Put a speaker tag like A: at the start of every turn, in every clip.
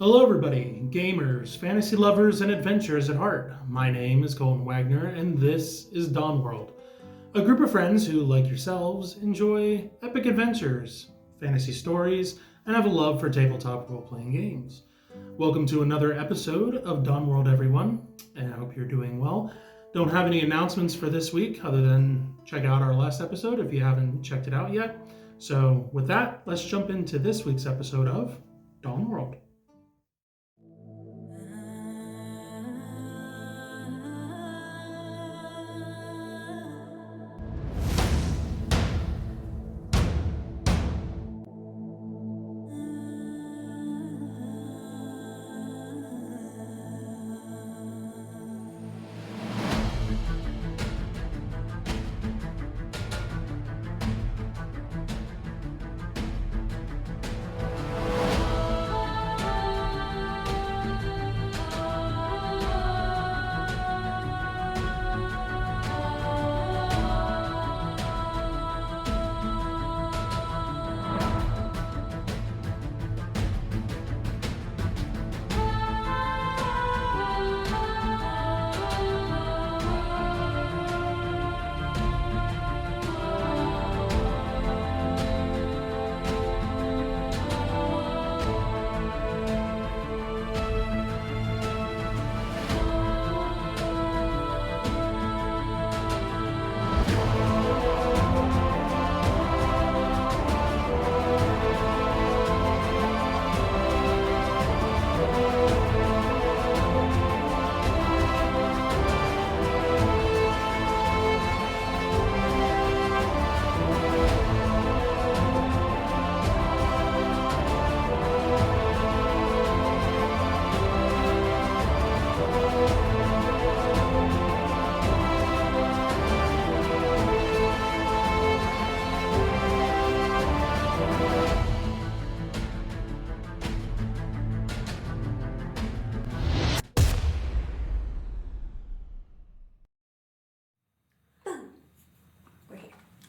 A: Hello, everybody, gamers, fantasy lovers, and adventurers at heart. My name is Colin Wagner, and this is Dawn World, a group of friends who, like yourselves, enjoy epic adventures, fantasy stories, and have a love for tabletop role-playing games. Welcome to another episode of Dawn World, everyone, and I hope you're doing well. Don't have any announcements for this week other than check out our last episode if you haven't checked it out yet. So, with that, let's jump into this week's episode of Dawn World.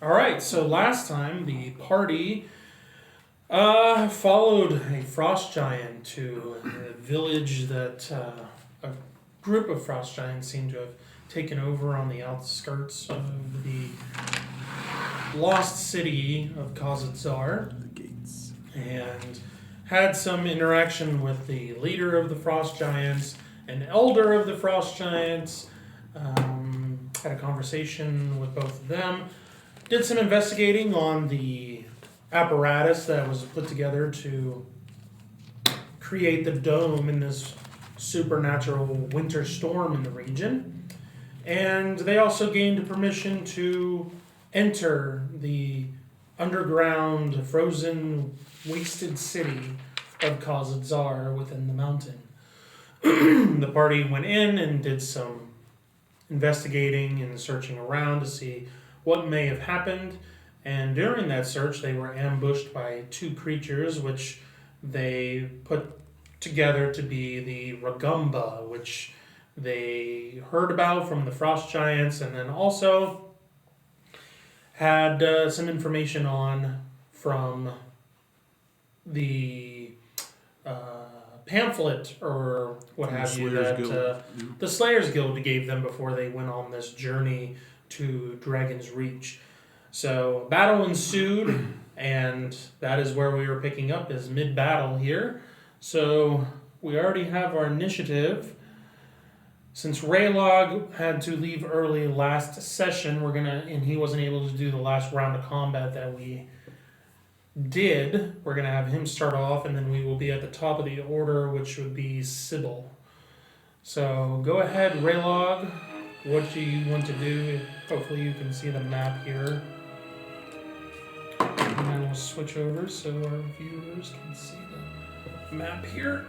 A: All right, so last time the party followed a frost giant to a village that a group of frost giants seem to have taken over on the outskirts of the lost city of Khazad Zar.
B: The gates.
A: And had some interaction with the leader of the frost giants, an elder of the frost giants, had a conversation with both of them. Did some investigating on the apparatus that was put together to create the dome in this supernatural winter storm in the region. And they also gained permission to enter the underground, frozen, wasted city of Khazad Zar within the mountain. The party went in and did some investigating and searching around to see what may have happened, and during that search they were ambushed by two creatures which they put together to be the Ragumba, which they heard about from the frost giants, and then also had some information on from the pamphlet or what have you that the Slayers Guild gave them before they went on this journey to Dragon's Reach. So battle ensued, and that is where we were picking up, is mid-battle here. So we already have our initiative. Since Raylog had to leave early last session, and he wasn't able to do the last round of combat that we did, we're gonna have him start off, and then we will be at the top of the order, which would be Sybil. So go ahead, Raylog. What do you want to do? Hopefully you can see the map here. And then we'll switch over so our viewers can see the map here.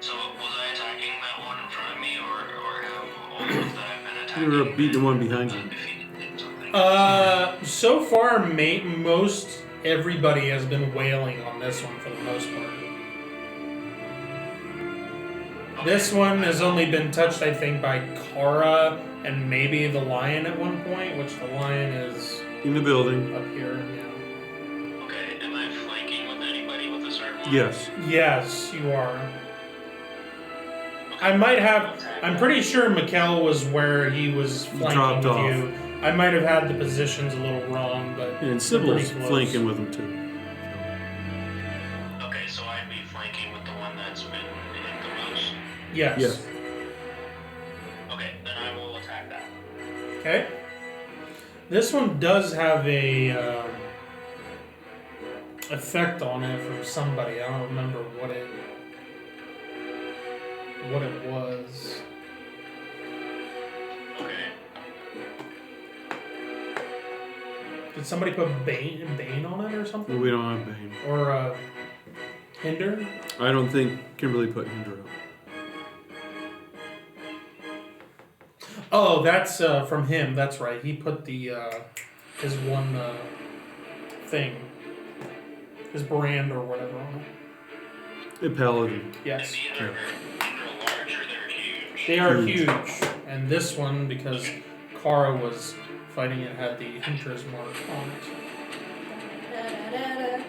C: So was I attacking that one in front of me, or have all of that I've been attacking?
B: You were beating the one behind you.
C: defeated something?
A: So far, most everybody has been wailing on this one for the most part. This one has only been touched, I think, by Kara and maybe the lion at one point, which the lion is
B: In the building.
A: up here. Yeah.
C: Okay, am I flanking with anybody with a certain line?
B: Yes.
A: Yes, you are. I might have. I'm pretty sure Mikkel was where he was flanking
B: Dropped
A: with
B: off.
A: you. I might have had the positions a little wrong, but
B: And
A: they're pretty
B: Sybil's
A: close.
B: flanking with him too.
C: Okay, so I'd be flanking with the one that's been hit the most.
A: Yes.
B: Yes.
C: Okay, then I will attack that.
A: Okay. This one does have a effect on it from somebody. I don't remember what it was.
C: Okay.
A: Did somebody put Bane on it or something?
B: We don't have Bane.
A: Or Hinder?
B: I don't think Kimberly put Hinder up.
A: Oh, that's from him. That's right. He put the his one thing, his brand or whatever on it.
B: A paladin.
A: Yes,
C: And these are large or they're huge?
A: they are
B: Huge.
A: huge. And this one, because Kara was fighting it, had the Hunter's mark on it.
D: Da-da-da-da.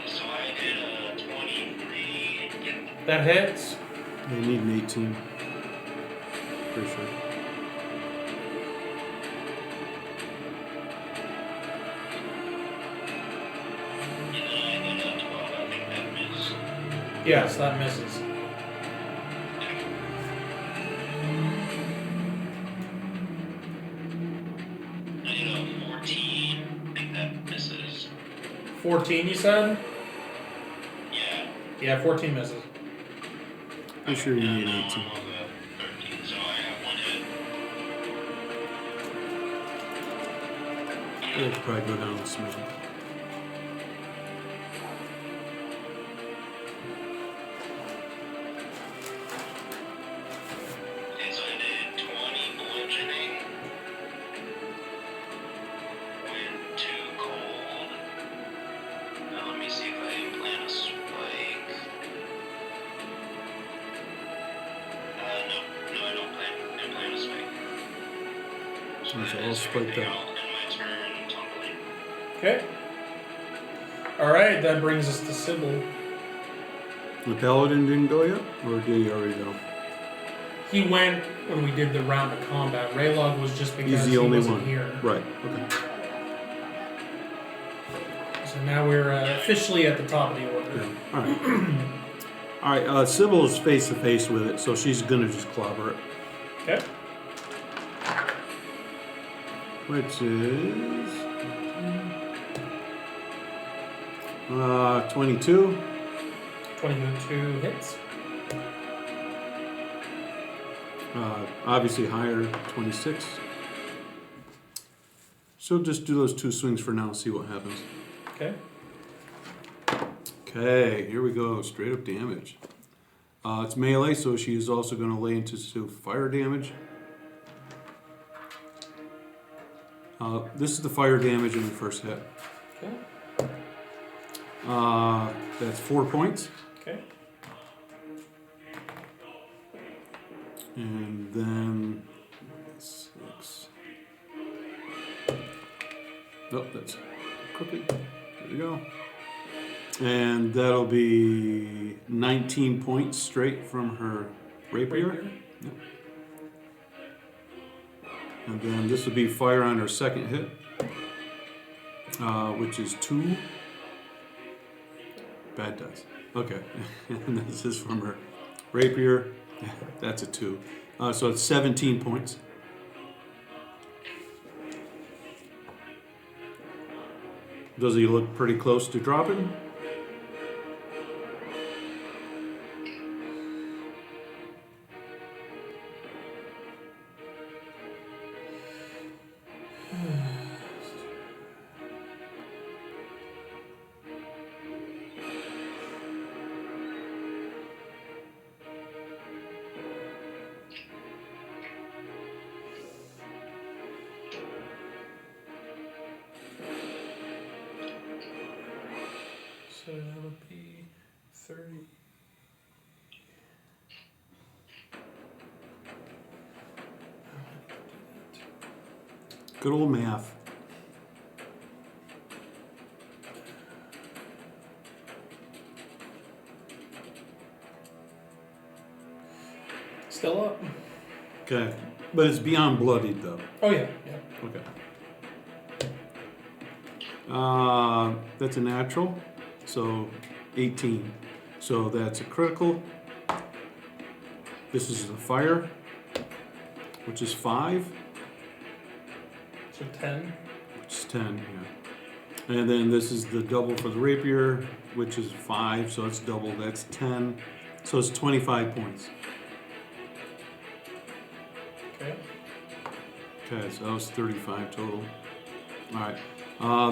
C: So I did a 23. Yep.
A: That hits.
B: They need an 18. For sure.
C: And then I did a 12. I think that missed.
A: Yes, that misses.
C: I did a 14. I think that misses.
A: 14, you said?
C: Yeah.
A: Yeah, 14 misses.
B: I'm sure you need
C: And
B: an
C: now
B: 18.
C: I'm on the 13, so I have one hit.
B: We'll probably go down a smidgen.
C: Okay, so I did 20 bludgeoning. Went 2 cold. Now let me see if I plan a spike. No, I don't plan a spike. So
B: So
C: that
B: I'll
C: is
B: spike
C: everything
B: that.
C: out in my turn, tumbling.
A: Okay. Alright, that brings us to Sybil.
B: The paladin didn't go yet? Or did he already go?
A: He went when we did the round of combat. Raylog was just because
B: He's the
A: he
B: only
A: wasn't
B: one.
A: here.
B: Right, okay.
A: So now we're officially at the top of the order.
B: Yeah. Alright. Alright, Sybil is face to face with it, so she's gonna just clobber it.
A: Okay.
B: Which is 22.
A: 22 hits.
B: Obviously higher, 26. So just do those 2 swings for now, see what happens.
A: Okay.
B: Okay, here we go, straight up damage. It's melee, so she is also going to lay into fire damage. This is the fire damage in the first hit.
A: Okay.
B: That's 4 points.
A: Okay.
B: And then 6. Oh, that's crooked. There we go. And that'll be 19 points straight from her rapier.
A: Rapier.
B: Yep. And then this would be fire on her second hit, which is 2. Bad dice. Okay. And this is from her rapier. That's a 2. So it's 17 points. Does he look pretty close to dropping?
A: So that would be 30.
B: Good old math.
A: Still up.
B: Okay. But it's beyond bloodied, though.
A: Oh, yeah. Yeah.
B: Okay. That's a natural, so 18. So that's a critical. This is a fire, which is 5,
A: So 10.
B: which is 10, yeah. And then this is the double for the rapier, which is 5, so it's double, that's 10. So it's 25 points.
A: Okay.
B: Okay, so that was 35 total. Alright,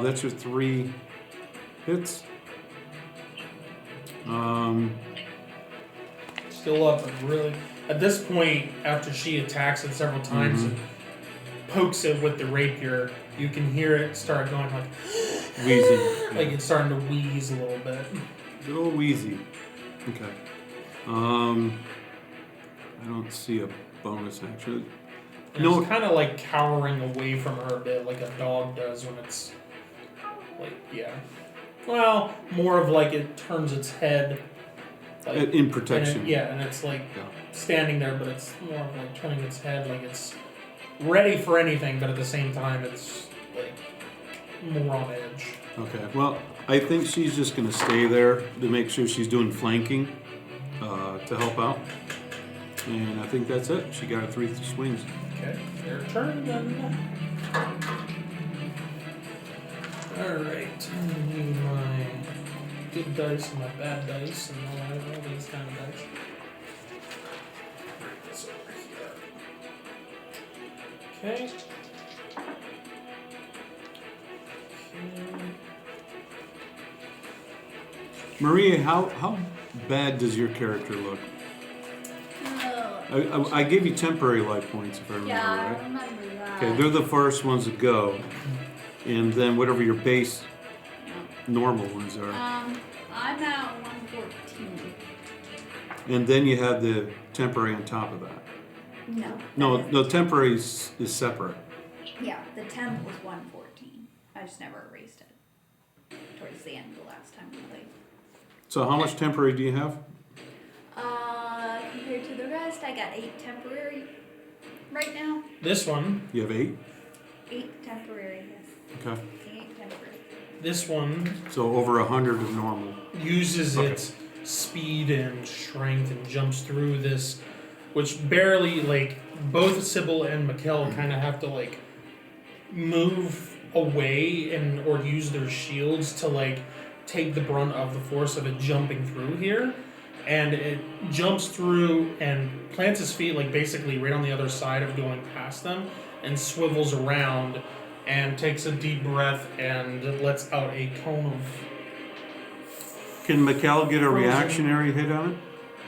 B: that's your 3 hits.
A: Still up, but really. At this point, after she attacks it several times and pokes it with the rapier, you can hear it start going like
B: Wheezing.
A: like it's starting to wheeze a little bit.
B: Good old wheezy. Okay. I don't see a bonus action.
A: And
B: No.
A: it's kind of like cowering away from her a bit, like a dog does when it's like, yeah. Well, more of like it turns its head. Like,
B: In protection.
A: and it's like
B: Yeah.
A: standing there, but it's more of like turning its head like it's ready for anything, but at the same time it's like more on edge.
B: Okay. Well, I think she's just going to stay there to make sure she's doing flanking to help out. And I think that's it. She got her 3 swings.
A: Okay, their turn then. Alright, I need my good dice and my bad dice and all these kind of dice. Bring this over here. Okay.
B: Maria, how bad does your character look? I gave you temporary life points, if I remember
D: Yeah,
B: right.
D: I remember that.
B: Okay, they're the first ones to go. And then whatever your base normal ones are.
D: I'm at 114.
B: And then you have the temporary on top of that. No, temporary is separate.
D: Yeah, the temp was 114. I just never erased it. Towards the end of the last time we played.
B: So how much temporary do you have?
D: Compared to the rest, I got 8 temporary right now.
A: This one,
B: You have 8?
D: 8 temporary, yes.
B: Okay.
D: 8 temporary.
A: this one
B: So over 100 of normal.
A: uses
B: Okay.
A: its speed and strength and jumps through this, which barely, like, both Sybil and Mikkel kind of have to, like, move away and or use their shields to, like, take the brunt of the force of it jumping through here. And it jumps through and plants its feet, like, basically right on the other side of going past them and swivels around and takes a deep breath and lets out a cone of...
B: Can Mikkel get a
A: Frozen.
B: reactionary hit on it?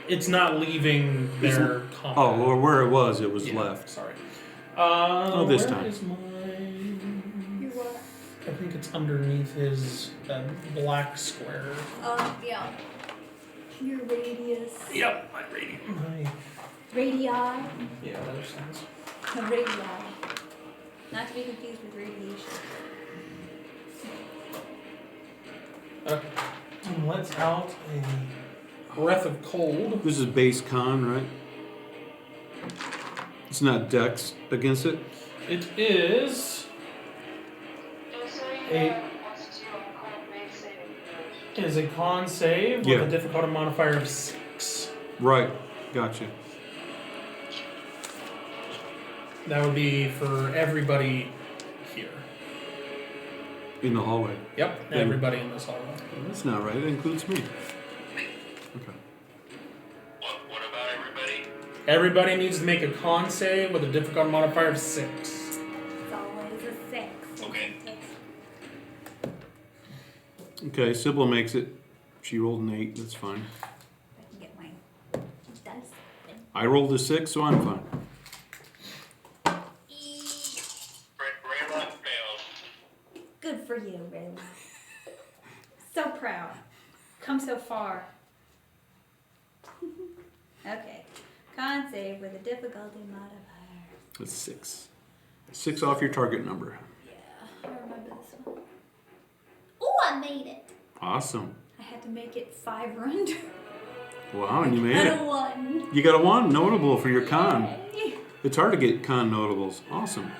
A: It's not leaving their combat.
B: Oh, or where it was
A: Yeah,
B: left.
A: Sorry.
B: This
A: where
B: time.
A: is my...
D: You what?
A: I think it's underneath his black square.
D: Yeah. Your radius.
A: Yep, my radii.
D: Radii.
A: Yeah, that makes sense.
D: Radii. Not to be confused with radiation.
A: Okay. And lets out a breath of cold.
B: This is base con, right? It's not dex against it?
A: It is a con save
B: Yeah.
A: with a difficulty modifier of 6.
B: Right. Gotcha.
A: That would be for everybody here.
B: In the hallway.
A: Yep,
B: Then-
A: everybody in this hallway.
B: Well, that's not right. It includes me. Okay.
C: What about everybody?
A: Everybody needs to make a con save with a difficulty modifier of 6.
D: It's always a 6.
C: Okay.
B: Okay, Sybil makes it. She rolled an 8. That's fine.
D: I can get my dice.
B: I rolled a 6, so I'm fine.
C: Rayla failed.
D: Good for you, Rayla. So proud. come so far. Okay. Con save with a difficulty modifier.
B: That's 6. 6 off your target number.
D: Yeah, I remember this one. Oh, I made it.
B: Awesome.
D: I had to make it 5 or under.
B: Wow, and you made
D: I
B: it.
D: got a 1.
B: You got a 1 notable for your con.
D: Yay.
B: It's hard to get con notables. Awesome.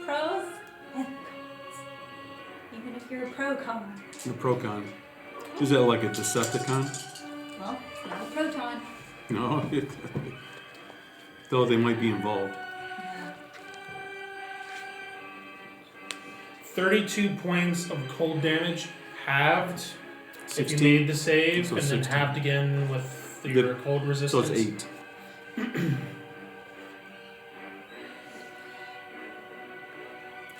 D: Pros and cons. Even if you're a pro con.
B: The pro con. Is that like a Decepticon?
D: Well, it's not a proton.
B: No. Though they might be involved.
D: Yeah.
A: 32 points of cold damage, halved if
B: 16.
A: you made the save,
B: So
A: and then
B: 16.
A: halved again with your cold
B: So
A: resistance.
B: it's 8.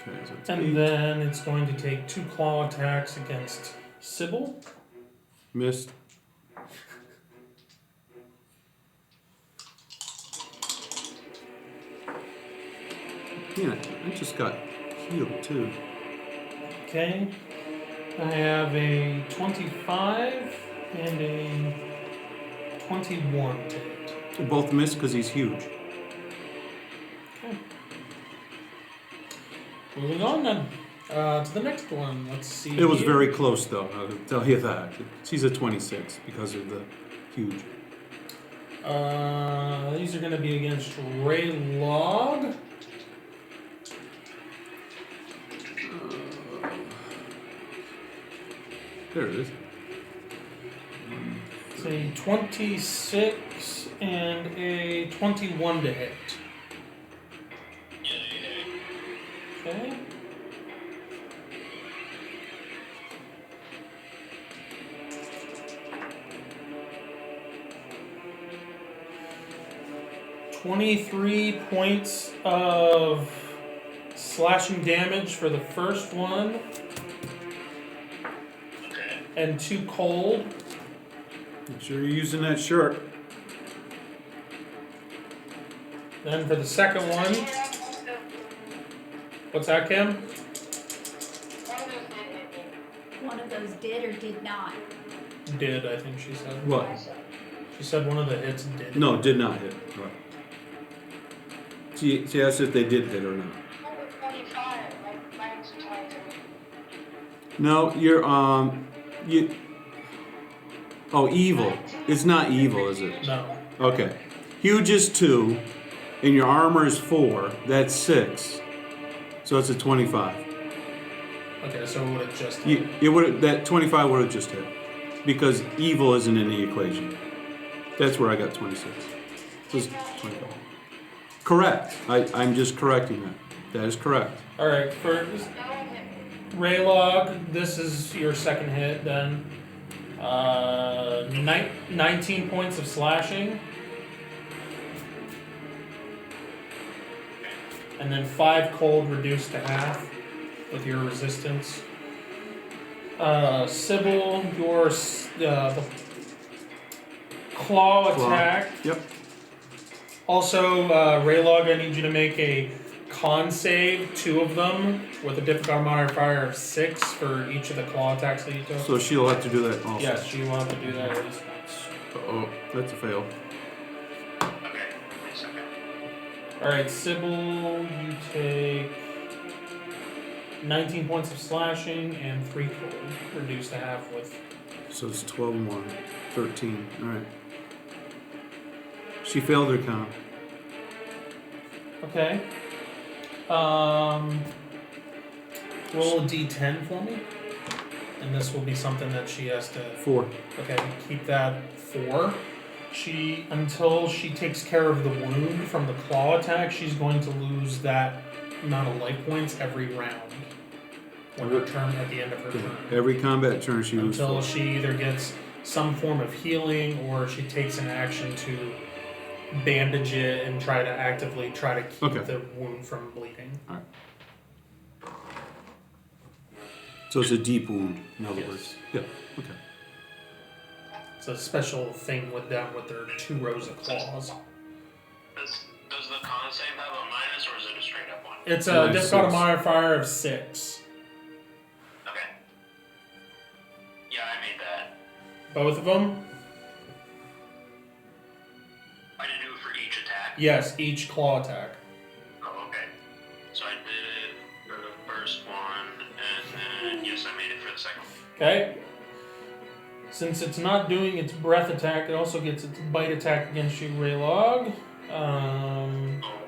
B: Okay, so it's 8.
A: And then it's going to take 2 claw attacks against Sybil.
B: Missed. Yeah, I just got healed too.
A: Okay. I have a 25 and a 21 to hit.
B: They both missed because he's huge.
A: Okay. Moving on then. To the next one. Let's see.
B: It was
A: here.
B: very close though, I'll tell you that. She's a 26 because of the huge.
A: These are going to be against Ray Log.
B: There it is.
A: It's a 26 and a 21 to hit. Okay. $23 points of slashing damage for the first one,
C: Okay.
A: and 2 cold.
B: Make sure you're using that shirt.
A: Then for the second one, what's that, Kim?
D: One of those did or did not.
A: Did, I think she said.
B: What?
A: She said one of the hits did.
B: No, did not hit. Right. She asked if they did hit or not. No, you're you. Oh, evil. It's not evil, is it?
A: No.
B: Okay. Huge is 2, and your armor is 4. That's 6. So it's a 25.
A: Okay, so it would have just
B: It would that 25 would have just hit because evil isn't in the equation. That's where I got 26. So it's 25. Correct. I'm just correcting that. That is correct.
A: Alright, for Raylog, this is your second hit then. 19 points of slashing. And then 5 cold reduced to half with your resistance. Sybil, your the claw attack.
B: Yep.
A: Also, Raylog, I need you to make a con save, 2 of them, with a difficulty modifier of 6 for each of the claw attacks that you took.
B: So she'll have to do that also.
A: Yes, you will have to do that at least once.
B: Oh, that's a fail.
C: Okay. Wait a second.
A: Alright, Sybil, you take 19 points of slashing and 3 cold, reduced to half with.
B: So it's 12 more. 13. All right. She failed her count.
A: Okay. Roll a d10 for me. And this will be something that she has to.
B: 4.
A: Okay, keep that 4. Until she takes care of the wound from the claw attack, she's going to lose that amount of life points every round. When her turn, at the end of her turn.
B: Every combat turn she loses
A: Until
B: 4.
A: she either gets some form of healing or she takes an action to bandage it and try to keep
B: Okay.
A: the wound from bleeding.
B: Alright. So it's a deep wound, in other
A: Yes.
B: words. Yeah, okay.
A: It's a special thing with them with their 2 rows of claws.
C: Does the con save have a minus or is it a straight up one?
A: It's a
B: Minus
A: difficulty
B: 6.
A: modifier of 6.
C: Okay. Yeah, I made that.
A: Both of them?
C: I didn't do it for each attack.
A: Yes, each claw attack.
C: Oh, okay. So I did it for the first one, and then yes, I made it for the second one.
A: Okay. Since it's not doing its breath attack, it also gets its bite attack against you, Raylog.
C: Oh,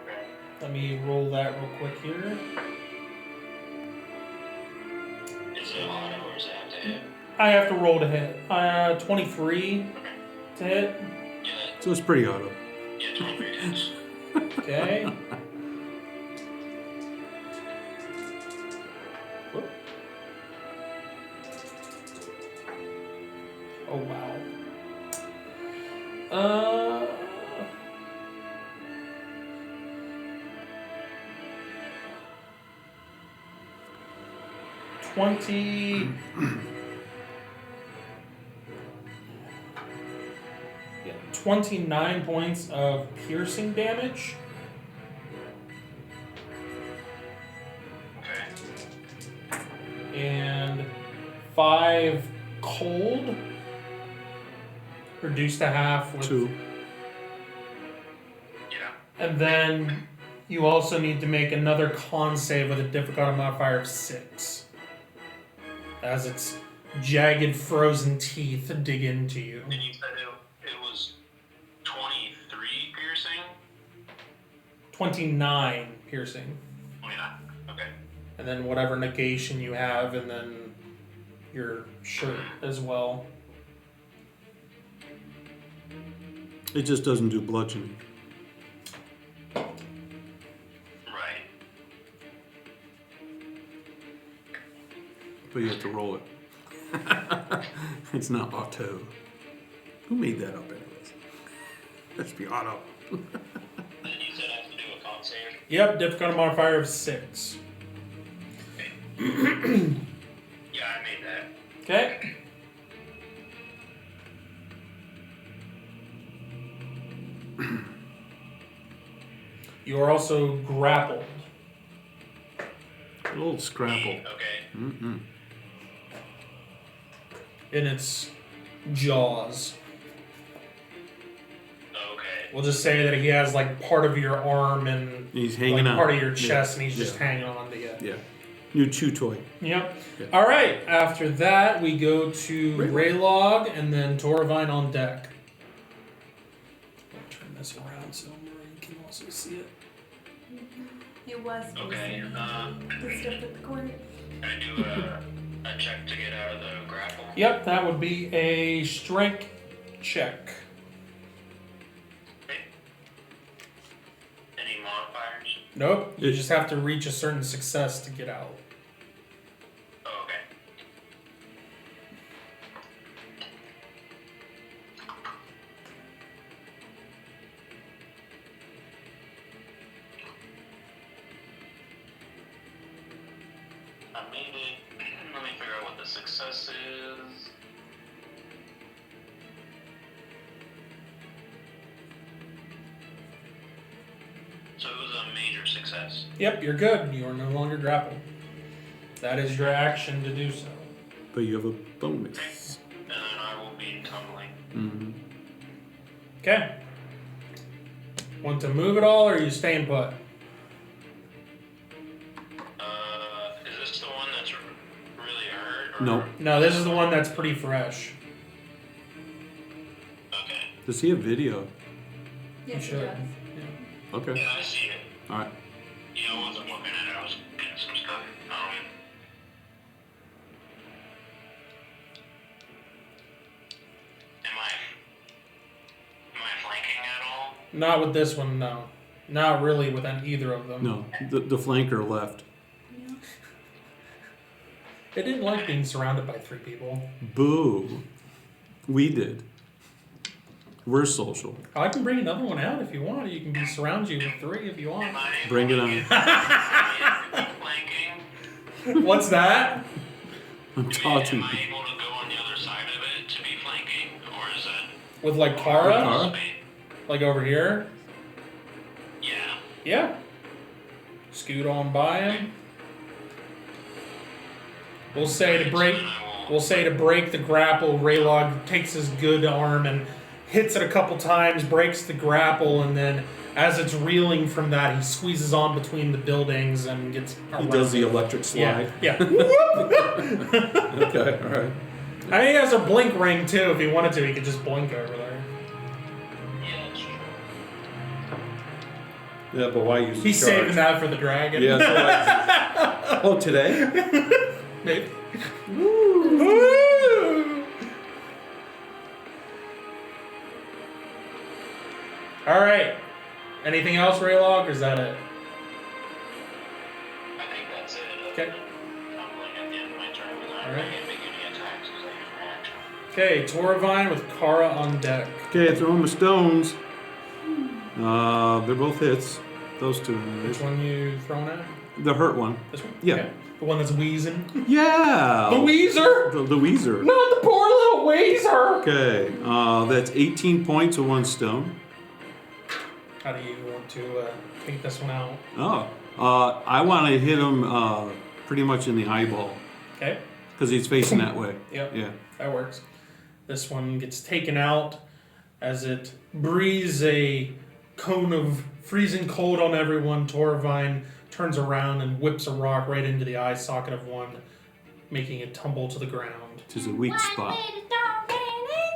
C: okay.
A: Let me roll that real quick here.
C: Is it auto or does it have to hit?
A: I have to roll to hit. 23 to hit.
C: Yeah,
B: So it's pretty auto.
C: yeah, 23 hits.
A: Okay. Whoop. Oh wow. 20. Yeah, 29 points of piercing damage.
C: Okay.
A: And 5 cold. Reduced to half with
B: 2.
C: Yeah.
A: And then you also need to make another con save with a difficulty modifier of 6. As its jagged frozen teeth dig into you.
C: And you said it was 23 piercing?
A: 29 piercing.
C: 29. Okay.
A: And then whatever negation you have, and then your shirt as well.
B: It just doesn't do bludgeoning.
C: Right.
B: But you have to roll it. It's not auto. Who made that up anyways? Let's be auto.
C: And you said I have to do a con save?
A: Yep, difficulty modifier of 6.
C: Yeah, I made that.
A: Okay. You are also grappled.
B: A little scrapple.
C: Okay.
B: Mm-mm.
A: In its jaws.
C: Okay.
A: We'll just say that he has like part of your arm and
B: He's hanging
A: like
B: on.
A: part of your chest,
B: Yeah.
A: and he's just
B: Yeah.
A: hanging on to you.
B: Yeah. New chew toy.
A: Yep.
B: Yeah.
A: All right. After that, we go to
B: Raylog.
A: Raylog and then Torvine on deck. I'll turn this around so Maureen can also see it.
D: It was.
C: Okay.
D: The stuff at the corner.
C: Can I do a check to get out of the grapple?
A: Yep, that would be a strength check.
C: Okay. Any modifiers?
A: Nope. You just have to reach a certain success to get out.
C: Oh, okay. I made it. Let me figure out what the success is. So it was a major success.
A: Yep, you're good. You are no longer grappled. That is your action to do so.
B: But you have a bonus.
C: And then I will be tumbling.
B: Mm-hmm.
A: Okay. Want to move at all, or are you staying put?
C: Is this the one that's really hurt? Or?
B: No.
A: No, this is the one that's pretty fresh.
C: Okay.
B: Does he have video?
D: Yes,
A: You
D: it
A: should.
D: does.
A: Yeah.
B: Okay.
C: Yeah, I see it.
B: Alright.
C: You know, once I'm looking at it, I was getting some stuff. Am I flanking at all?
A: Not with this one, no. Not really with either of them.
B: No. The flanker left.
D: Yeah.
A: They didn't like being surrounded by 3 people.
B: Boo. We did. We're social.
A: I can bring another one out if you want. You can surround you with 3 if you want.
C: Am I
B: Bring it on.
C: flanking?
A: What's that?
B: I'm
C: Am
B: talking.
C: I able to go on the other side of it to be flanking? Or is that...
A: With like Kara?
B: Kara?
A: Like over here?
C: Yeah.
A: Yeah. Scoot on by him. We'll say to break.
C: So then I will
A: we'll say to break the grapple, Raylog takes his good arm and hits it a couple times, breaks the grapple, and then as it's reeling from that, he squeezes on between the buildings and gets
B: He does the electric
A: Yeah,
B: slide.
A: yeah.
B: Okay, all right.
A: I think he has a blink ring too. If he wanted to, he could just blink over there.
C: Yeah, that's true.
B: Yeah, but why use the
A: He's
B: charge?
A: saving that for the dragon.
B: Yeah. So oh, today?
A: Maybe. All right. Anything else, Raylog, or is that it?
C: I think that's it.
A: Okay.
C: I'm going at the end of my turn because I
A: Alright.
C: can't make any attacks because I use reaction.
A: Okay, Toravine with Kara on deck.
B: Okay, throwing the stones. They're both hits. Those two.
A: Which one you throwing at?
B: The hurt one.
A: This one?
B: Yeah.
A: Okay. The one that's wheezing.
B: Yeah.
A: The Weezer!
B: The Weezer.
A: Not the poor little Weezer!
B: Okay, that's 18 points of one stone.
A: How do you want to take this one out?
B: Oh, I want to hit him pretty much in the eyeball
A: Okay.
B: because he's facing that way.
A: Yep.
B: Yeah.
A: That works. This one gets taken out as it breathes a cone of freezing cold on everyone. Toravine turns around and whips a rock right into the eye socket of one, making it tumble to the ground.
B: Which is a weak spot.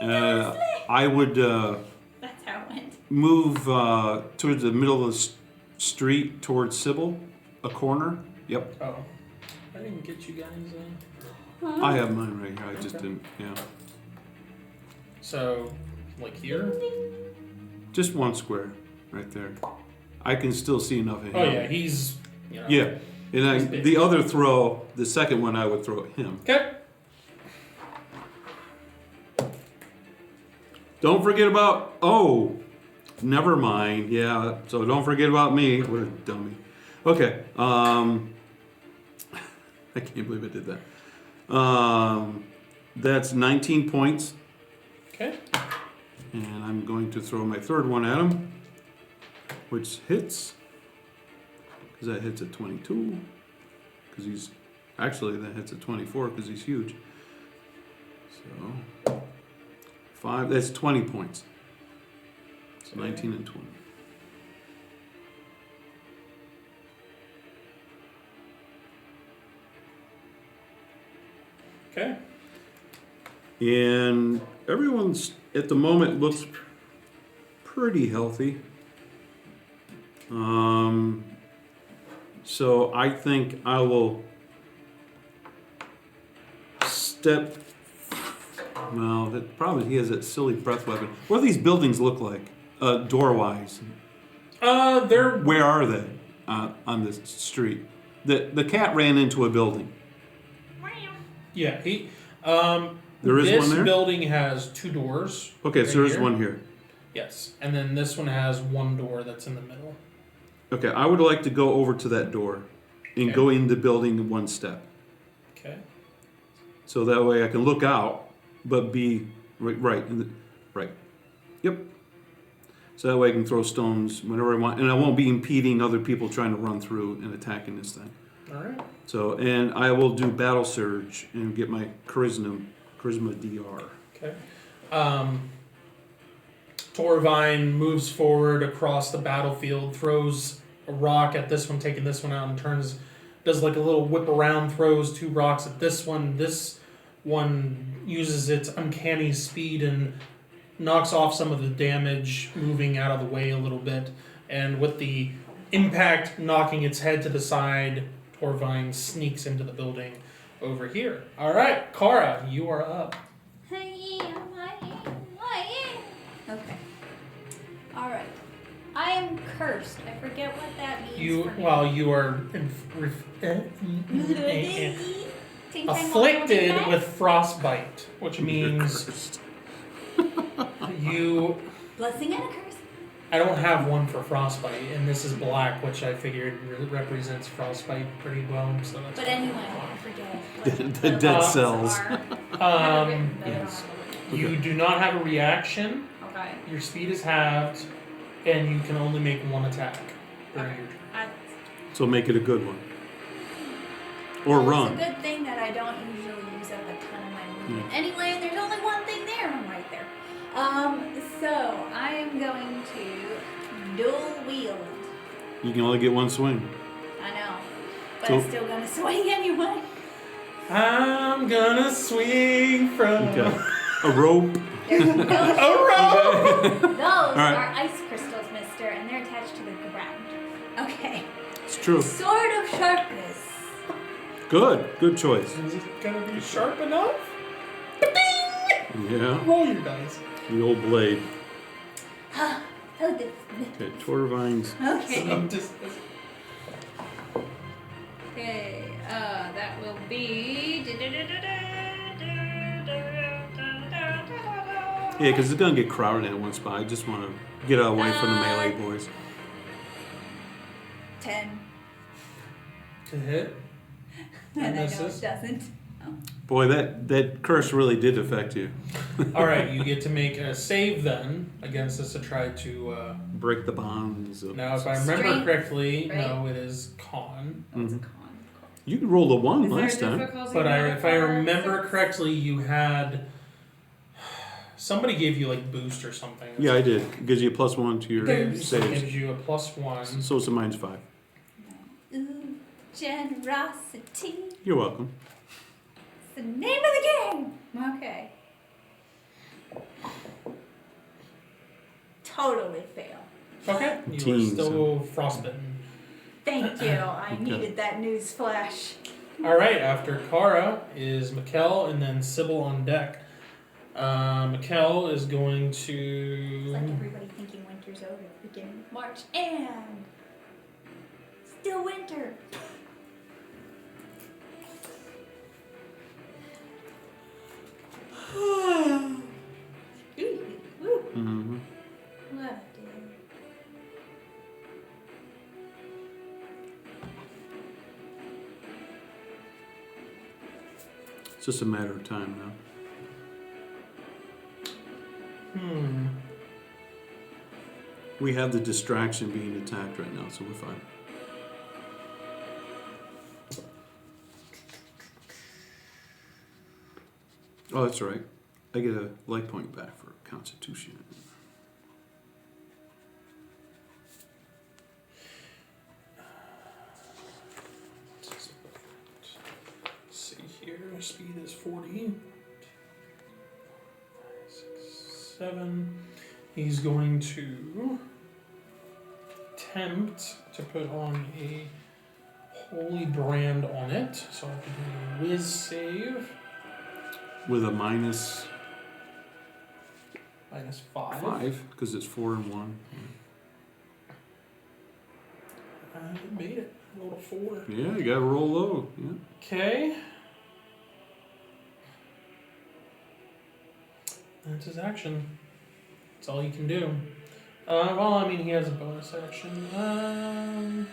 D: That's
B: I would
D: how it went.
B: move towards the middle of the street towards Sybil, a corner. Yep.
A: Oh. I didn't get you guys
B: I have mine right here. I just
A: Okay.
B: didn't. Yeah.
A: So, like here?
B: Just one square right there. I can still see enough of him.
A: Oh yeah, he's, you know.
B: Yeah. And
A: He's big.
B: the other throw, the second one, I would throw at him.
A: Okay.
B: Don't forget about, oh, never mind. Yeah, so don't forget about me. What a dummy. Okay, I can't believe I did that. That's 19 points,
A: Okay.
B: and I'm going to throw my third one at him, which hits, because that hits at 22, because he's, actually that hits at 24, because he's huge. So, 5, that's 20 points. So 19 and 20.
A: Okay.
B: And everyone's, at the moment, looks pretty healthy. So I think I will step. Well, the problem is he has that silly breath weapon. What do these buildings look like, door-wise?
A: They're
B: Where are they on this street? The cat ran into a building.
A: yeah. He
B: There is
A: this
B: one there?
A: building has 2 doors.
B: Okay,
A: right
B: so there's
A: here.
B: one here.
A: Yes, and then this one has 1 door that's in the middle.
B: Okay, I would like to go over to that door and
A: Okay.
B: go in the building 1 step.
A: Okay.
B: So that way I can look out, but be right. Yep. So that way I can throw stones whenever I want, and I won't be impeding other people trying to run through and attacking this thing.
A: All right.
B: So, and I will do battle surge and get my charisma DR.
A: Okay. Toravine moves forward across the battlefield, throws a rock at this one, taking this one out, and does like a little whip around, throws 2 rocks at this one. This one uses its uncanny speed and knocks off some of the damage, moving out of the way a little bit. And with the impact knocking its head to the side, Toravine sneaks into the building over here. All right, Kara, you are up.
D: Okay. Alright. I am cursed. I forget what that means.
A: You
D: for me.
A: you are afflicted with frostbite, which means you.
D: Blessing and a curse.
A: I don't have one for frostbite, and this is black, which I figured represents frostbite pretty well. So that's
D: But anyway, I forget.
B: The dead cells.
A: yes. You do not have a reaction.
D: Okay.
A: Your speed is halved, and you can only make 1 attack during your turn.
B: So make it a good one. Or
D: Well,
B: run.
D: It's a good thing that I don't usually use up a ton of my And anyway, and there's only one thing there. I'm right there. So I am going to dual wield.
B: You can only get one swing.
D: I know, but
B: So-
D: it's still gonna swing anyway.
A: I'm gonna swing from
B: Okay. A rope.
D: Those
A: a rope.
D: are ice crystals, mister, and they're attached to the ground. Okay.
B: It's true.
D: Sword of sharpness.
B: Good choice.
A: Is it gonna be sharp enough?
B: Yeah.
A: Roll your dice.
B: The old blade.
D: Oh, this.
B: Okay, Torvines.
D: Okay.
A: I'm just.
D: Okay. That will be.
B: Yeah, because it's gonna get crowded in one spot. I just want to get away from the melee boys.
D: 10.
A: To hit.
D: And I know it
A: misses.
D: doesn't.
B: Boy, that curse really did affect you.
A: All right, you get to make a save then against this to try to.
B: Break the bonds. Of
A: Now, if I remember
D: Strength,
A: correctly,
D: right?
A: no, it is con.
D: Oh, it's a
B: Mhm.
D: con.
B: You rolled a 1
E: Is there a
B: last time.
E: difficulty
A: But if I
E: modifier?
A: remember
E: 6?
A: correctly, you had somebody gave you like boost or something.
B: Yeah, I did. It gives you a +1 to your
A: Boost
B: saves.
A: gives you a +1.
B: So it's a -5.
D: Ooh, generosity.
B: You're welcome.
D: It's the name of the game. Okay. Totally fail.
A: Okay, you
B: Teen,
A: are still frostbitten.
D: Thank you. I needed that news flash.
A: All right, after Kara is Mikkel and then Sybil on deck. Mikkel is going
D: It's like
A: to.
D: everybody thinking winter's over at the beginning of March, and still winter. Ooh, ooh,
B: Mm-hmm.
D: what a day.
B: It's just a matter of time now. We have the distraction being attacked right now, so we're fine. Oh, that's right. I get a light point back for Constitution.
A: Let's see here. Speed is 40. 6, 7. He's going to attempt to put on a holy brand on it. So I can do a whiz save.
B: With a -5,
A: -5.
B: because it's 4 and 1.
A: I made it. Rolled a 4.
B: Yeah, you gotta roll low. Yeah.
A: Okay. That's his action. That's all you can do. Well, I mean, he has a bonus action.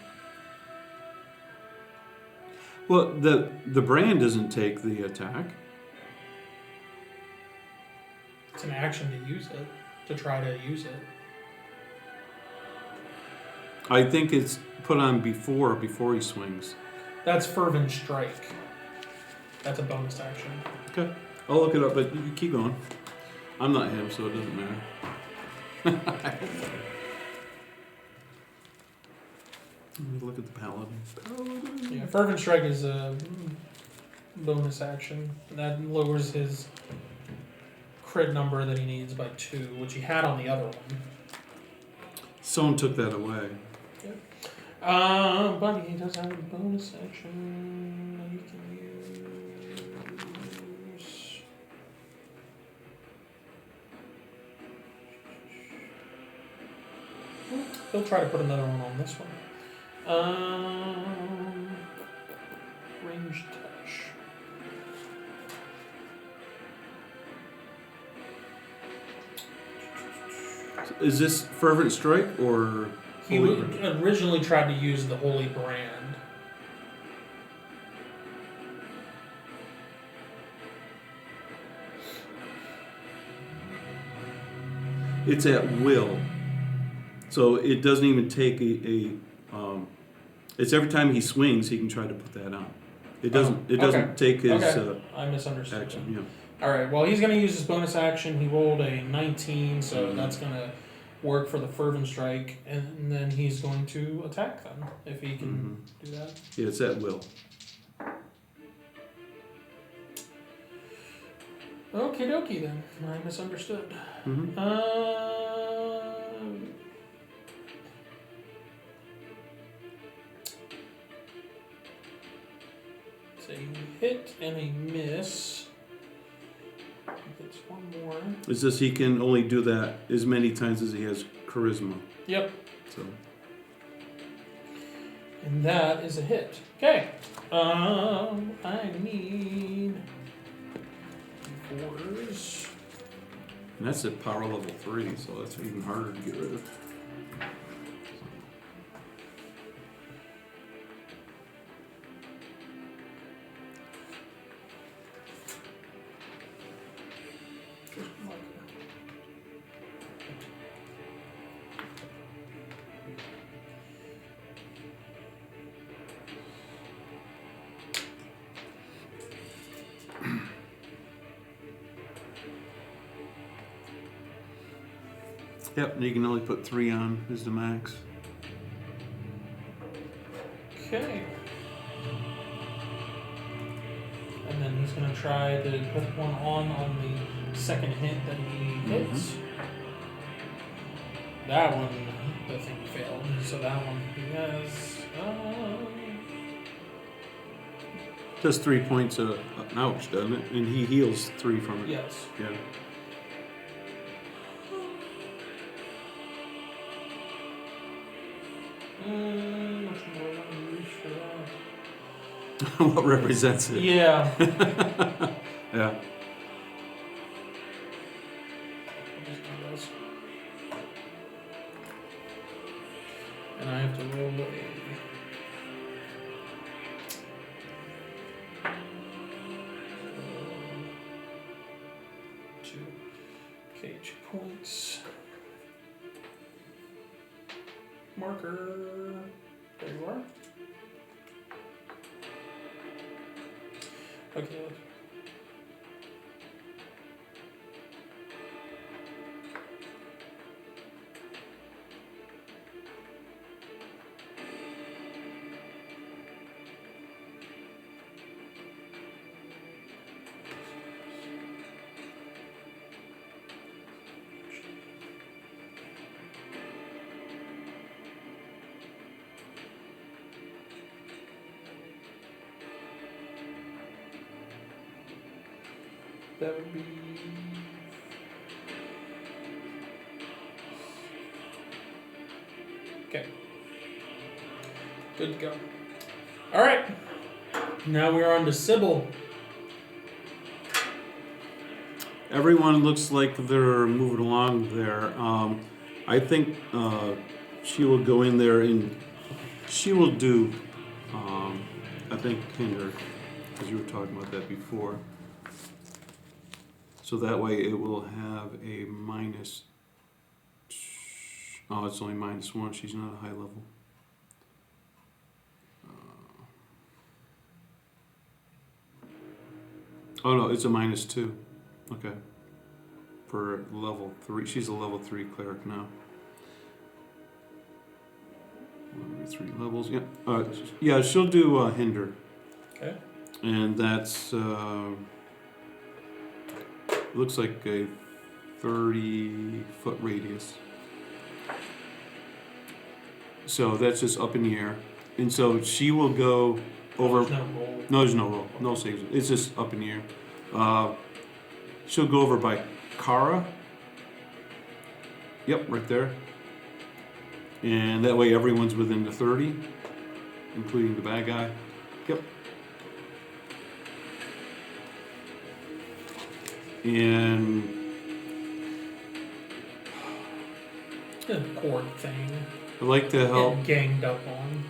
B: Well, the brand doesn't take the attack.
A: It's an action to use it, to try to use it.
B: I think it's put on before he swings.
A: That's Fervent Strike. That's a bonus action.
B: Okay, I'll look it up, but you keep going. I'm not him, so it doesn't matter. Let me look at the paladin.
A: Yeah, Fervent Strike is a bonus action. That lowers his crit number that he needs by 2, which he had on the other one.
B: Someone took that away.
A: But he does have a bonus action that he can use. He'll try to put another one on this one. Range touch.
B: Is this fervent strike or
A: He
B: holy
A: would
B: brand?
A: originally tried to use the holy brand.
B: It's at will, so it doesn't even take it's every time he swings he can try to put that on. It doesn't. It doesn't
A: okay.
B: take his
A: Okay. I misunderstood.
B: action. Yeah.
A: All right. Well, he's going to use his bonus action. He rolled a 19, so that's going to work for the fervent strike, and then he's going to attack them if he can do that.
B: Yeah, it's at will.
A: Okie dokie then. I misunderstood.
B: Mm-hmm.
A: It's a hit and a miss. It's one more.
B: It's just he can only do that as many times as he has charisma.
A: Yep.
B: So
A: And that is a hit. Okay. I need 4s.
B: and that's at power level 3, so that's even harder to get rid of. Yep, and you can only put 3 on is the max.
A: Okay. And then he's going to try to put one on the second hit that he hits. That one, I think he failed. So that one he has.
B: Does 3 points of ouch, doesn't it? And he heals 3 from it.
A: Yes.
B: Yeah.
A: Much more use for that.
B: What represents it?
A: Yeah.
B: Yeah.
A: And I have to roll a 2 cage points. Marker. There you are. Okay. That would be. Okay. Good to go. All right. Now we're on to Sybil.
B: Everyone looks like they're moving along there. I think she will go in there and she will do, I think, Kindred, because you were talking about that before. So that way it will have a minus. Oh, it's only -1. She's not a high level. Oh no, it's a -2. Okay. For level 3. She's a level 3 cleric now. 3 levels, yeah. Yeah, she'll do hinder.
A: Okay.
B: And that's looks like a 30-foot radius. So that's just up in the air. And so she will go over.
A: There's no roll.
B: No, there's no roll. No saves. It's just up in the air. She'll go over by Kara. Yep, right there. And that way everyone's within the 30, including the bad guy. Yep. And
A: The cord thing.
B: I'd like to help.
A: Get ganged up on.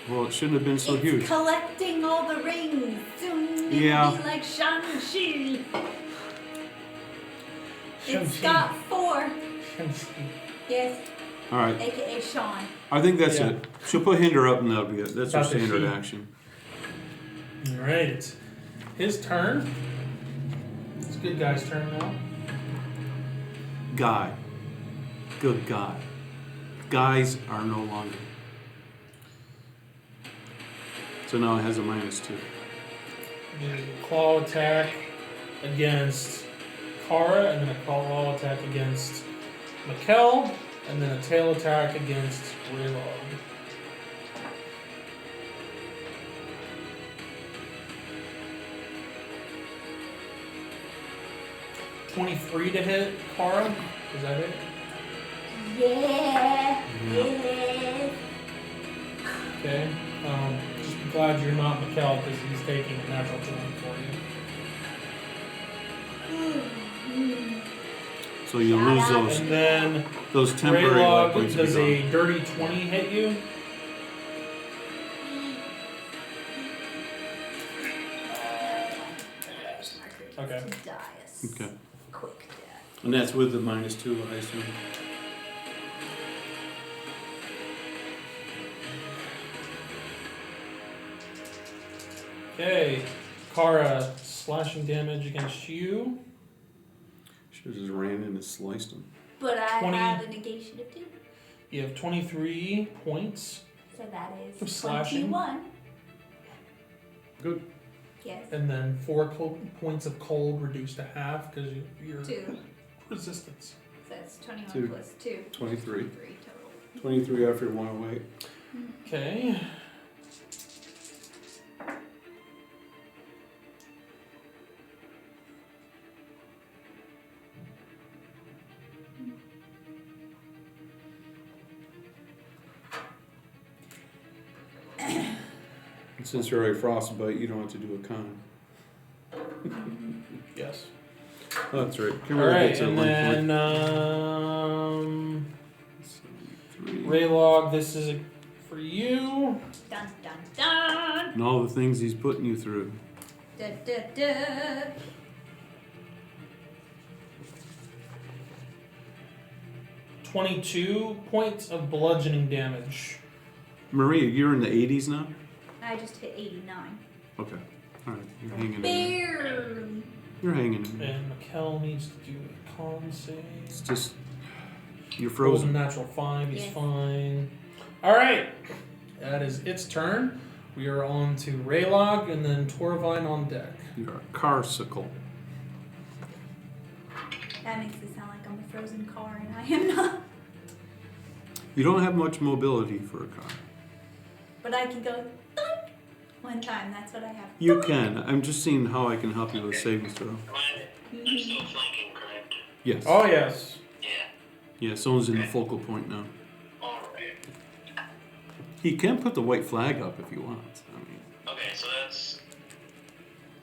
B: Well, it shouldn't have been so
D: it's
B: huge.
D: collecting all the rings. Soon it'll
B: Yeah.
D: be like Shang-Chi. It's
A: Shang-Chi.
D: got 4.
A: Shang-Chi.
D: Yes,
B: All right.
D: aka Sean.
B: I think that's
A: Yeah.
B: it. She'll put hinder up and that'll be it. That's her
A: About the
B: standard
A: sheet.
B: action.
A: All right. His turn. good guy's turn now.
B: Guy. Good guy. Guys are no longer. So now it has a -2.
A: The claw attack against Kara, and then a claw attack against Mikkel, and then a tail attack against Raylog. $23 to hit Kara. Is that it?
D: Yeah.
B: Yeah.
D: Yeah.
A: Okay. Just be glad you're not Mikkel because he's taking a natural 20 for you.
B: So you lose those
A: And then
B: those temporary life
A: Raylog,
B: points.
A: does
B: will be
A: a dirty 20 hit you? Okay.
D: Dice.
B: gone. Okay.
D: Quick death.
B: And that's with the -2, I assume.
A: Okay. Kara, slashing damage against you.
B: Should have just ran in and sliced him.
D: But I
A: 20.
D: have a negation of 2.
A: You have 23 points,
D: So that
A: Of
D: is
A: slashing.
D: 21.
B: Good.
D: Yes.
A: and then 4 points of cold reduced to half because your
D: 2.
A: resistance.
D: So that's 21
B: 2.
D: plus 2.
B: 23.
D: 3 total.
B: 23 after 108.
A: Okay.
B: And since you're a frostbite, you don't have to do a con.
A: Yes.
B: Oh, that's right.
A: All
B: Kimberly
A: right,
B: gets a
A: and
B: 1
A: then
B: point.
A: Raylog, this is for you.
D: Dun dun dun.
B: And all the things he's putting you through.
D: Da da da.
A: 22 points of bludgeoning damage.
B: Maria, you're in the 80s now?
D: I just hit 89.
B: Okay. Alright, you're hanging in there.
D: Barely.
B: You're hanging in there.
A: And Mikkel needs to do a con save.
B: It's just, you're
A: Rolls a
B: frozen.
A: natural 5, he's
D: Yes.
A: fine. Alright, that is its turn. We are on to Raylog and then Torvine on deck.
B: You're a carsicle.
D: That makes it sound like I'm a frozen car and I am not.
B: You don't have much mobility for a car.
D: But I can go doink one time. That's what I have.
B: You can. I'm just seeing how I can help you with saving throw.
C: I'm still flanking, correct?
B: Yes.
A: Oh, yes.
C: Yeah.
B: Yeah, someone's in the focal point now.
C: Alright.
B: He can put the white flag up if he wants. I mean,
C: Okay, so that's.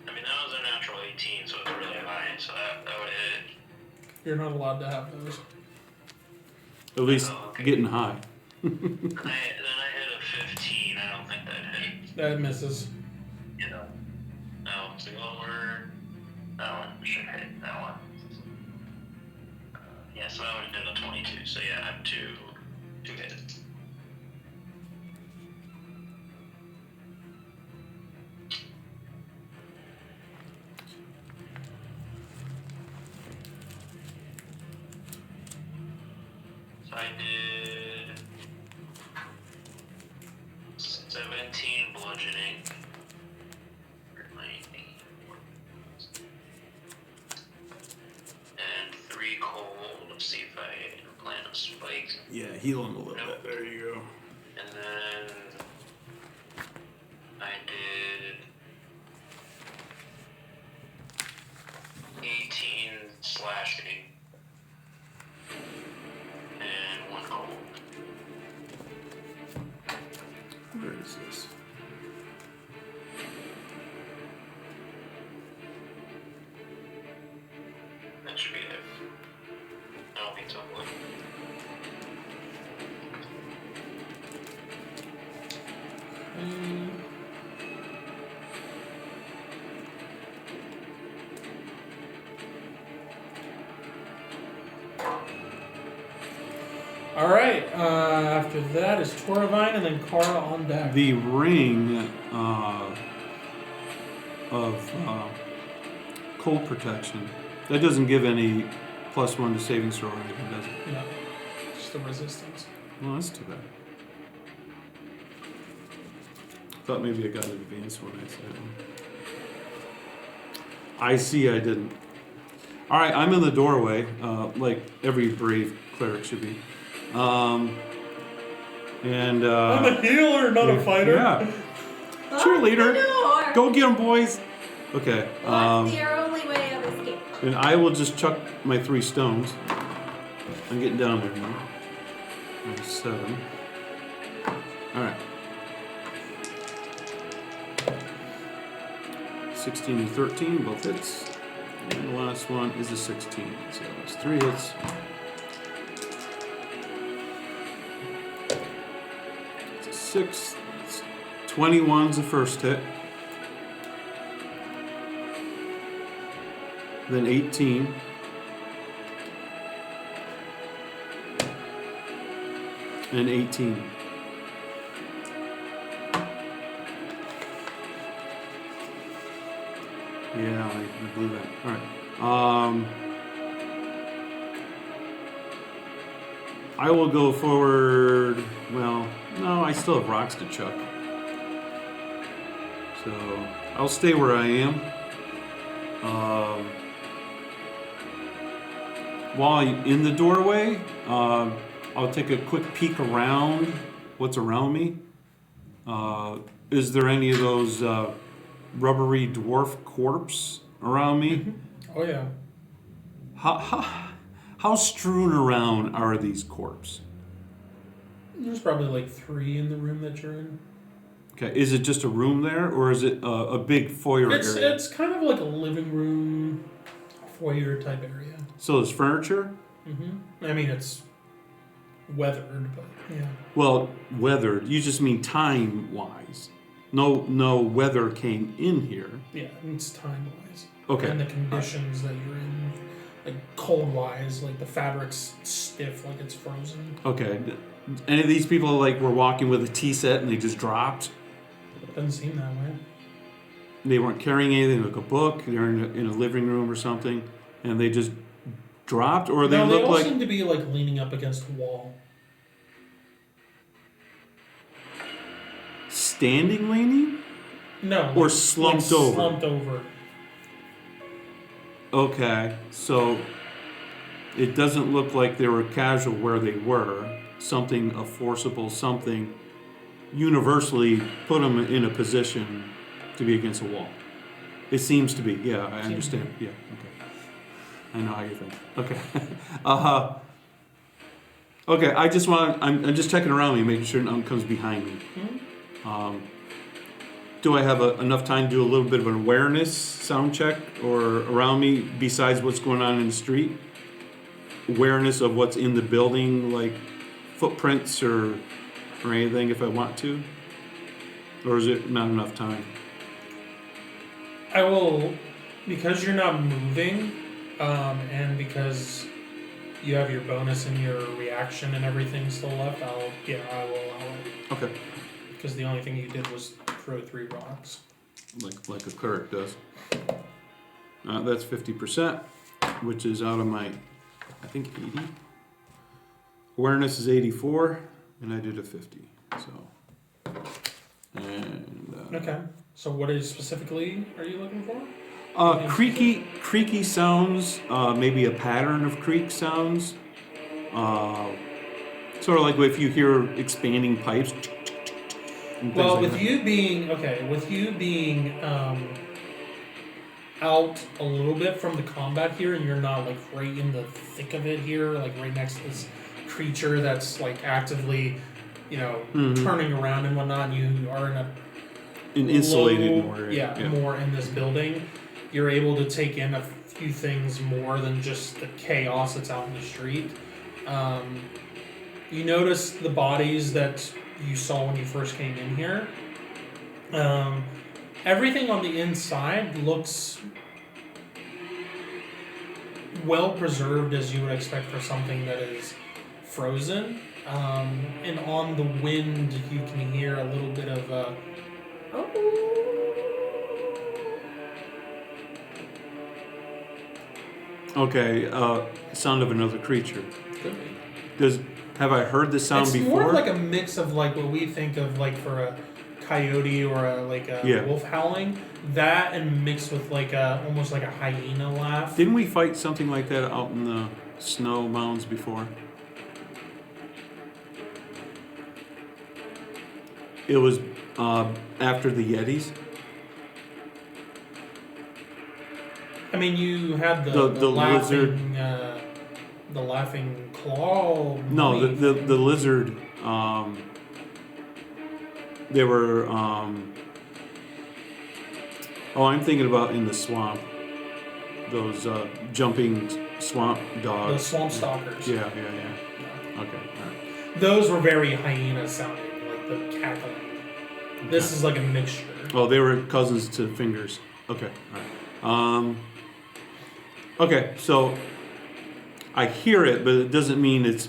C: I mean, that was a natural 18, so it's really high, so that would hit.
A: You're not allowed to have those.
B: at least
C: Oh, okay.
B: getting high.
C: Then I hit a 15, I don't think that hit.
A: That misses.
C: You know. No, it's lower. That one should hit. That one. Yeah, so that would hit a 22. So yeah, I have two hits. So I did 17 bludgeoning. And 3 cold. Let's see if I can plant a spike.
B: Yeah, heal him a little
C: Nope.
B: bit. There you go.
C: And then I did 18 slashing and 1 cold.
B: Where is this?
C: That should be it. That'll be tough.
A: Alright, after that is Torvine and then Kara on deck.
B: The ring of cold protection That doesn't give any +1 to saving throw or anything, does it?
A: No, just the resistance.
B: Well, that's too bad. Thought maybe I got an advanced one. I said. I see. I didn't. All right, I'm in the doorway, like every brave cleric should be. And
A: I'm a healer, not a fighter.
B: Yeah. Cheerleader.
D: Door.
B: Go get 'em, boys. Okay.
D: What's your only way of escape?
B: And I will just chuck my 3 stones. I'm getting down there now. There's 7. All right. 16 and 13, both hits. And the last one is a 16. So it's 3 hits. It's a 6. It's 21's the first hit. Then 18. And 18. Yeah, I blew that. All right. I will go forward. Well, no, I still have rocks to chuck. So I'll stay where I am. While I'm in the doorway, I'll take a quick peek around what's around me. Is there any of those rubbery dwarf corpse around me?
A: Oh yeah.
B: How strewn around are these corpse?
A: There's probably like 3 in the room that you're in.
B: Okay, is it just a room there, or is it a big foyer area?
A: It's kind of like a living room, foyer type area.
B: So there's furniture?
A: I mean, it's weathered, but yeah.
B: Well, weathered. You just mean time-wise. No weather came in here.
A: Yeah, it's time-wise.
B: Okay.
A: And the conditions that you're in, like cold-wise, like the fabric's stiff, like it's frozen.
B: Okay. Any of these people like were walking with a tea set and they just dropped?
A: Doesn't seem that way.
B: They weren't carrying anything like a book. They're in a living room or something, and they just dropped, or they look
A: all
B: like
A: seem to be like leaning up against a wall.
B: standing leaning?
A: No.
B: Or slumped over?
A: Slumped over.
B: Okay, so it doesn't look like they were casual where they were. Something, a forcible something, universally put them in a position to be against a wall. It seems to be, yeah, I understand. Yeah, okay. I know how you think. Okay. Okay, I just want, I'm just checking around me, making sure nothing comes behind me.
A: Mm-hmm.
B: Do I have enough time to do a little bit of an awareness sound check or around me besides what's going on in the street? Awareness of what's in the building, like footprints or anything if I want to? Or is it not enough time?
A: I will, because you're not moving, and because you have your bonus and your reaction and everything still left, I will allow it.
B: Okay.
A: Because the only thing you did was throw 3 rocks.
B: Like a cleric does. That's 50%, which is out of my, I think 80. Awareness is 84, and I did a 50. So, and
A: Okay. So what is specifically are you looking for?
B: creaky sounds, maybe a pattern of creak sounds. Sort of like if you hear expanding pipes. And
A: Well,
B: like
A: with
B: that.
A: you being out a little bit from the combat here, and you're not like right in the thick of it here, like right next to this creature that's like actively, turning around and whatnot. And you are in
B: An insulated
A: low,
B: more.
A: more in this building. You're able to take in a few things more than just the chaos that's out in the street. You notice the bodies that you saw when you first came in here. Everything on the inside looks well preserved as you would expect for something that is frozen. And on the wind, you can hear a little bit of a
B: Okay, sound of another creature.
A: Could be.
B: Have I heard this sound
A: It's
B: before?
A: more of like a mix of like what we think of like for a coyote or a wolf howling. That and mixed with like almost like a hyena laugh.
B: Didn't we fight something like that out in the snow mounds before? It was after the Yetis.
A: I mean, you had the laughing, the laughing claw.
B: No,
A: mummy
B: the lizard. They were. I'm thinking about in the swamp. Those jumping swamp dogs.
A: The swamp stalkers.
B: Yeah. Okay. All right.
A: Those were very hyena sounding, like the cackling. This is like a mixture.
B: Oh, they were cousins to fingers. Okay. All right. Okay, so I hear it, but it doesn't mean it's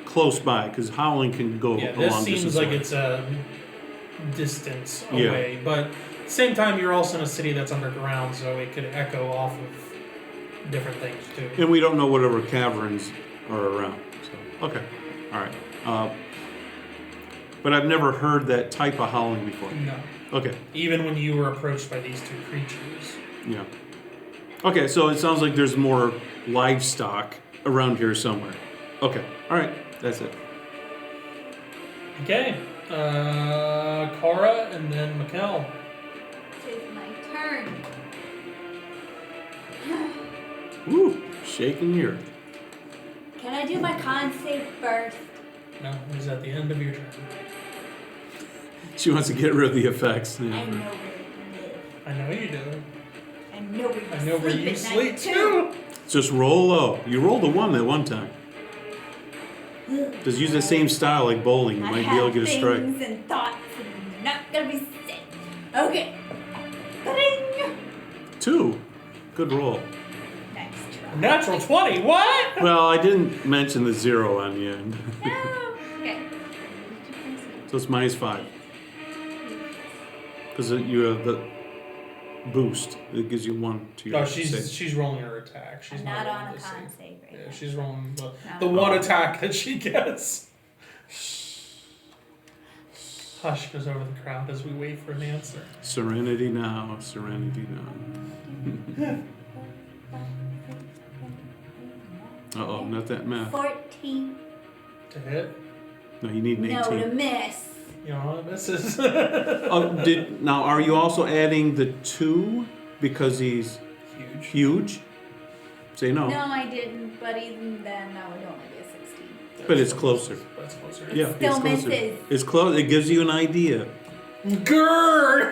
B: close by because howling can go
A: Yeah,
B: a
A: this
B: long
A: seems
B: distance
A: like
B: away.
A: it's a distance
B: Yeah.
A: away, but at the same time, you're also in a city that's underground, so it could echo off of different things too.
B: And we don't know whatever caverns are around. So okay, all right. But I've never heard that type of howling before.
A: No.
B: Okay.
A: Even when you were approached by these two creatures.
B: Yeah. Okay, so it sounds like there's more livestock around here somewhere. Okay. All right. That's it.
A: Okay. Cora and then Mikkel.
D: It's my turn.
B: Woo! Shaking the earth.
D: Can I do my con save first?
A: No, it was at the end of your turn.
B: She wants to get rid of the effects.
D: I
B: Yeah.
D: know where you live.
A: I know you do.
D: I know where you
A: I know where
D: sleep
A: you
D: at
A: sleep
D: night,
A: too.
B: Just roll low. You rolled a 1 that one time. Just use the same style like bowling. You
D: I
B: might be able to
D: have
B: get a strike.
D: things and thoughts and I'm not gonna be sick. Okay. Ba-ding!
B: 2. Good roll.
D: Next try.
A: Natural 20. What?
B: Well, I didn't mention the 0 on the end.
D: No. Okay.
B: So it's -5. Because you have the boost. It gives you 1 to your
A: No,
B: save.
A: she's rolling her attack. She's
D: I'm
A: not
D: not on
A: rolling
D: a
A: the
D: con
A: save.
D: save right
A: Yeah,
D: now.
A: she's rolling
D: No.
A: the one attack that she gets. Hush goes over the crowd as we wait for an answer.
B: Serenity now. Serenity now. Uh-oh, not that math.
D: 14.
A: To hit.
B: No, you need an 18.
D: No, to miss.
A: You know, this is.
B: Now, are you also adding the 2 because he's
A: Huge.
B: huge? Say no.
D: No, I didn't, but even then, that would only be a 16.
B: But it's closer.
A: That's closer.
B: Yeah,
D: Still
B: it's closer.
D: misses.
B: It's close. It gives you an idea.
A: Grrr!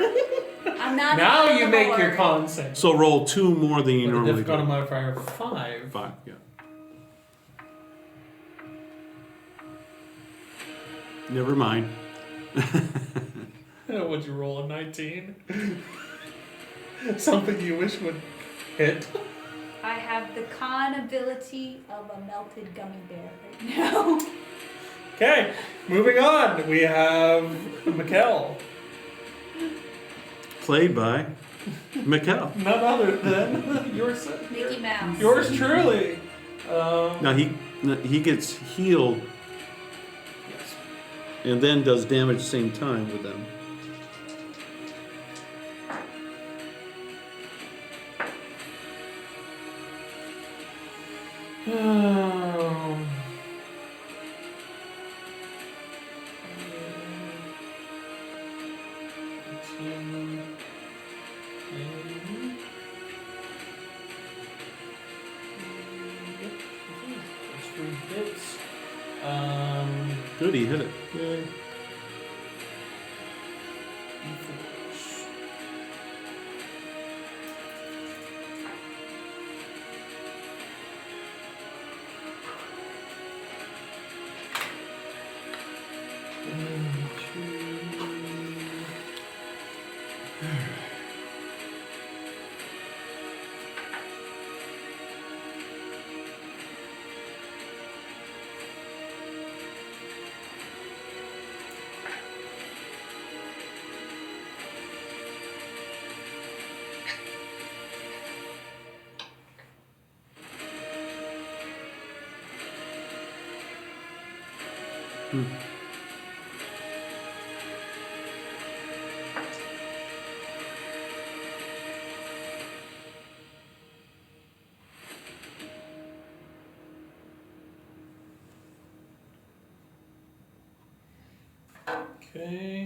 D: I'm not
A: Now
D: on
A: you
D: the
A: make
D: board.
A: your con save.
B: So roll 2 more than you
A: With a
B: normally
A: difficulty
B: do.
A: modifier of 5.
B: 5, yeah. Never mind.
A: Would you roll a 19? Something you wish would hit.
D: I have the con ability of a melted gummy bear right now.
A: Okay, moving on. We have Mikkel.
B: Played by Mikkel.
A: None other than
D: Mickey Mouse.
A: yours truly.
B: Now he gets healed
A: Yes.
B: and then does damage at the same time with them. Good, he hit it. Yay.
A: Okay,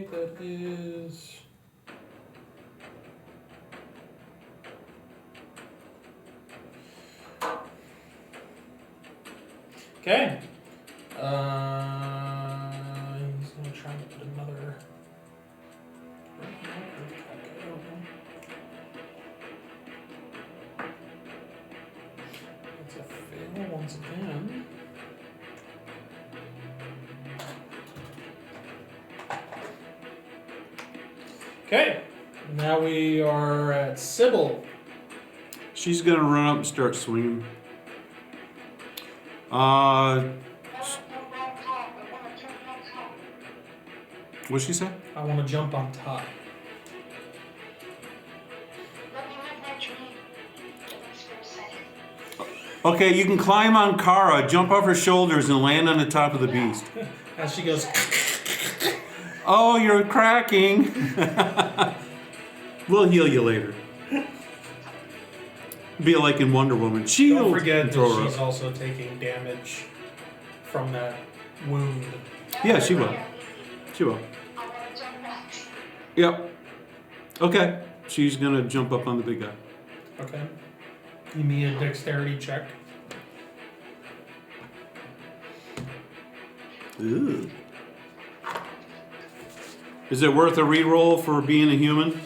A: that is. Okay. He's gonna try to put another. It's a fail once again. Okay. Now we are at Sybil.
B: She's gonna run up and start swinging. What'd she say?
A: I want to jump on top.
B: Okay, you can climb on Kara, jump off her shoulders, and land on the top of the beast.
A: As she goes,
B: Oh, you're cracking. We'll heal you later. Be like in Wonder Woman. Shield.
A: don't forget
B: and
A: that
B: throw her
A: she's
B: up.
A: also taking damage from that wound.
B: Yeah, she will. She will. Yep. Okay. She's gonna jump up on the big guy.
A: Okay. Give me a dexterity check.
B: Ooh. Is it worth a reroll for being a human?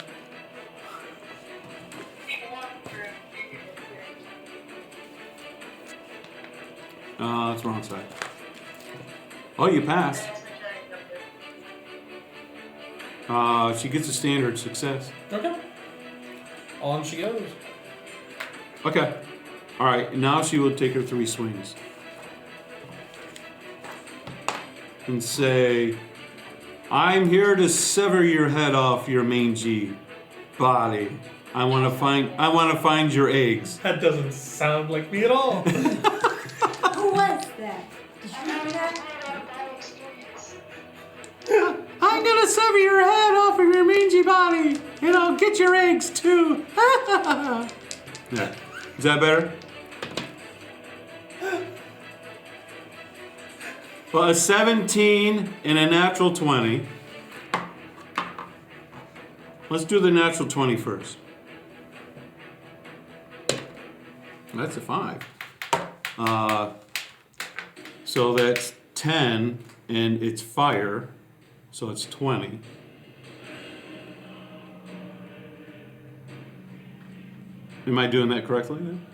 B: That's wrong side. Oh, you passed. She gets a standard success.
A: Okay. On she goes.
B: Okay. All right. Now she will take her 3 swings and say, "I'm here to sever your head off your mangy body. I want to find your eggs."
A: That doesn't sound like me at all.
D: Who was that? Did you remember that?
B: I'm gonna sever your head off of your mangy body, and I'll get your eggs too. Yeah. Is that better? Well, a 17 and a natural 20. Let's do the natural 20 first. That's a 5. So that's 10, and it's fire, so it's 20. Am I doing that correctly then?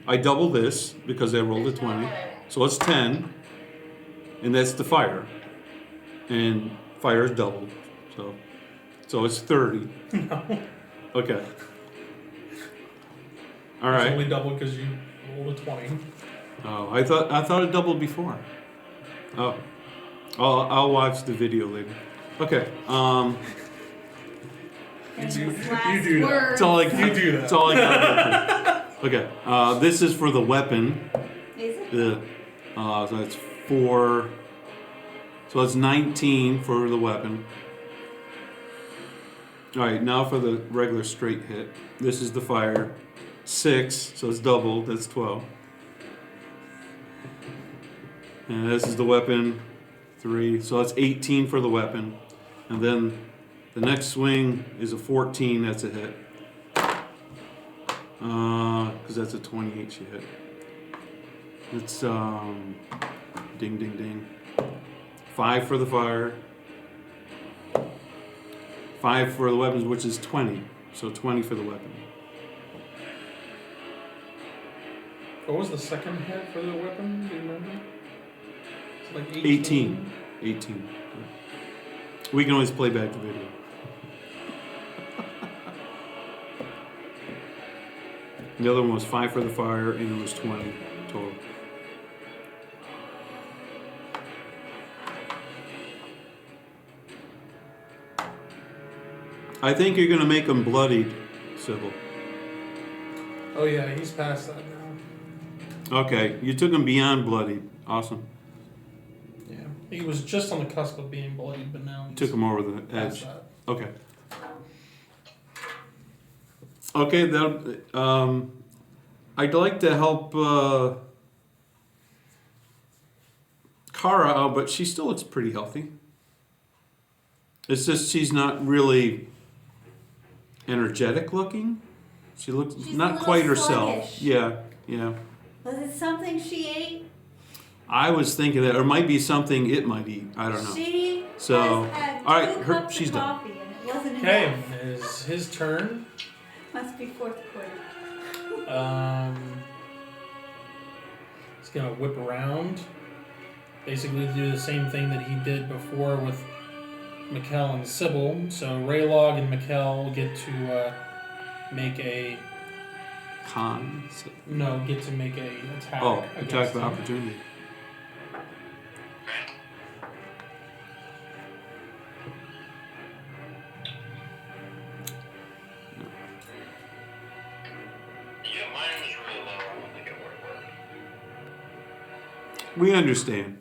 B: I double this because I rolled a 20. So it's 10, and that's the fire. And fire is doubled, so it's 30.
A: No.
B: Okay. All
A: It's
B: right.
A: only double because you rolled a 20.
B: Oh, I thought it doubled before. Oh, I'll watch the video later. Okay.
A: You do that.
B: That's all I
A: You do that.
B: That's all I got. Okay. This is for the weapon.
D: Is it?
B: So that's 4. So that's 19 for the weapon. All right. Now for the regular straight hit. This is the fire. 6. So it's doubled. That's 12. And this is the weapon. 3. So that's 18 for the weapon. And then the next swing is a 14. That's a hit. Because that's a 28 she hit. It's ding ding ding. 5 for the fire. 5 for the weapons, which is 20. So 20 for the weapon.
A: What was the second hit for the weapon? Do you remember? It's like
B: 18. 18. We can always play back the video. The other one was 5 for the fire, and it was 20 total. I think you're going to make him bloodied, Sybil.
A: Oh yeah, he's past that now.
B: Okay, you took him beyond bloodied. Awesome.
A: Yeah. He was just on the cusp of being bullied, but now he's
B: Took him over the
A: past
B: edge.
A: that.
B: Okay. Okay, that, I'd like to help Kara out, but she still looks pretty healthy. It's just she's not really energetic looking. She looks
D: She's a
B: not
D: little
B: quite herself.
D: sluggish.
B: Yeah.
D: Was it something she ate?
B: I was thinking that, or it might be something it might eat. I don't know.
D: She
B: So,
D: has had
B: all right,
D: 2
B: her-
D: cups
B: she's
D: of
B: done.
D: coffee and it wasn't
A: Okay,
D: enough.
A: it is his turn.
D: Must be 4th quarter.
A: He's gonna whip around, basically do the same thing that he did before with Mikkel and Sybil. So Raylog and Mikkel get to make a attack.
B: Oh,
A: against
B: attack of
A: him.
B: opportunity.
C: Yeah, mine was really low. I don't think it would have worked.
B: We understand.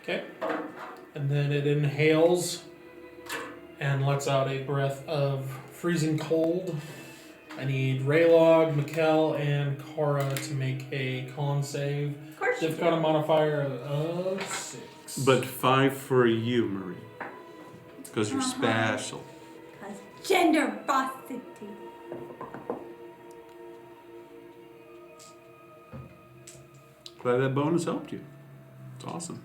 A: Okay. And then it inhales and lets out a breath of freezing cold. I need Raylog, Mikkel, and Kara to make a con save.
D: Of course you
A: They've got a
D: do.
A: modifier of 6.
B: But 5 for you, Marie. Because you're
D: Uh-huh.
B: special.
D: Because generosity.
B: Glad that bonus helped you. It's awesome.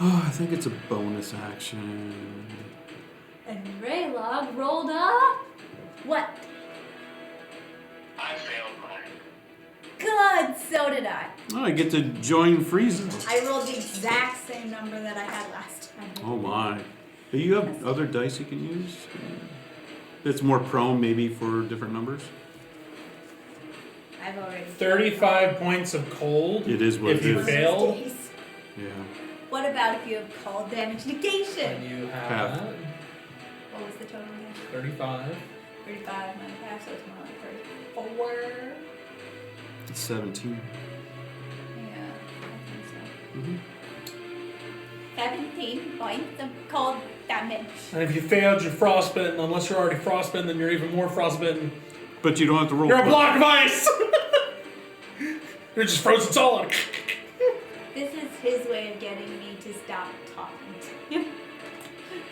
B: Oh, I think it's a bonus action.
D: And Raylog rolled up. What?
C: I failed mine.
D: Good, so did I.
B: Oh, I get to join Frieza.
D: I rolled the exact same number that I had last time.
B: Oh my. Do you have other dice you can use? It's more prone maybe for different numbers?
D: I've already
A: 35 points of cold.
B: It is what
A: if
B: it
A: you
B: is.
A: fail.
B: Yeah.
D: What about if you have cold damage
A: And
D: negation?
A: you have
B: Half.
A: that.
D: What was the total again?
A: 35.
D: 35 minus half, so it's more like 34.
B: It's 17.
D: Yeah, I think
B: Mm-hmm.
D: so. 17 points of cold damage.
A: And if you failed, you're frostbitten. Unless you're already frostbitten, then you're even more frostbitten.
B: But you don't have to roll.
A: You're a
B: for it.
A: block of ice! You're just frozen solid.
D: This is his way of getting me to stop talking to him.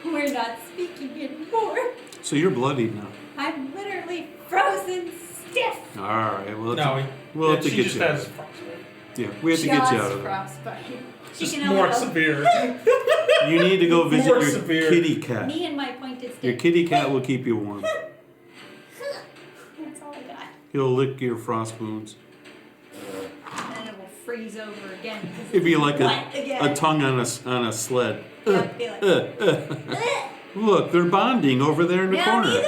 D: We're not speaking anymore.
B: So you're bloodied now.
D: I'm literally frozen stiff.
B: All right. We'll
A: No,
B: have to, we'll have to
A: she
B: get
A: just
B: you out.
A: has frostbite.
B: Yeah, we have to get you out
D: Just
B: of there.
D: frostbite. She
A: Just
D: can
A: more
D: only go-
A: severe.
B: You need to go visit
A: More
B: your
A: severe.
B: kitty cat.
D: Me and my pointed stick.
B: Your kitty cat will keep you warm.
D: That's all I got.
B: He'll lick your frost wounds.
D: And then it will freeze over again. because
B: It'd be
D: it's
B: like
D: wet again.
B: a tongue on a sled.
D: Yeah, it'd be like, "Ugh."
B: Look, they're bonding over there in the
D: now
B: corner.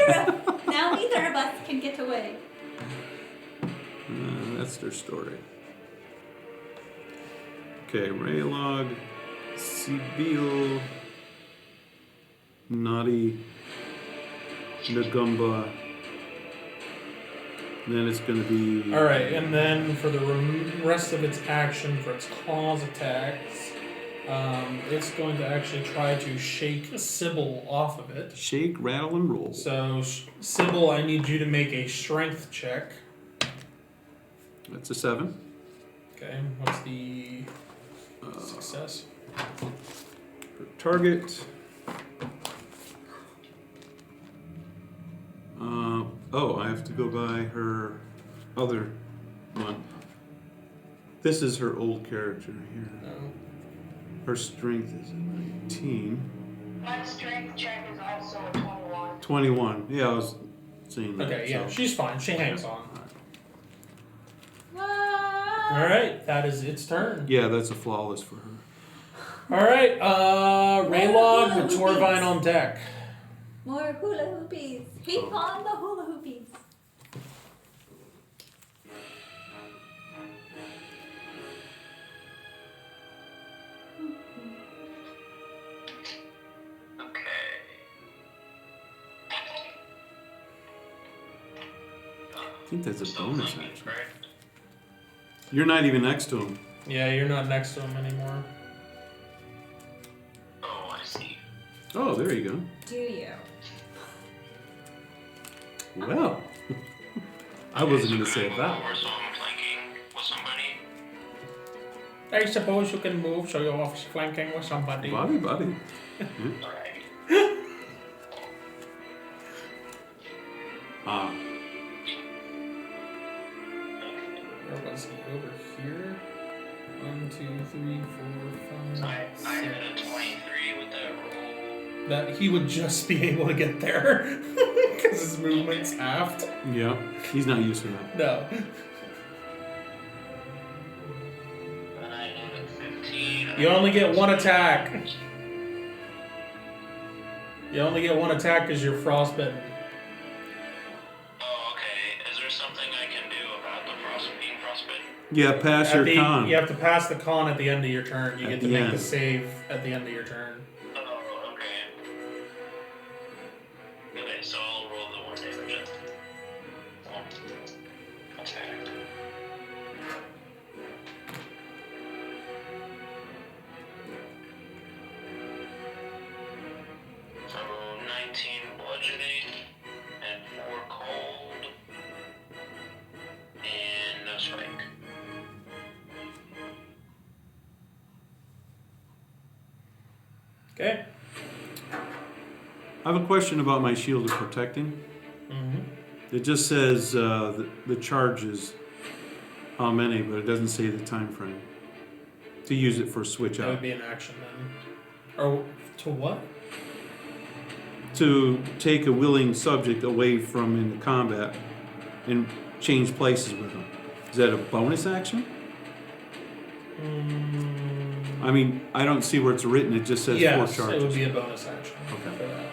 D: neither of us can get away.
B: That's their story. Okay, Raylog, Sibyl, Naughty, Nagumba. Then it's going to be.
A: Alright, and then for the rest of its action, for its claws attacks, it's going to actually try to shake Sybil off of it.
B: Shake, rattle, and roll.
A: So, Sybil, I need you to make a strength check.
B: That's a 7.
A: Okay, what's the success?
B: Target. I have to go by her other one. This is her old character here.
A: No.
B: Her strength is a 19.
E: My strength check is also a 21.
B: 21. Yeah, I was seeing that.
A: Okay, yeah,
B: so-
A: she's fine. She hangs on.
D: Ah,
A: All right, that is its turn.
B: Yeah, that's a flawless for her.
A: All right, Raylog with Torvine on deck.
D: More hula hoopies. Heap on the hula hoopies.
C: Okay.
B: I think that's a
C: Still
B: bonus
C: flanking,
B: action.
C: correct?
B: You're not even next to him.
A: Yeah, you're not next to him anymore.
C: Oh, I see.
B: Oh, there you go.
D: Do you?
B: Well, I wasn't going to say
C: Move
B: that.
C: over, so I'm flanking with somebody.
A: I suppose you can move so you're off flanking with somebody.
B: Buddy.
C: Alright.
B: Ah,
A: Where was he? Over here? 1, 2, 3, 4, 5,
C: I hit a
A: 6.
C: 23 with that roll.
A: That he would just be able to get there because his movement's halved.
B: yeah. He's not used to that.
A: No.
C: And I hit a 15.
A: You only get one attack. You only get one attack because you're frostbitten.
C: Oh, okay. Is there something I can do about the being frostbitten?
B: Yeah, pass your con.
A: You have to pass the con at the end of your turn. You
B: At
A: get to
B: the
A: make
B: end.
A: the save at the end of your turn.
C: Oh, okay. Okay, so I'll roll the 1 damage then. One attack. So 19 bludgeoning and 4 cold and no spike.
A: Okay.
B: I have a question about my shield of protecting.
A: Mm-hmm.
B: It just says the charges, how many, but it doesn't say the time frame to use it for switch
A: That
B: out.
A: would be an action then. Or to what?
B: To take a willing subject away from in the combat and change places with them. Is that a bonus action? I mean, I don't see where it's written. It just says 4
A: Yes,
B: charges.
A: it would be a bonus action.
B: Okay.
A: For that.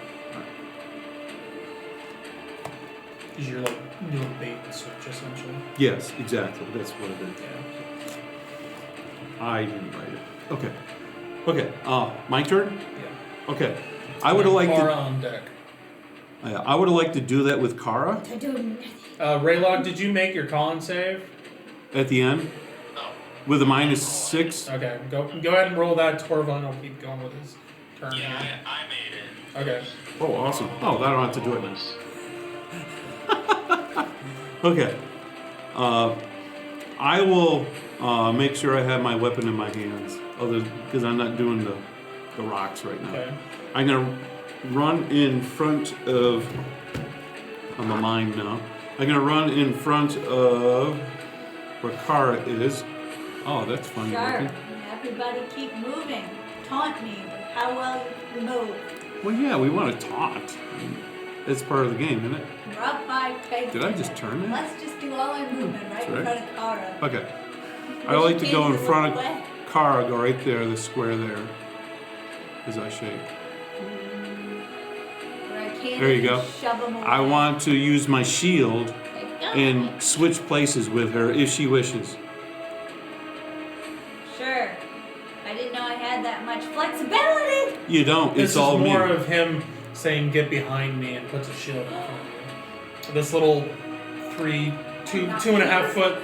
A: Because you're like doing bait and switch essentially.
B: Yes, exactly. That's what it is.
A: Yeah.
B: I didn't write it. Okay. Okay. My turn.
A: Yeah.
B: Okay. I would have liked
A: Kara
B: to.
A: on deck.
B: I would have liked to do that with Kara
D: To do nothing.
A: Raylog, did you make your con save?
B: at the end
C: No.
B: with a -6.
A: Okay, go ahead and roll that. Torvine will keep going with his turn.
C: Yeah,
A: here.
C: I made it.
A: Okay.
B: Oh, awesome. Oh, I don't have to do it now. Okay. I will make sure I have my weapon in my hands, because I'm not doing the rocks right now.
A: Okay.
B: I'm gonna run in front of. I'm a mime now. I'm gonna run in front of where Kara is. Oh, that's funny
D: Sure.
B: looking.
D: Everybody keep moving. Taunt me with how well you move.
B: Well, yeah, we want to taunt. I mean, it's part of the game, isn't it?
D: Rub my face.
B: Did I just turn that?
D: Let's just do all our movement right in
B: right.
D: front of Kara.
B: Okay. I like to go in front of
D: Away.
B: Kara, go right there, the square there, as I shake.
D: Where I can't
B: There you
D: even
B: go.
D: shove 'em away.
B: I want to use my shield
D: Like, go.
B: and switch places with her if she wishes.
D: Sure. I didn't know I had that much flexibility.
B: You don't.
A: This
B: It's all
A: is more
B: me.
A: of him saying, "Get behind me," and puts a shield in front of you. This little 2.5 foot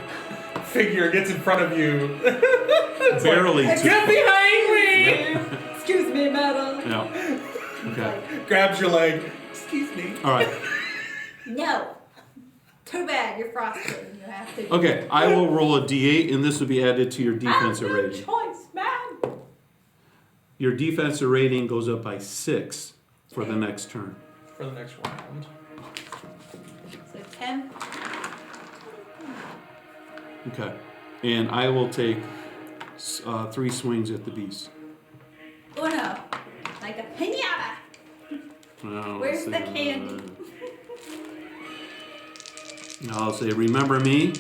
A: figure gets in front of you. It's
B: Barely
A: like,
B: two-
A: Get behind me!
D: Excuse me, madam.
B: Yeah. Okay.
A: Grabs your leg. Excuse me.
B: All right.
D: No. Too bad you're frostbitten. You have to.
B: Okay. I will roll a d8, and this will be added to your
D: I have
B: defensive
D: no
B: rating.
D: choice, man.
B: Your defensive rating goes up by 6 for the next turn.
A: For the next round.
D: So 10.
B: Okay. And I will take 3 swings at the beast.
D: Uno. Like a piñata.
B: Now,
D: Where's
B: let's
D: the
B: see.
D: candy?
B: Now I'll say, remember me,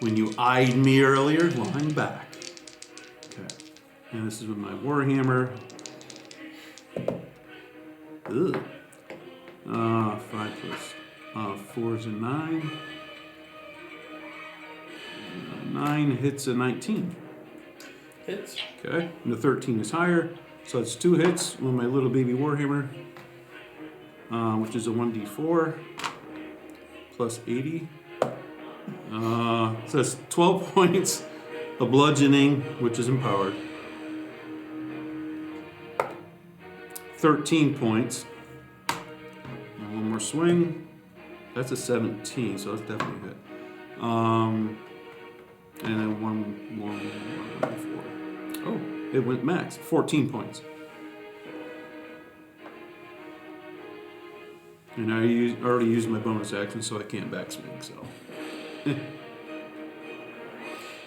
B: when you eyed me earlier, well, I'm back. Okay. And this is with my Warhammer. Ugh. 5 plus 4 is a 9. 9 hits a 19.
A: Hits.
B: Okay. And the 13 is higher. So it's 2 hits with my little baby Warhammer, which is a 1d4 plus 80. So that's 12 points of bludgeoning, which is empowered. 13 points. And one more swing. That's a 17, so that's definitely a hit. And then one, 4. Oh, it went max. 14 points. And I already used my bonus action, so I can't backswing, so.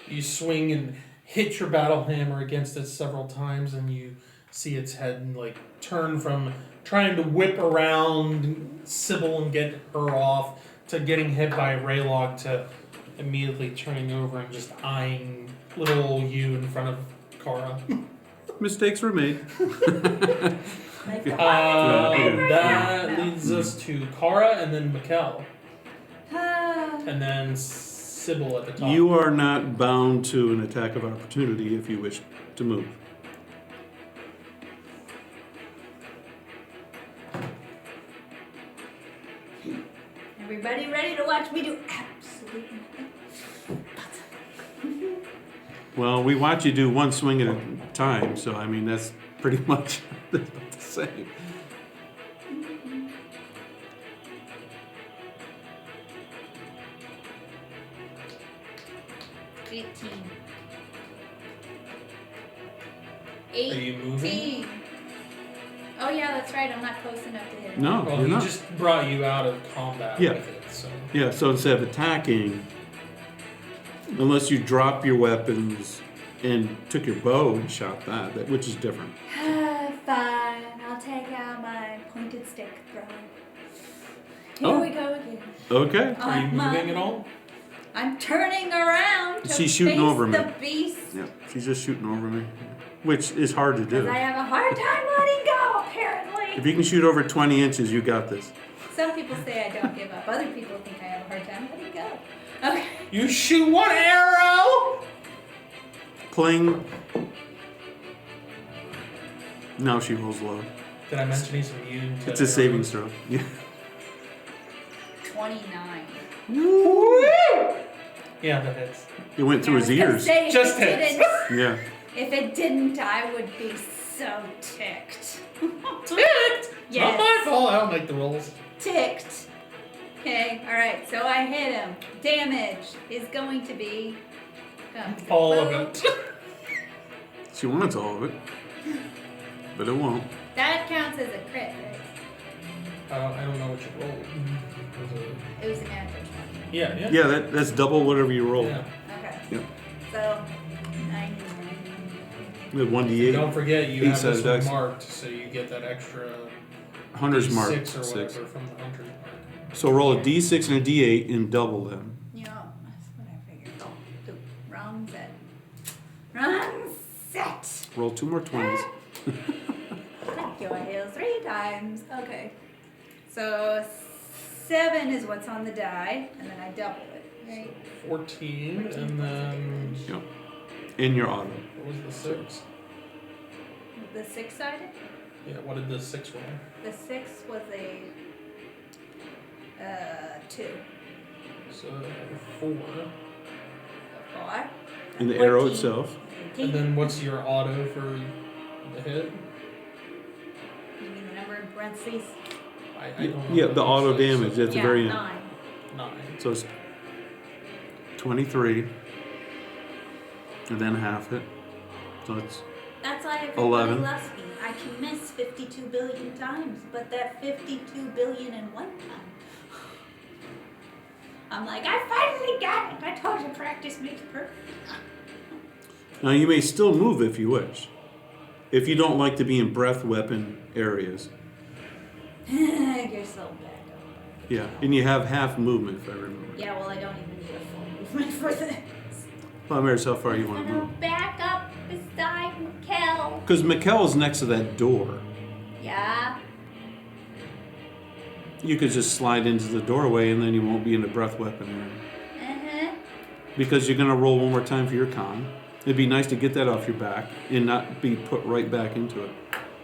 A: You swing and hit your battle hammer against it several times, and you see its head like turn from trying to whip around Sybil and get her off to getting hit by Raylog to immediately turning over and just eyeing little you in front of Kara.
B: Mistakes were made.
D: Like,
A: That leads us to Kara and then Mikkel. And then Sybil at the top.
B: You are not bound to an attack of opportunity if you wish to move.
D: Everybody ready to watch me do absolutely nothing?
B: Well, we watch you do one swing at a time, so I mean that's pretty much the same.
A: Are you moving?
D: 18. Oh yeah, that's right. I'm not close enough to hit.
B: No,
A: Well,
B: you're
A: he
B: not.
A: just brought you out of combat
B: Yeah.
A: with it, so.
B: Yeah, so instead of attacking, unless you drop your weapons and took your bow and shot that which is different.
D: Fine. I'll take out my pointed stick thrower. Here
B: Oh.
D: we go again.
B: Okay.
A: Are you moving at all?
D: I'm turning around to
B: She's shooting
D: face
B: over me.
D: the beast.
B: Yeah, she's just shooting over me, which is hard to
D: Because
B: do.
D: I have a hard time letting go,
B: If
D: apparently.
B: you can shoot over 20 inches, you got this.
D: Some people say I don't give up. Other people think I have a hard time letting go. Okay.
A: You shoot one arrow!
B: Pling. Now she rolls low.
A: Did I mention he's immune to
B: It's a saving
A: arrows?
B: throw. Yeah.
D: 29.
A: Yeah, that hits.
B: It went through his
D: I was gonna
B: ears.
D: say, if
A: Just
D: it
A: hits.
D: didn't-
B: Yeah.
D: If it didn't, I would be so ticked.
A: Ticked!
D: Yes.
A: Not my fault, I don't make the rolls.
D: Ticked. Okay, alright, so I hit him. Damage is going to be...
A: All of it.
B: She wants all of it. But it won't.
D: That counts as a crit, right?
A: I don't know what you rolled.
D: It was a natural 20.
A: Yeah.
B: Yeah, that's double whatever you roll.
A: Yeah.
D: Okay.
B: Yep.
D: So, 99.
B: With 1d8.
A: Don't forget, you
B: Eight
A: have this
B: sided
A: one
B: dice.
A: marked, so you get that extra
B: Hunter's mark.
A: 6 or
B: 6.
A: whatever from the hunter's mark.
B: So roll a d6 and a d8 and double them.
D: You know, that's what I figured. Oh, wrong set. Wrong set!
B: Roll 2 more 20s.
D: Thank you, I heal 3 times. Okay. So 7 is what's on the die, and then I double it, right?
A: 14, and then
B: Yep. In your auto.
A: what was the 6?
D: The 6-sided?
A: Yeah, what did the 6 roll?
D: The 6 was a 2.
A: So 4.
D: 4.
B: And the arrow
D: 14.
B: itself.
A: And then what's your auto for the hit?
D: You mean the number in parentheses?
A: I don't know.
B: Yeah,
A: what
B: the
A: it
B: auto
A: says,
B: damage
A: so
B: at the very end.
D: 9.
A: 9.
B: So it's 23. And then half it. So it's
D: That's why everybody
B: 11.
D: loves me. I can miss 52 billion times, but that 52 billion and one time. I'm like, I finally got it. I told you practice makes perfect.
B: now you may still move if you wish. If you don't like to be in breath weapon areas.
D: You're so bad.
B: Yeah. And you have half movement if I remember.
D: Yeah, well, I don't even need a full move. for this.
B: Well, Maris, how far you want to
D: I'm
B: move?
D: gonna back up beside Mikkel.
B: Because Mikkel's next to that door.
D: Yeah.
B: You could just slide into the doorway and then you won't be in the breath weapon area.
D: Uh-huh.
B: Because you're going to roll one more time for your con. It'd be nice to get that off your back and not be put right back into it.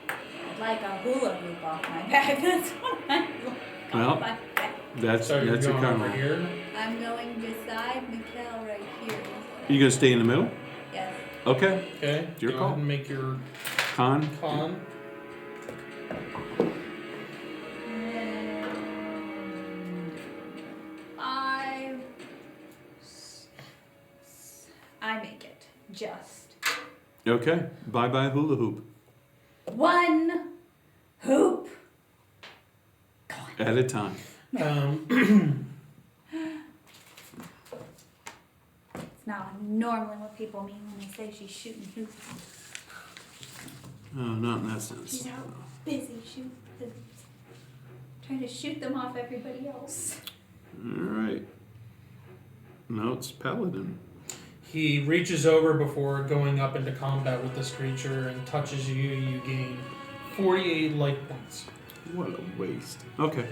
D: I'd like a hula hoop off my back. That's what I like.
B: Well,
D: off my back.
B: That's
A: So you're
B: your
A: going
B: con
A: over
B: roll.
A: here.
D: I'm going beside Mikkel right here.
B: You going to stay in the middle?
D: Yes.
B: Okay.
A: Okay.
B: Your
A: Go
B: call.
A: ahead and make your
B: Con.
A: con.
D: Five. I make it. Just
B: Okay. Bye-bye hula hoop.
D: one hoop.
B: At a time.
D: It's not normally what people mean when they say she's shooting hoops.
B: Oh, not in that sense.
D: She's out busy shooting hoops. Trying to shoot them off everybody else.
B: Alright. No, it's Paladin.
A: He reaches over before going up into combat with this creature and touches you. You gain 48 life points.
B: What a waste. Okay.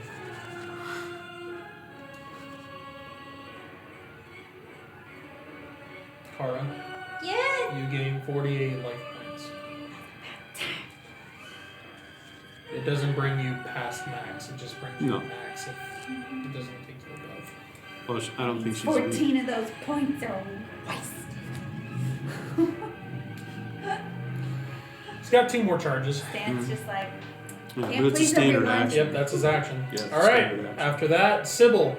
A: Kara,
D: Yeah.
A: you gain 48 life points. It doesn't bring you past max, it just brings you
B: No.
A: max if it doesn't take you above.
B: Well, I don't think she's...
D: 14 of those points are wasted.
A: He's got 2 more charges.
D: Stan's just like,
B: Yeah,
D: Can't
B: but it's a
D: please
B: standard
D: everyone.
B: action.
A: Yep, that's his action.
B: Yeah, it's
A: Alright,
B: standard action.
A: after that, Sybil.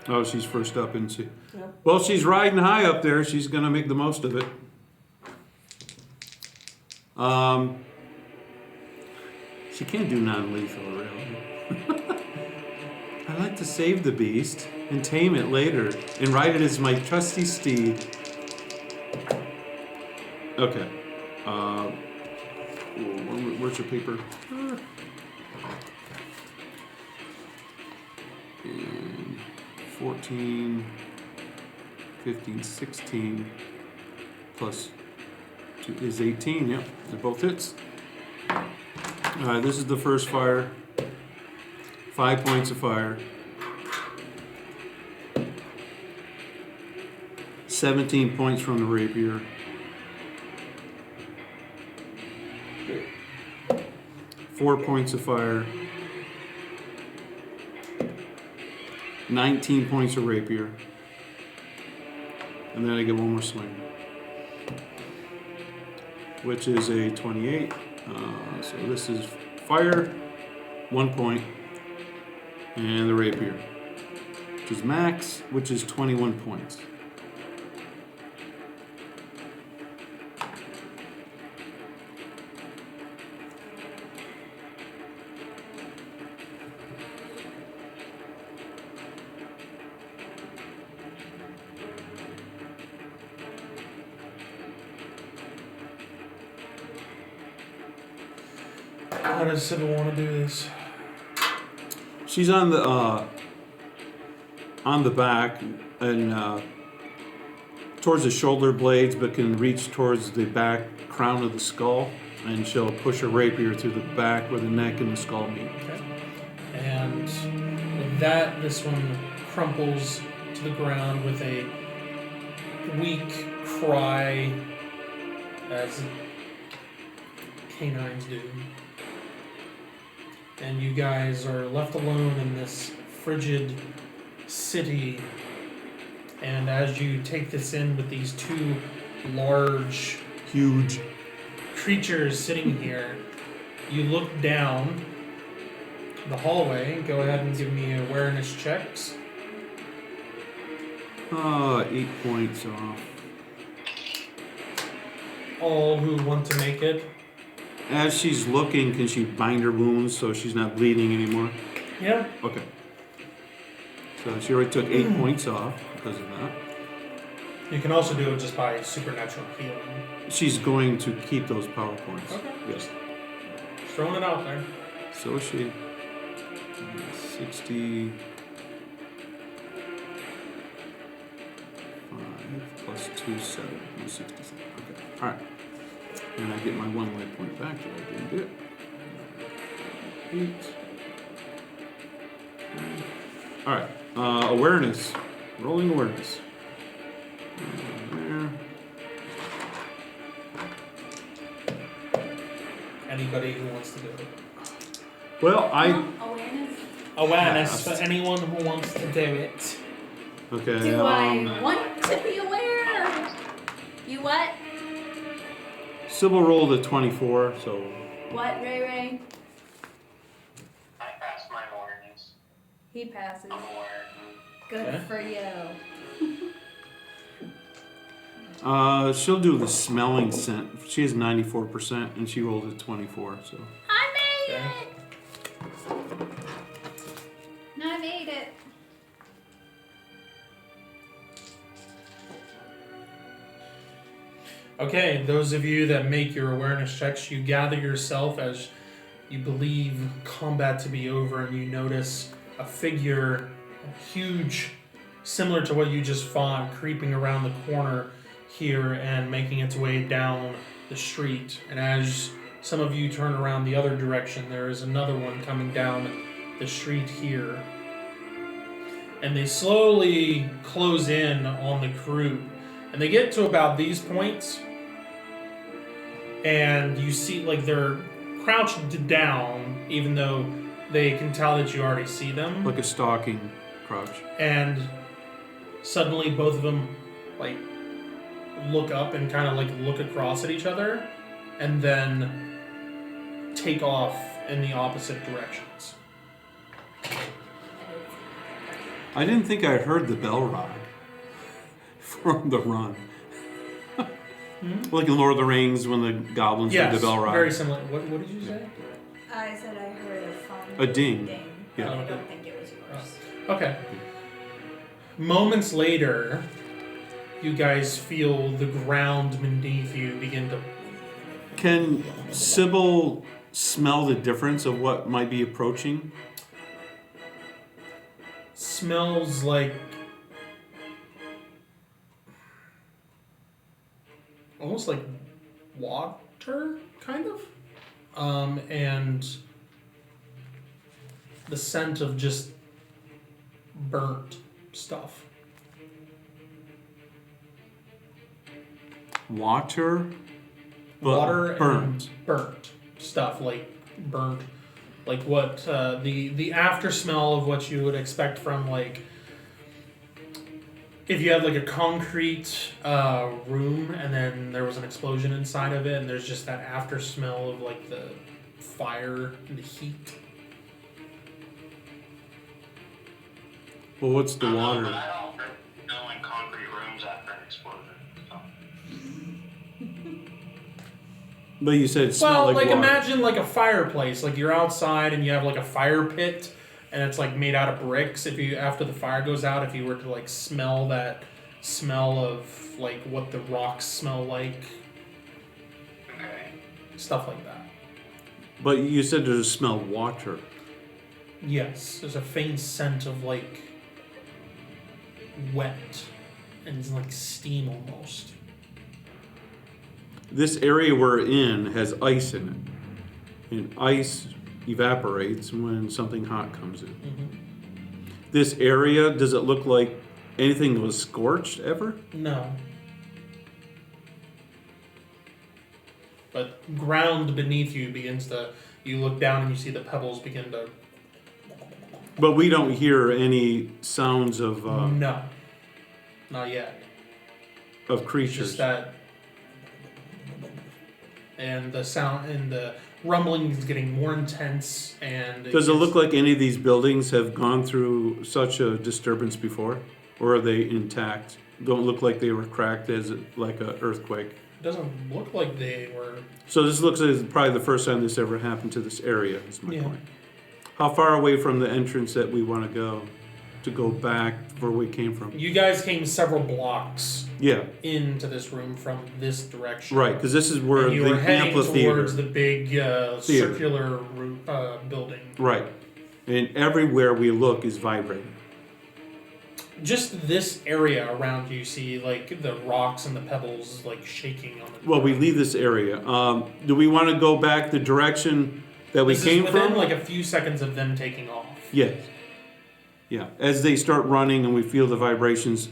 B: Oh, she's first up, isn't she?
A: Yep.
B: Well, she's riding high up there. She's going to make the most of it. She can't do non-lethal, really. I like to save the beast and tame it later and ride it as my trusty steed. Okay. Where's your paper? And 14, 15, 16 plus 2 is 18. Yep, they're both hits. Alright, this is the first fire. 5 points of fire. 17 points from the rapier. 4 points of fire. 19 points of rapier. And then I get one more swing. Which is a 28. So this is fire, 1 point. And the rapier. Which is max, which is 21 points.
A: How does Sybil want to do this?
B: She's on the back and towards the shoulder blades, but can reach towards the back crown of the skull, and she'll push her rapier through the back where the neck and the skull meet.
A: Okay. And with that, this one crumples to the ground with a weak cry, as canines do. And you guys are left alone in this frigid city. And as you take this in with these 2 large,
B: Huge.
A: creatures sitting here, you look down the hallway. Go ahead and give me awareness checks.
B: 8 points off.
A: All who want to make it.
B: As she's looking, can she bind her wounds so she's not bleeding anymore?
A: Yeah.
B: Okay. So she already took 8 points off because of that.
A: You can also do it just by supernatural healing.
B: She's going to keep those power points.
A: Okay.
B: Yes.
A: Just throwing it out there.
B: So is she. 60. plus 2, 7, 167. Okay. Alright. And I get my 1 life point back that I didn't get. 8. Alright. Awareness. Rolling awareness. There.
A: Anybody who wants to do it.
B: Well,
D: Awareness.
A: Awareness for
B: Fast.
A: anyone who wants to do it.
B: Okay.
D: Do I want to be aware? You what?
B: Sybil rolled a 24, so
D: What, Ray Ray?
C: I passed my awareness.
D: He passes.
C: I'm aware.
D: Good
A: Okay.
D: for you.
B: she'll do the smelling scent. She has 94%, and she rolled a 24. So
D: I made
A: Okay.
D: it! I made it.
A: Okay, those of you that make your awareness checks, you gather yourself as you believe combat to be over, and you notice a figure, huge, similar to what you just fought, creeping around the corner here and making its way down the street. And as some of you turn around the other direction, there is another one coming down the street here. And they slowly close in on the group. And they get to about these points, and you see, like, they're crouched down, even though they can tell that you already see them.
B: like a stalking crouch.
A: And suddenly both of them, like, look up and kind of, like, look across at each other, and then take off in the opposite directions.
B: I didn't think I heard the bell ride from the run. Like in Lord of the Rings when the goblins
A: Yes,
B: did the bell ride.
A: very similar. What did you say?
D: I said I heard a fun
B: A ding.
D: But
B: Yeah.
D: I don't think it was yours.
A: Okay. Moments later, you guys feel the ground beneath you begin to.
B: Can Sybil smell the difference of what might be approaching?
A: Smells like. Almost like water, kind of. And the scent of just burnt stuff.
B: Water? But
A: Water
B: burnt.
A: and burnt stuff, like burnt, like what the after smell of what you would expect from, like, if you had like a concrete room and then there was an explosion inside of it, and there's just that after smell of like the fire and the heat.
B: Well, what's the
C: I don't know,
B: water?
C: but I don't go in concrete rooms after an explosion. So.
B: But you said it smelled
A: Well,
B: like
A: like
B: water.
A: imagine like a fireplace, like you're outside and you have like a fire pit, and it's like made out of bricks. If you, after the fire goes out, if you were to like smell that smell of like what the rocks smell like,
C: Okay.
A: stuff like that.
B: But you said there's a smell of water.
A: Yes, there's a faint scent of like wet and like steam almost.
B: This area we're in has ice in it. And ice evaporates when something hot comes in.
A: Mm-hmm.
B: This area, does it look like anything was scorched ever?
A: No. But ground beneath you begins to, you look down and you see the pebbles begin to.
B: But we don't hear any sounds of
A: No. Not yet.
B: of
A: It's
B: creatures.
A: just that. And the sound and the rumbling is getting more intense, and
B: Does it look like any of these buildings have gone through such a disturbance before? Or are they intact? Don't look like they were cracked as like an earthquake.
A: It doesn't look like they were.
B: So this looks like it's probably the first time this ever happened to this area, is my
A: Yeah.
B: point. How far away from the entrance that we want to go back where we came from?
A: You guys came several blocks
B: Yeah,
A: into this room from this direction.
B: right, because this is where
A: And you
B: the
A: were heading
B: amphitheater.
A: towards the big circular building.
B: Right, and everywhere we look is vibrating.
A: just this area around you see like the rocks and the pebbles like shaking on the.
B: Well, we leave this area. Do we want to go back the direction that we
A: This
B: came
A: is within
B: from?
A: like a few seconds of them taking off.
B: Yes. Yeah. As they start running and we feel the vibrations,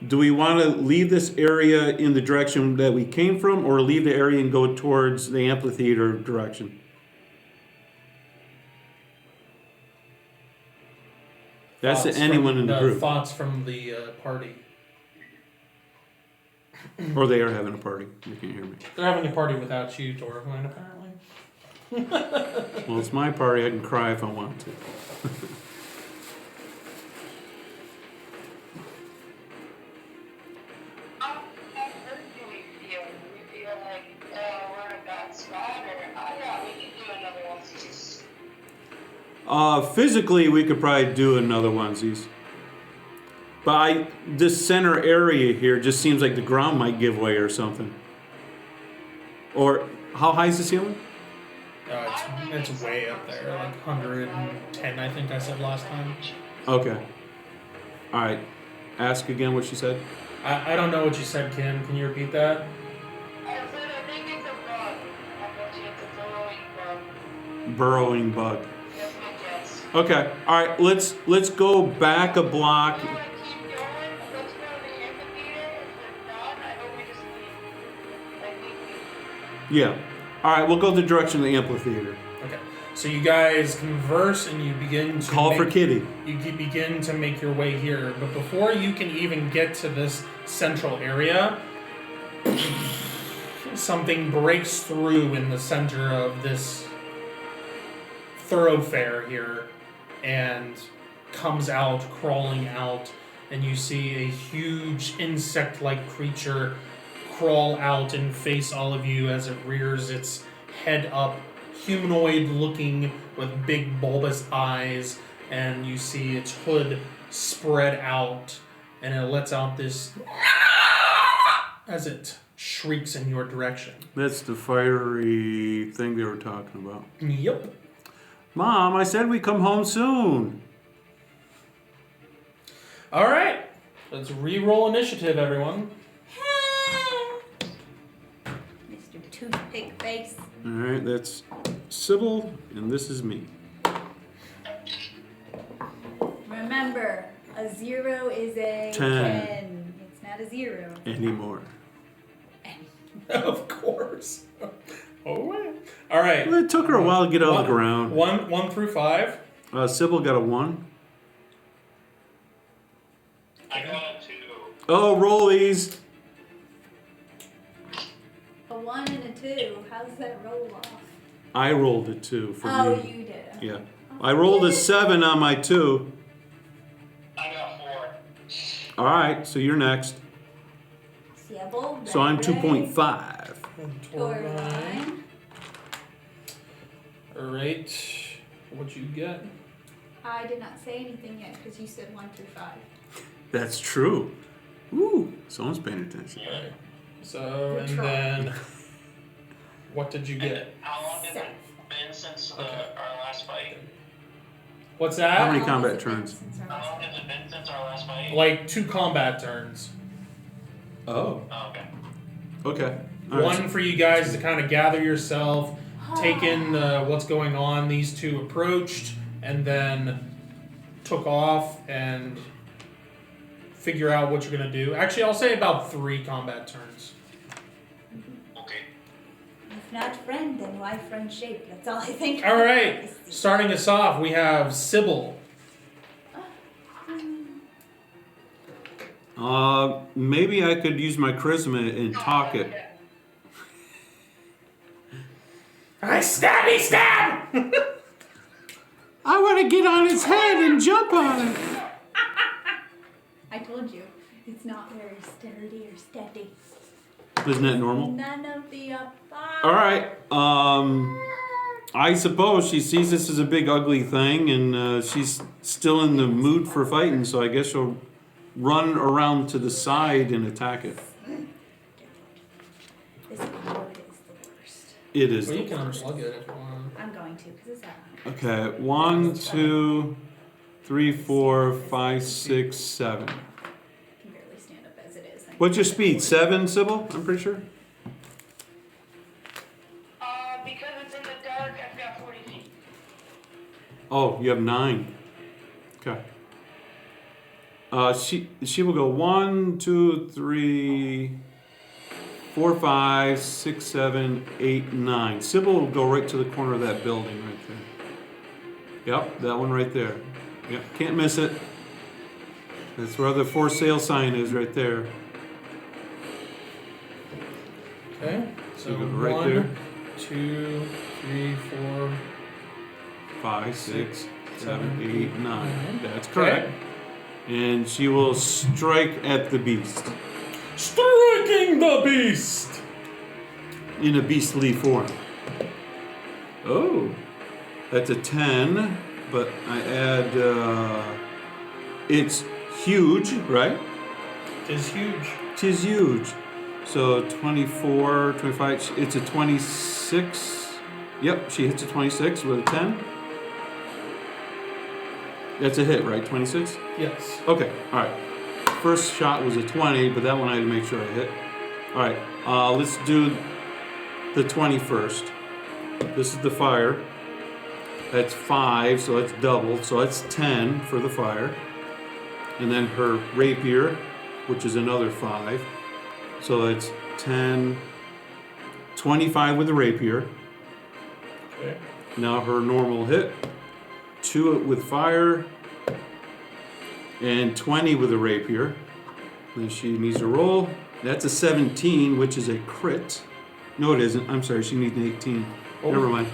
B: do we want to leave this area in the direction that we came from, or leave the area and go towards the amphitheater direction? That's to
A: Thoughts
B: anyone
A: from
B: in the group.
A: Thoughts from the party.
B: Or they are having a party. You can't hear me.
A: They're having a party without you, Torvine, apparently.
B: Well, it's my party. I can cry if I want to.
E: How hurt do we feel? Do we feel like we're in a bad spot, or yeah, we can do another one.
B: Physically, we could probably do another onesies. But this center area here just seems like the ground might give way or something. Or, how high is the ceiling?
A: It's way up there, like 110, I think I said last time.
B: Okay. Alright. Ask again what she said.
A: I don't know what you said, Kim. Can you repeat that?
E: I said I think it's a bug. I bet you it's a burrowing bug.
B: Burrowing bug.
E: That's my guess.
B: Okay. Alright, let's go back a block.
E: You want to keep going? Let's go to the amphitheater. If we're done, I hope we just leave. I think we...
B: Yeah. Alright, we'll go the direction of the amphitheater.
A: Okay. So you guys converse and you begin to
B: Call for Kitty.
A: You begin to make your way here, but before you can even get to this central area, something breaks through in the center of this thoroughfare here and comes out, crawling out, and you see a huge insect-like creature crawl out and face all of you as it rears its head up, humanoid looking with big bulbous eyes, and you see its hood spread out, and it lets out this as it shrieks in your direction.
B: That's the fiery thing they were talking about.
A: Yep.
B: Mom, I said we come home soon.
A: All right. Let's re-roll initiative, everyone.
D: Mr. Toothpick Face.
B: Alright, that's Sybil, and this is me.
D: Remember, a 0 is a 10. It's not a 0.
B: Anymore.
A: Of course. Oh, yeah. All right.
B: Well, it took her a while to get out of the ground.
A: 1 through 5.
B: Sybil got a 1.
C: I got a 2.
B: Oh, rollies.
D: A 1 and a 2. How does that roll off?
B: I rolled a 2 for
D: Oh,
B: me.
D: you did.
B: Yeah. I rolled a 7 on my 2.
C: I got 4.
B: Alright, so you're next.
D: Sybil,
B: So I'm
D: Ray,
B: 2.5.
D: Torvine.
A: All right. What'd you get?
D: I did not say anything yet because you said 1 through 5.
B: That's true. Ooh, someone's paying attention.
A: All right. So,
D: Good
A: and
D: try.
A: then what did you get?
C: How long has it
D: Seven.
C: been since
A: Okay.
C: our last fight?
A: What's
B: How
A: that?
B: many
D: How long
B: combat
D: has it been
B: turns?
D: since our
C: How
D: last
C: long has it been since our last fight?
A: Like 2 combat turns.
B: Oh.
C: Oh, okay.
B: Okay. All right.
A: One for you guys to kind of gather yourself, take in what's going on. These two approached and then took off and figure out what you're going to do. Actually, I'll say about 3 combat turns.
C: Okay.
D: If not friend, then why friendship? That's all I think.
A: All right. Starting us off, we have Sybil.
B: Maybe I could use my charisma and talk it.
A: I stabby stab!
B: I want to get on his head and jump on it.
D: I told you, it's not very sturdy or steady.
B: Isn't that normal?
D: None of the above.
B: All right. I suppose she sees this as a big ugly thing, and she's still in the mood for fighting. So I guess she'll run around to the side and attack it.
D: This one is the worst.
B: It is.
A: Well, you can unplug it if you want.
D: I'm going to, because it's that one.
B: Okay. 1, 2, 3, 4, 5, 6, 7. What's your speed? 7, Sybil? I'm pretty sure.
E: Because it's in the dark, I've got 40 feet.
B: Oh, you have 9. Okay. She will go 1, 2, 3, 4, 5, 6, 7, 8, 9. Sybil will go right to the corner of that building right there. Yep, that one right there. Yep, can't miss it. That's where the for sale sign is right there.
A: Okay. So
B: You go right
A: 1,
B: there.
A: 2, 3, 4.
B: 5, 6, 7, 8, 9.
A: Nine.
B: That's correct. And she will strike at the beast
A: Striking the beast.
B: in a beastly form. Oh, that's a 10, but I add, it's huge, right?
A: Is huge.
B: Tis huge. So 24, 25, it's a 26. Yep, she hits a 26 with a 10. That's a hit, right? 26?
A: Yes.
B: Okay, alright. First shot was a 20, but that one I had to make sure I hit. Alright, let's do the 20 first. This is the fire. That's 5, so that's double. So that's 10 for the fire. And then her rapier, which is another 5. So it's 10, 25 with the rapier.
A: Okay.
B: Now her normal hit. 2 with fire. And 20 with a rapier. Then she needs to roll. That's a 17, which is a crit. No, it isn't. I'm sorry, she needs an 18.
A: Oh.
B: Never mind.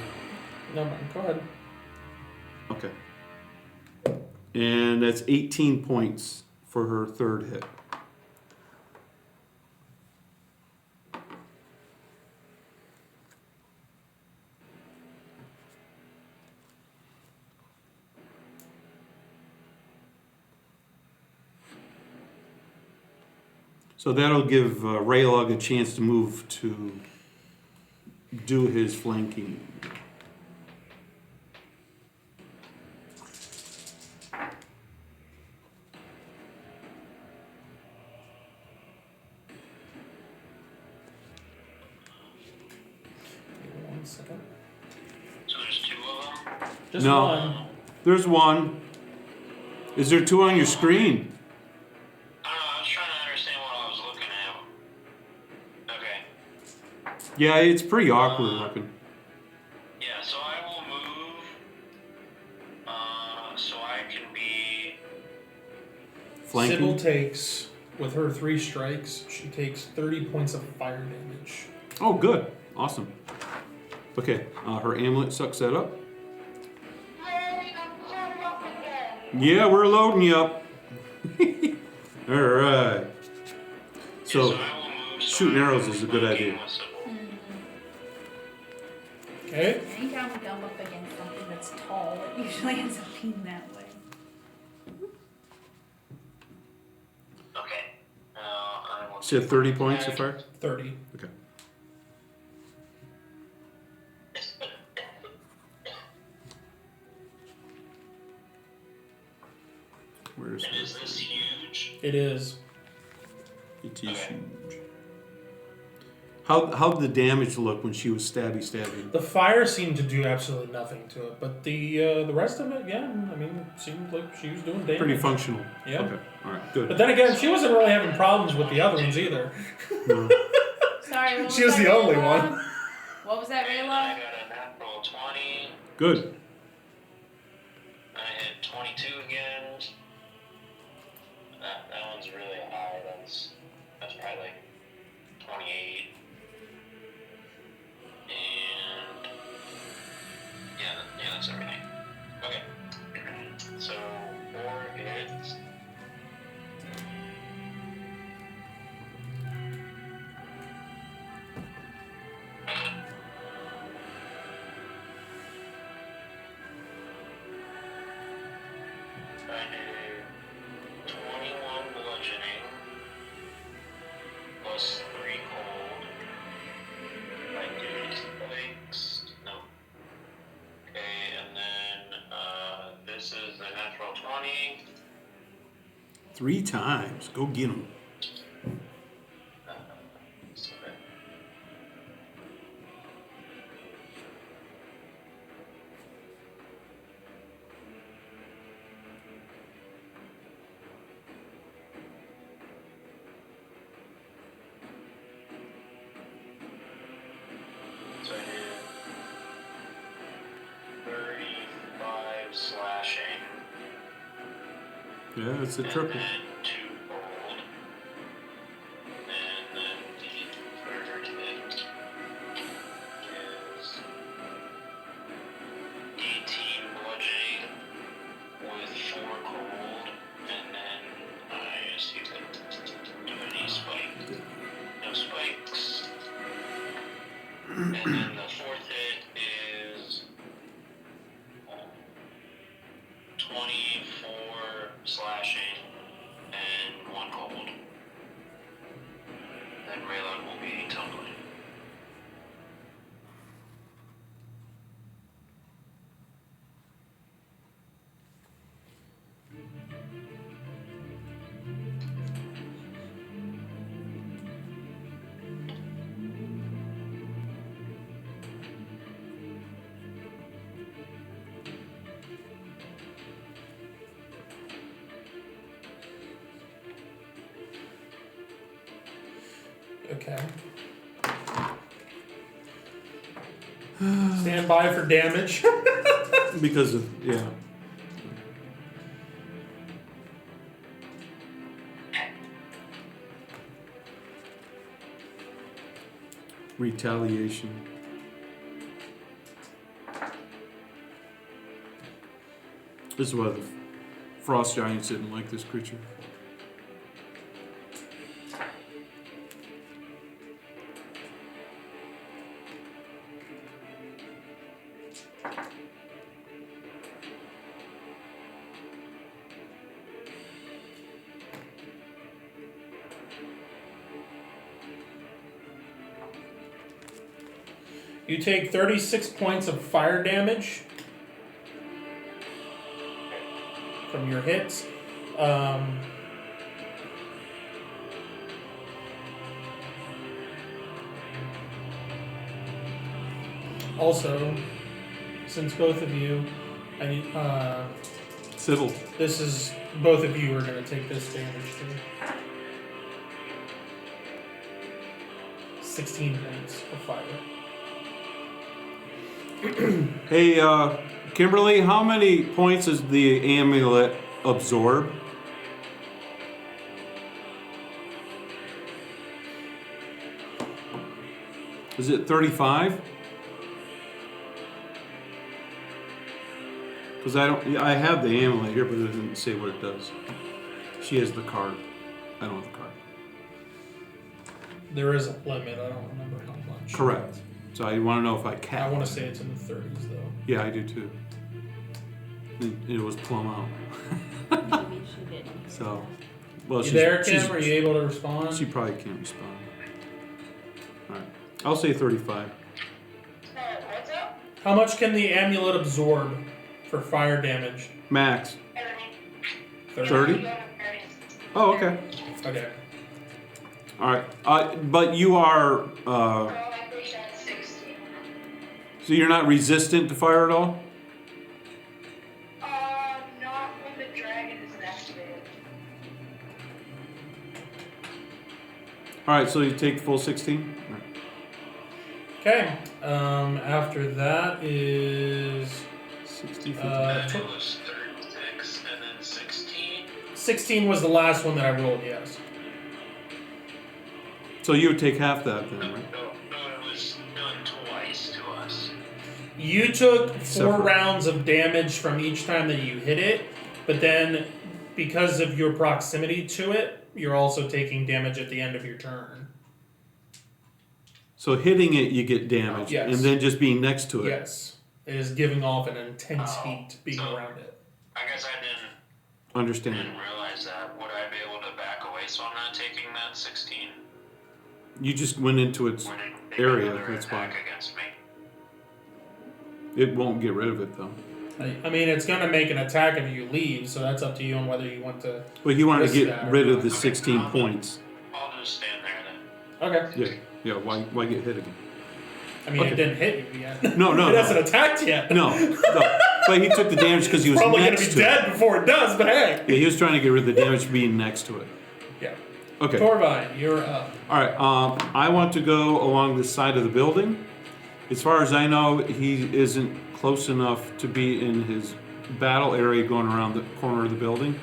A: No, go ahead.
B: Okay. And that's 18 points for her third hit. So that'll give Raylog a chance to move to do his flanking.
A: Give me 1 second.
C: So there's 2 of them?
A: Just
B: No.
A: one.
B: There's one. Is there 2 on your screen?
C: I don't know, I was trying to understand what I was looking at. Okay.
B: Yeah, it's pretty awkward looking.
C: Yeah, so I will move. So I can be.
B: Flanking.
A: Sybil takes, with her 3 strikes, she takes 30 points of fire damage.
B: Oh, good. Awesome. Okay, her amulet sucks that up.
E: Yay, I'm caught up again.
B: Yeah, we're loading you up. All right. So,
C: I will move.
B: shooting
C: I'm
B: arrows is a good
C: flanking
B: idea.
C: with Sybil.
A: Okay.
D: Anytime we come up against something that's tall, it usually ends up being that way.
C: Okay. I will.
B: she had 30 points of fire?
A: 30.
B: Okay. Where's
C: And is this huge?
A: It is.
B: it? Is huge. How'd the damage look when she was stabby?
A: The fire seemed to do absolutely nothing to it, but the rest of it, yeah, I mean, seemed like she was doing damage.
B: Pretty functional.
A: Yeah.
B: Okay. All right. Good.
A: But then again, she wasn't really having problems with the other ones either.
B: No.
D: Sorry, what
A: She was
D: that,
A: the only
D: Rayla?
A: one.
D: What was that,
C: And I
D: Rayla?
C: got a natural 20.
B: Good.
C: I hit 22 again. That one's really high. That's probably like 28. And yeah, that's everything. Okay. So 4 hits. I did 21 bludgeoning plus 3 cold. I did spikes. No. Okay, and then this is a natural 20.
B: 3 times. Go get him. Yeah, it's a
C: and
B: triple.
C: then 2 cold. And then the third hit is 18 bludgeoning with 4 cold, and then I see if I do any spike. No spikes. And then the fourth hit is 24 slashing and 1 cold. Then Raylan will be tumbling.
A: Okay. Stand by for damage.
B: Because of, yeah. Retaliation. This is why the frost giants didn't like this creature.
A: You take 36 points of fire damage from your hits. Also, since both of you,
B: Civil.
A: this is both of you are going to take this damage too. 16 points of fire.
B: Hey, Kimberly, how many points does the amulet absorb? Is it 35? Because I have the amulet here, but it doesn't say what it does. She has the card. I don't have the card.
A: There is a limit. I don't remember how much.
B: Correct. So I want to know if I cap.
A: I want to say it's in the 30s though.
B: Yeah, I do too. It was plumb out.
F: Maybe she didn't.
B: So, well,
A: You there, Kim? Are you able to respond?
B: She probably can't respond. All right, I'll say 35.
E: What's up?
A: How much can the amulet absorb for fire damage?
B: Max.
E: 30.
B: 30? Oh, okay.
A: Okay.
B: All right. But you are.
E: Girl, I push at 60.
B: So you're not resistant to fire at all?
E: Not when the dragon is activated.
B: All right. So you take full 16. All right.
A: Okay. After that is
B: 60. 50.
C: And it was 36 and then 16.
A: 16 was the last one that I rolled. Yes.
B: So you would take half that then, right?
C: No, it was done twice to us.
A: You took 4
B: Separate.
A: rounds of damage from each time that you hit it, but then because of your proximity to it, you're also taking damage at the end of your turn.
B: So hitting it, you get damage,
A: Yes.
B: and then just being next to it.
A: Yes. It is giving off an intense heat being
C: so-
A: around it.
C: I guess I didn't
B: Understand.
C: realize that. Would I be able to back away so I'm not taking that 16?
B: You just went into its
C: When it make
B: area.
C: another
B: That's
C: attack
B: why.
C: against me?
B: It won't get rid of it though.
A: I mean, it's going to make an attack if you leave, so that's up to you on whether you want to.
B: But you wanted to
A: Risk
B: get
A: that.
B: rid of the
C: Okay,
B: 16
C: I'll-
B: points.
C: I'll just stand there then.
A: Okay.
B: Yeah. Why get hit again?
A: I mean,
B: Okay.
A: it didn't hit you yet.
B: No.
A: It hasn't attacked yet.
B: No. But he took the damage because he was
A: Probably going to
B: next
A: be
B: to
A: dead
B: it.
A: before it does, but hey.
B: Yeah, he was trying to get rid of the damage from being next to it.
A: Yeah.
B: Okay.
A: Torvine, you're up.
B: All right. I want to go along the side of the building. As far as I know, he isn't close enough to be in his battle area going around the corner of the building.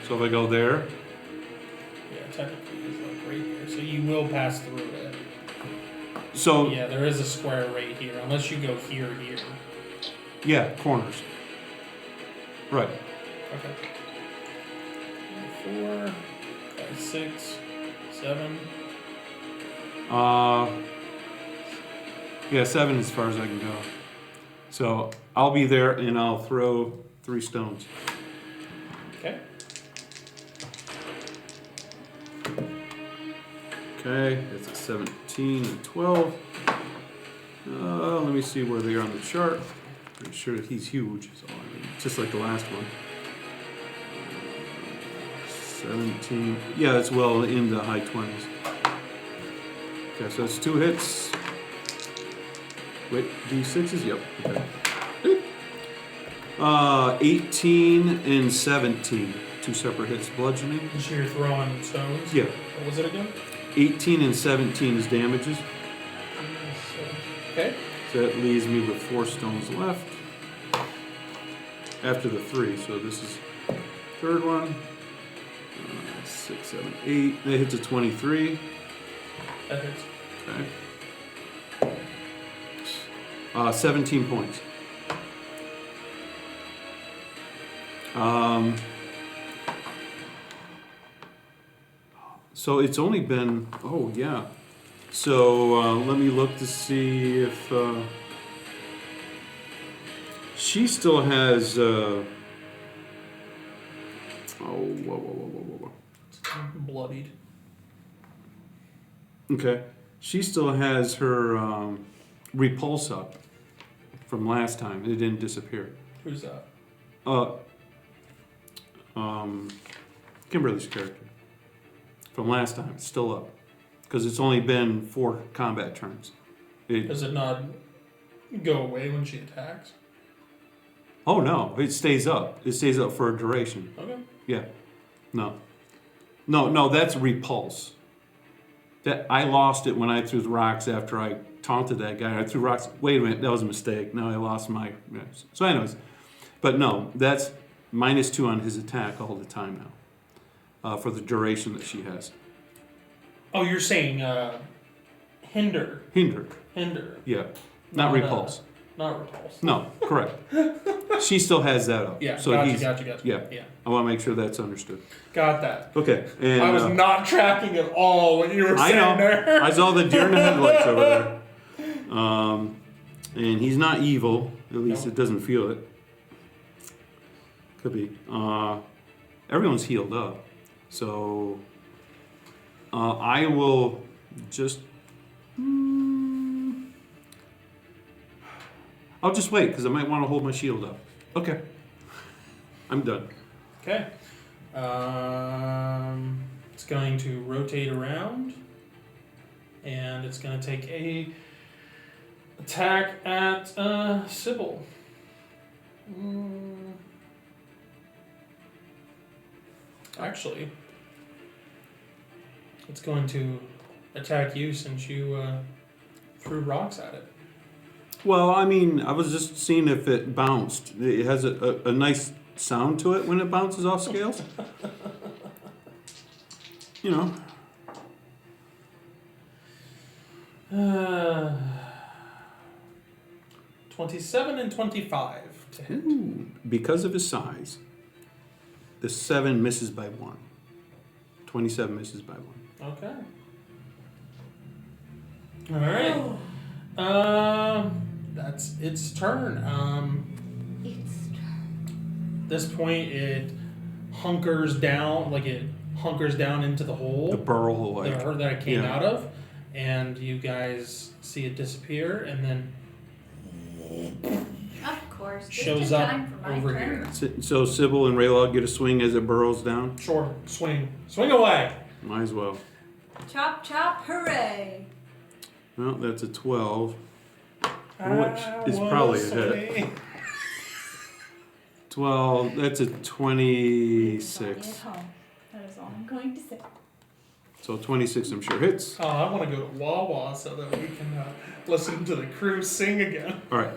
B: So if I go there,
A: Yeah, technically it's like right here, so you will pass through it.
B: so
A: Yeah, there is a square right here, unless you go here.
B: yeah, corners. Right.
A: Okay. 4, 5, 6, 7.
B: Yeah, 7 as far as I can go. So I'll be there and I'll throw 3 stones.
A: Okay.
B: Okay, that's a 17 and 12. Let me see where they are on the chart. Pretty sure that he's huge, so just like the last one. 17. Yeah, that's well in the high 20s. Okay, so it's 2 hits. Wait, D6s? Yep. Okay. 18 and 17. 2 separate hits. Bludgeoning.
A: So you're throwing stones?
B: Yeah.
A: What was it again?
B: 18 and 17 is damages.
A: Okay.
B: So that leaves me with 4 stones left. After the 3, so this is third one. 6, 7, 8. That hits a 23.
A: That hits.
B: Okay. 17 points. So it's only been, oh yeah. So let me look to see if she still has. Oh, whoa.
A: Bloodied.
B: Okay, she still has her repulse up from last time. It didn't disappear.
A: Who's that?
B: Kimberly's character from last time. It's still up because it's only been 4 combat turns.
A: Does it not go away when she attacks?
B: Oh no, it stays up. It stays up for a duration.
A: Okay.
B: Yeah. No, that's repulse. That I lost it when I threw the rocks after I taunted that guy. I threw rocks. Wait a minute, that was a mistake. Now I lost my. So, anyways, but no, that's -2 on his attack all the time now, for the duration that she has.
A: Oh, you're saying hinder.
B: Hindered. Yeah, not repulse.
A: Not repulse.
B: No, correct. She still has that up.
A: Yeah,
B: So
A: gotcha.
B: Yeah. I want to make sure that's understood.
A: Got that.
B: Okay. And
A: I was not tracking at all what you were
B: I
A: saying
B: know.
A: there.
B: I saw the deer in the headlights over there. And he's not evil. At least
A: Nope.
B: it doesn't feel it. Could be. Everyone's healed up. So I will just... I'll just wait, because I might want to hold my shield up. Okay. I'm done.
A: Okay. It's going to rotate around, and it's going to take a attack at Sybil. Actually, it's going to attack you since you threw rocks at it.
B: Well, I mean, I was just seeing if it bounced. It has a nice sound to it when it bounces off scales. You know.
A: 27 and 25 to hit.
B: Ooh, because of his size, the 7 misses by 1. 27 misses by 1.
A: Okay. All right. That's its turn. This point, it hunkers down, into the hole.
B: The burrow, like.
A: That it came
B: Yeah.
A: out of, and you guys see it disappear, and then
D: Of course. Just
A: shows
D: in
A: up
D: time for my
A: over
D: turn.
A: here.
B: So Sybil and Raylog get a swing as it burrows down?
A: Sure, swing away.
B: Might as well.
D: Chop, chop, hooray.
B: Well, that's a 12. Which is probably a hit. 12, that's a 26.
D: At home. That is all I'm going to say.
B: So 26 I'm sure hits.
A: Oh, I want to go to Wawa so that we can listen to the crew sing again.
B: All right.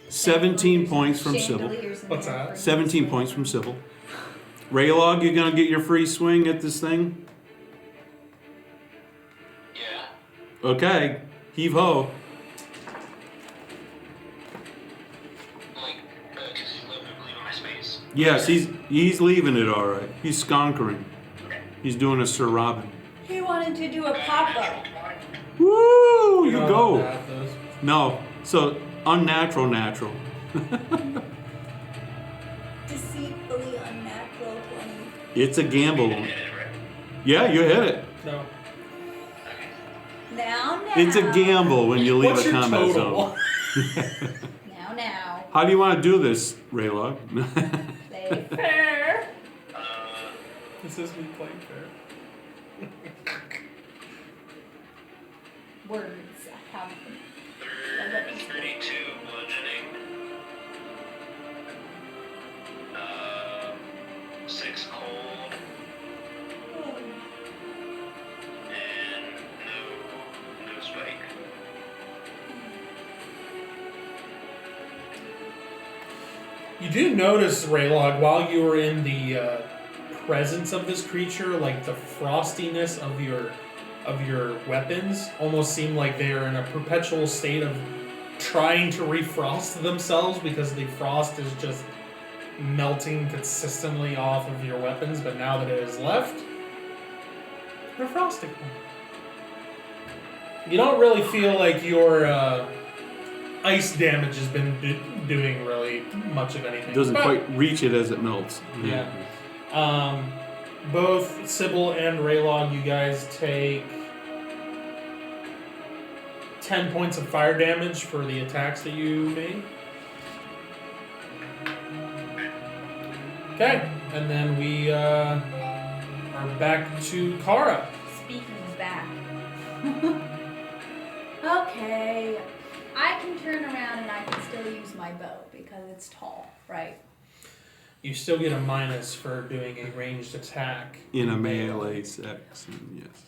B: 17 points from Sybil.
D: Chandeliers in
A: What's
D: there
A: that?
D: for
B: 17
D: you.
B: points from Sybil. Raylog, you gonna get your free swing at this thing?
C: Yeah.
B: Okay, heave ho.
C: Like, because he's leaving my space.
B: Yes, he's leaving it all right. He's skonkering. He's doing a Sir Robin.
D: He wanted to do a pop up.
B: Woo! You
A: know
B: go.
A: how that goes.
B: No, so unnatural, natural.
D: Deceitfully unnatural 20.
B: It's a gamble.
C: Hit it, right?
B: Yeah, you hit it.
A: No.
D: Now.
B: It's a gamble when you leave
A: What's
B: a
A: your
B: combat
A: total?
B: zone.
D: Now.
B: How do you want to do this, Raylog?
D: Play fair.
A: This is me playing fair.
D: Words. I have them.
C: 32 bludgeoning. 6 cold. And no spike.
A: You do notice, Raylog, while you were in the presence of this creature, like the frostiness of your weapons almost seem like they are in a perpetual state of trying to refrost themselves because the frost is just melting consistently off of your weapons, but now that it is left, they're frosting them. You don't really feel like your ice damage has been doing really much of anything.
B: Doesn't
A: But-
B: quite reach it as it melts.
A: Yeah. Both Sybil and Raylog, you guys take 10 points of fire damage for the attacks that you made. Okay, and then we are back to Kara.
D: Speaking back. Okay. I can turn around and I can still use my bow because it's tall, right?
A: You still get a minus for doing a ranged attack.
B: In a melee section, yes.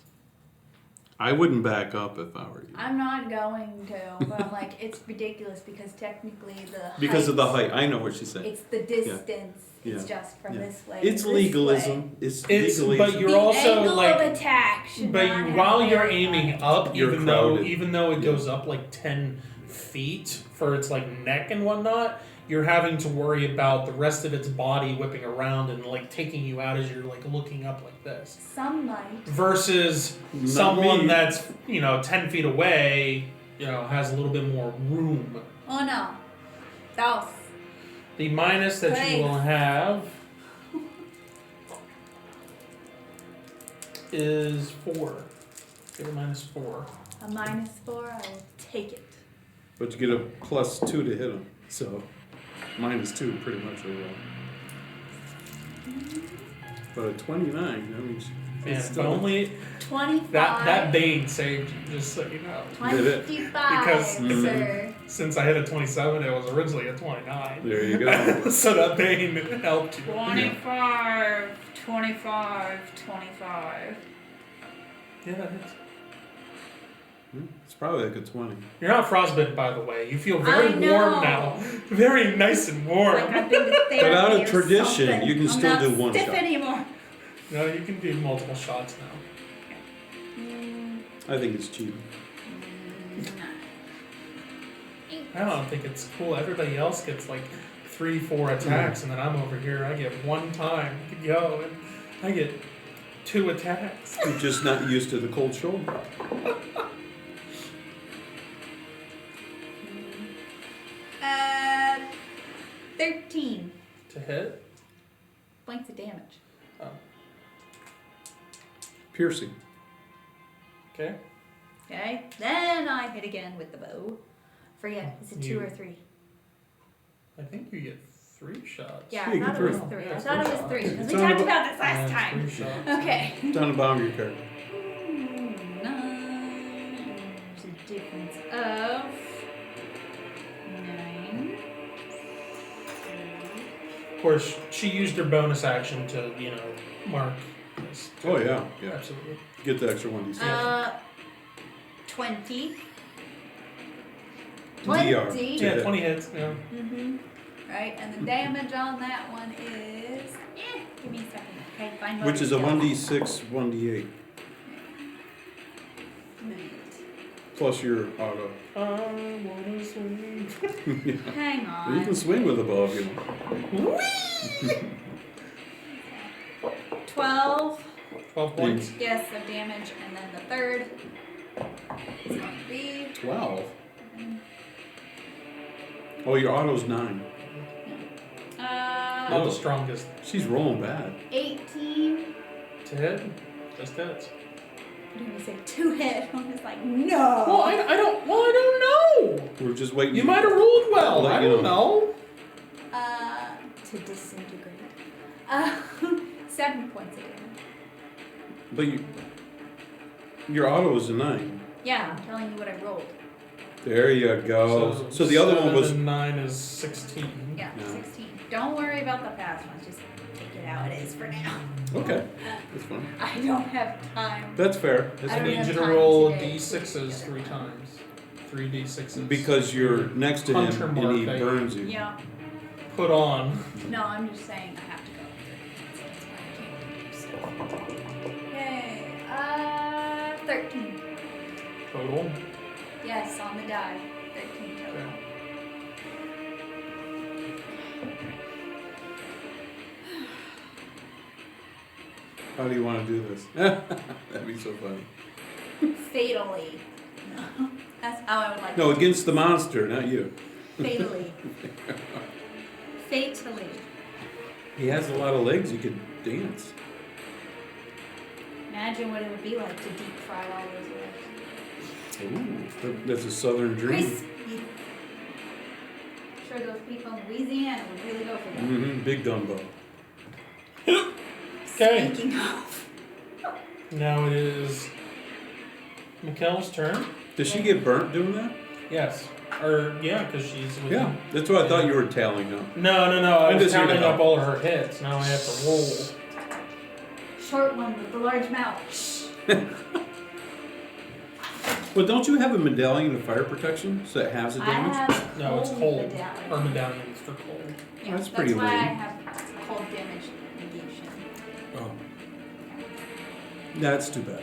B: I wouldn't back up if I were you.
D: I'm not going to, but I'm like, it's ridiculous because technically the
B: Because of the
D: height,
B: height. I know what she's saying.
D: it's the distance. It's
B: Yeah.
D: just from
B: Yeah.
D: this way.
B: It's
D: to this
B: legalism.
D: way.
B: It's
A: It's
B: legalism.
A: but you're
D: The
A: also
D: angle
A: like
D: of attack should
A: but
D: not
A: you,
D: have
A: while you're
D: very
A: aiming
D: high.
A: up,
B: You're
A: even
B: crowded.
A: though it
B: Yeah.
A: goes up like 10 feet for its like neck and whatnot, you're having to worry about the rest of its body whipping around and like taking you out as you're like looking up like this.
D: Sunlight.
A: Versus
B: Not
A: someone
B: me.
A: that's 10 feet away, has a little bit more room.
D: Oh no. Dos.
A: The minus that you
D: Great.
A: will have is 4. Give it -4.
D: A -4, I will take it.
B: But you get a +2 to hit him. So, -2 pretty much overall. But a 29, that means...
A: Man,
B: it's
A: if
B: tough.
A: only
D: 25.
A: that Bane saved you, just so you know.
D: 25,
A: Because-
D: sir.
A: Since I hit a 27, it was originally a 29.
B: There you go.
A: So that Bane helped you.
D: 25.
A: Yeah, that hits.
B: It's probably like a 20.
A: You're not frostbitten, by the way. You feel very
D: I know.
A: warm now. Very nice and warm.
D: Like I've been to therapy
B: But out of
D: or
B: tradition,
D: something.
B: you can
D: I'm
B: still
D: not
B: do one
D: stiff
B: shot.
D: anymore.
A: No, you can do multiple shots now.
B: I think it's cheap.
A: I don't think it's cool. Everybody else gets like 3-4 attacks, and then I'm over here. I get one time to go, and I get 2 attacks.
B: You're just not used to the cold shoulder.
D: 13
A: To hit?
D: points of damage.
A: Oh,
B: Piercing.
A: okay.
D: Okay, then I hit again with the bow. Forget, is it 2
A: You-
D: or 3?
A: I think you get 3 shots.
D: Yeah,
B: you
D: I
B: get
D: thought it was
B: 3.
D: 3.
A: Yeah,
D: I
A: it's
D: thought it
A: 3
D: was
A: shots.
D: 3 because
B: It's
D: we
B: on
D: talked
B: the-
D: about this
A: Yeah,
D: last
A: it's
D: time.
A: 3 shots.
D: Okay.
B: Down the bottom of your character.
D: 9. There's a difference of 9.
A: Of course, she used her bonus action to, mark this.
B: Oh, yeah. Yeah.
A: Absolutely.
B: Get the extra 1d6.
D: 20.
B: DR.
D: 20.
B: To
A: Yeah,
B: hit.
A: 20 hits. Yeah.
D: Mm-hmm. right? And the damage on that one is. Give me a second. Okay, find
B: Which is a
D: bonus
B: 1d6, 1d8.
D: Minute.
B: Plus your auto.
A: I wanna swing.
D: Hang
B: You
D: on.
B: can swing with a bow if you want.
D: 12.
A: 12 points.
D: Yes, of damage, and then the third is going to be
B: 12. Oh, your auto's 9.
A: Not the strongest.
B: She's rolling bad.
D: 18.
A: To hit? Just hits.
D: What did we say? 2 hit. I'm just like, no.
A: Well, I don't know.
B: We're just waiting.
A: You might have rolled well.
B: Let
A: I
B: you
A: don't
B: know.
A: know.
D: To disintegrate. 7 points of damage.
B: But your auto is a 9.
D: Yeah, I'm telling you what I rolled.
B: There you go. So the other one
A: 7
B: was.
A: and 9 is 16.
D: Yeah,
B: Yeah.
D: 16. Don't worry about the past ones. Just take it how it is for now.
B: Okay, that's fine.
D: I don't have time.
B: That's fair. That's
D: I
A: I
D: don't
B: fair.
A: need
D: have
A: you to
D: time
A: roll
D: today to
A: d6s
D: do
A: 3
D: that.
A: times. 3 d6s.
B: Because you're next to him
A: Hunter
B: and he
A: mark,
B: burns you.
D: Yeah.
A: Put on.
D: No, I'm just saying I have to go. That's why I can't do so. Okay. 13.
A: Total.
D: Yes, on the die. 13 total.
A: Okay.
B: How do you want to do this? That'd be so funny.
D: Fatally. No. That's how I would like
B: No,
D: to
B: against the monster, not you.
D: Fatally. Fatally.
B: He has a lot of legs. He could dance.
D: Imagine what it would be like to deep fry all those legs.
B: Ooh, that's a southern dream.
D: Crispy. I'm sure those people in Louisiana would really go for that.
B: Mm-hmm. Big Dumbo.
A: Okay.
D: Speaking of.
A: Now it is Mikkel's turn.
B: Does she get burnt doing that?
A: Yes. Or, yeah, because she's with
B: Yeah, that's what I thought you were tallying up.
A: No. I
B: I'm
A: was
B: just here to
A: counting
B: help.
A: up all of her hits. Now I have to roll.
D: Short one with the large mouth.
B: Well, don't you have a medallion of fire protection so it halves the
D: I
B: damage?
D: have
A: No, it's cold.
D: medallion.
A: Her medallion's for cold.
D: Yeah,
B: That's pretty
D: why I
B: lame.
D: have cold damage negation.
B: Oh. That's too bad.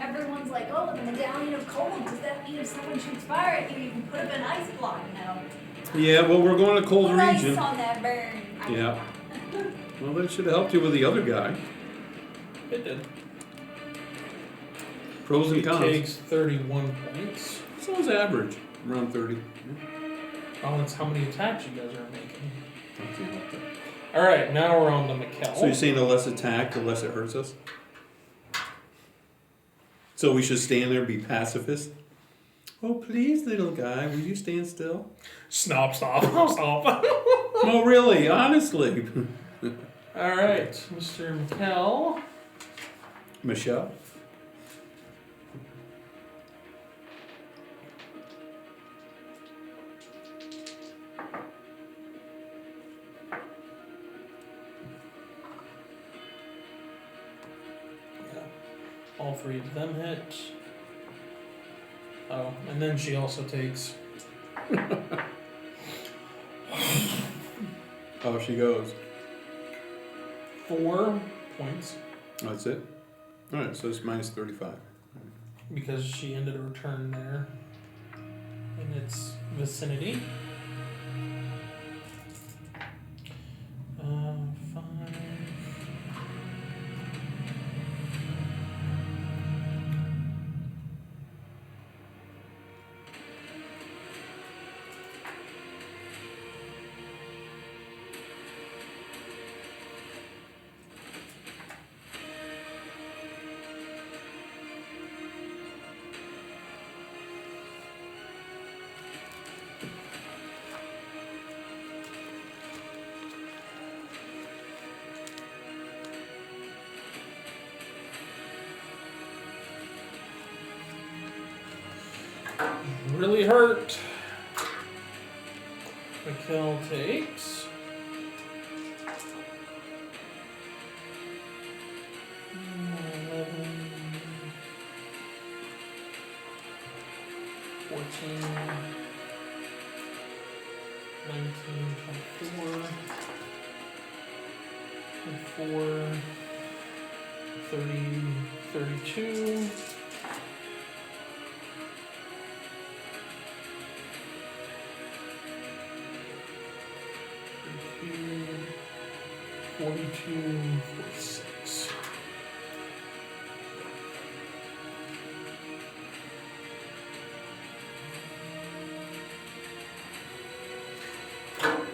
D: Everyone's like, oh, the medallion of cold. Does that mean if someone shoots fire at you, you can put up an ice block? No.
B: Yeah, well, we're going to cold
D: Put ice
B: region.
D: on that burn.
B: Yeah. Well, that should have helped you with the other guy.
A: It did.
B: Pros and
A: It
B: cons.
A: takes 31 points.
B: Sounds average. Around 30.
A: Oh, that's how many attacks you guys are making.
B: I can't help that.
A: Alright, now we're on to Mikkel.
B: So you're saying the less attack, the less it hurts us? So we should stand there and be pacifist? Oh, please, little guy, will you stand still?
A: Stop.
B: No, really, honestly.
A: Alright, Mr. Mikkel.
B: Michelle?
A: All 3 of them hit. Oh, and then she also takes.
B: Oh, she goes.
A: 4 points
B: That's it? Alright, so it's minus 35.
A: because she ended her turn there in its vicinity. 5. Really hurt. Mikkel takes. 11, 14, 19, 24, 24, 30, 32. 42, 46.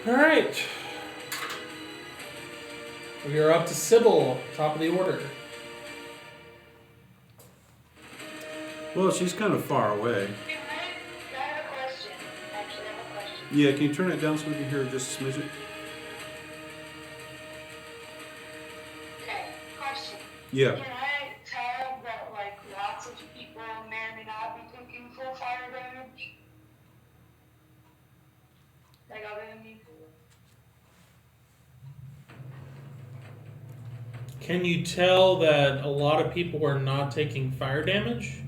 A: All right. We are up to Sybil, top of the order.
B: Well, she's kind of far away.
E: I have a question. Actually, I have a question.
B: Yeah, can you turn it down so we can hear just a smidgen?
E: Okay, question.
B: Yeah.
E: Can I tell that like lots of people may or may not be taking full fire damage? Like other than me?
A: Can you tell that a lot of people are not taking fire damage?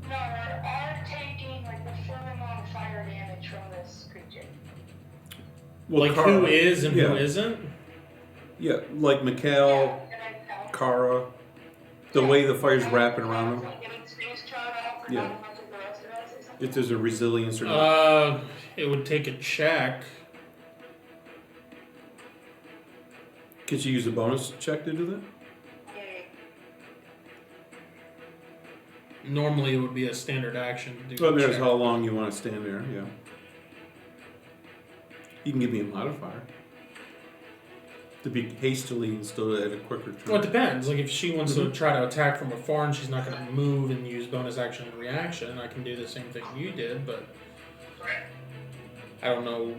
E: No, are taking like the full amount of fire damage from this creature.
B: Well,
A: Like
B: Kara-
A: who is and
B: yeah.
A: who isn't?
B: Yeah, like Mikhail,
E: Can I tell?
B: Kara, the way the fire's wrapping around them.
E: Like getting space charred out,
B: Yeah.
E: not as much as the rest of us or something?
B: If there's a resilience or not.
A: It would take a check.
B: Can she use a bonus check to do that?
E: Yeah.
A: Normally, it would be a standard action to do.
B: Well,
A: a
B: there's
A: check.
B: how long you want to stand there, yeah. You can give me a modifier. To be hastily instead at a quicker turn.
A: Well, it depends. Like if she wants
B: Mm-hmm.
A: to try to attack from afar and she's not going to move and use bonus action and reaction, I can do the same thing you did, but I don't know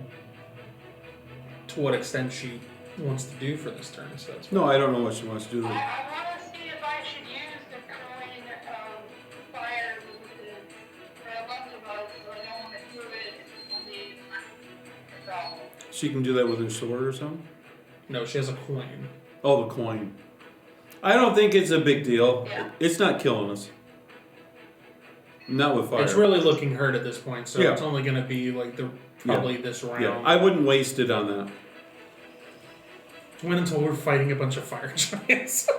A: to what extent she wants to do for this turn. So that's
B: No, I don't know what she wants to do.
E: I want to see if I should use the coin of fire for a bunch of us, so I don't want to do it on the problem.
B: She can do that with her sword or something?
A: no, she has a coin.
B: Oh, the coin. I don't think it's a big deal.
E: Yeah.
B: It's not killing us. Not with fire.
A: It's really looking hurt at this point, so
B: Yeah.
A: it's only going to be like the probably this round.
B: Yeah, I wouldn't waste it on that.
A: Wait until we're fighting a bunch of fire giants.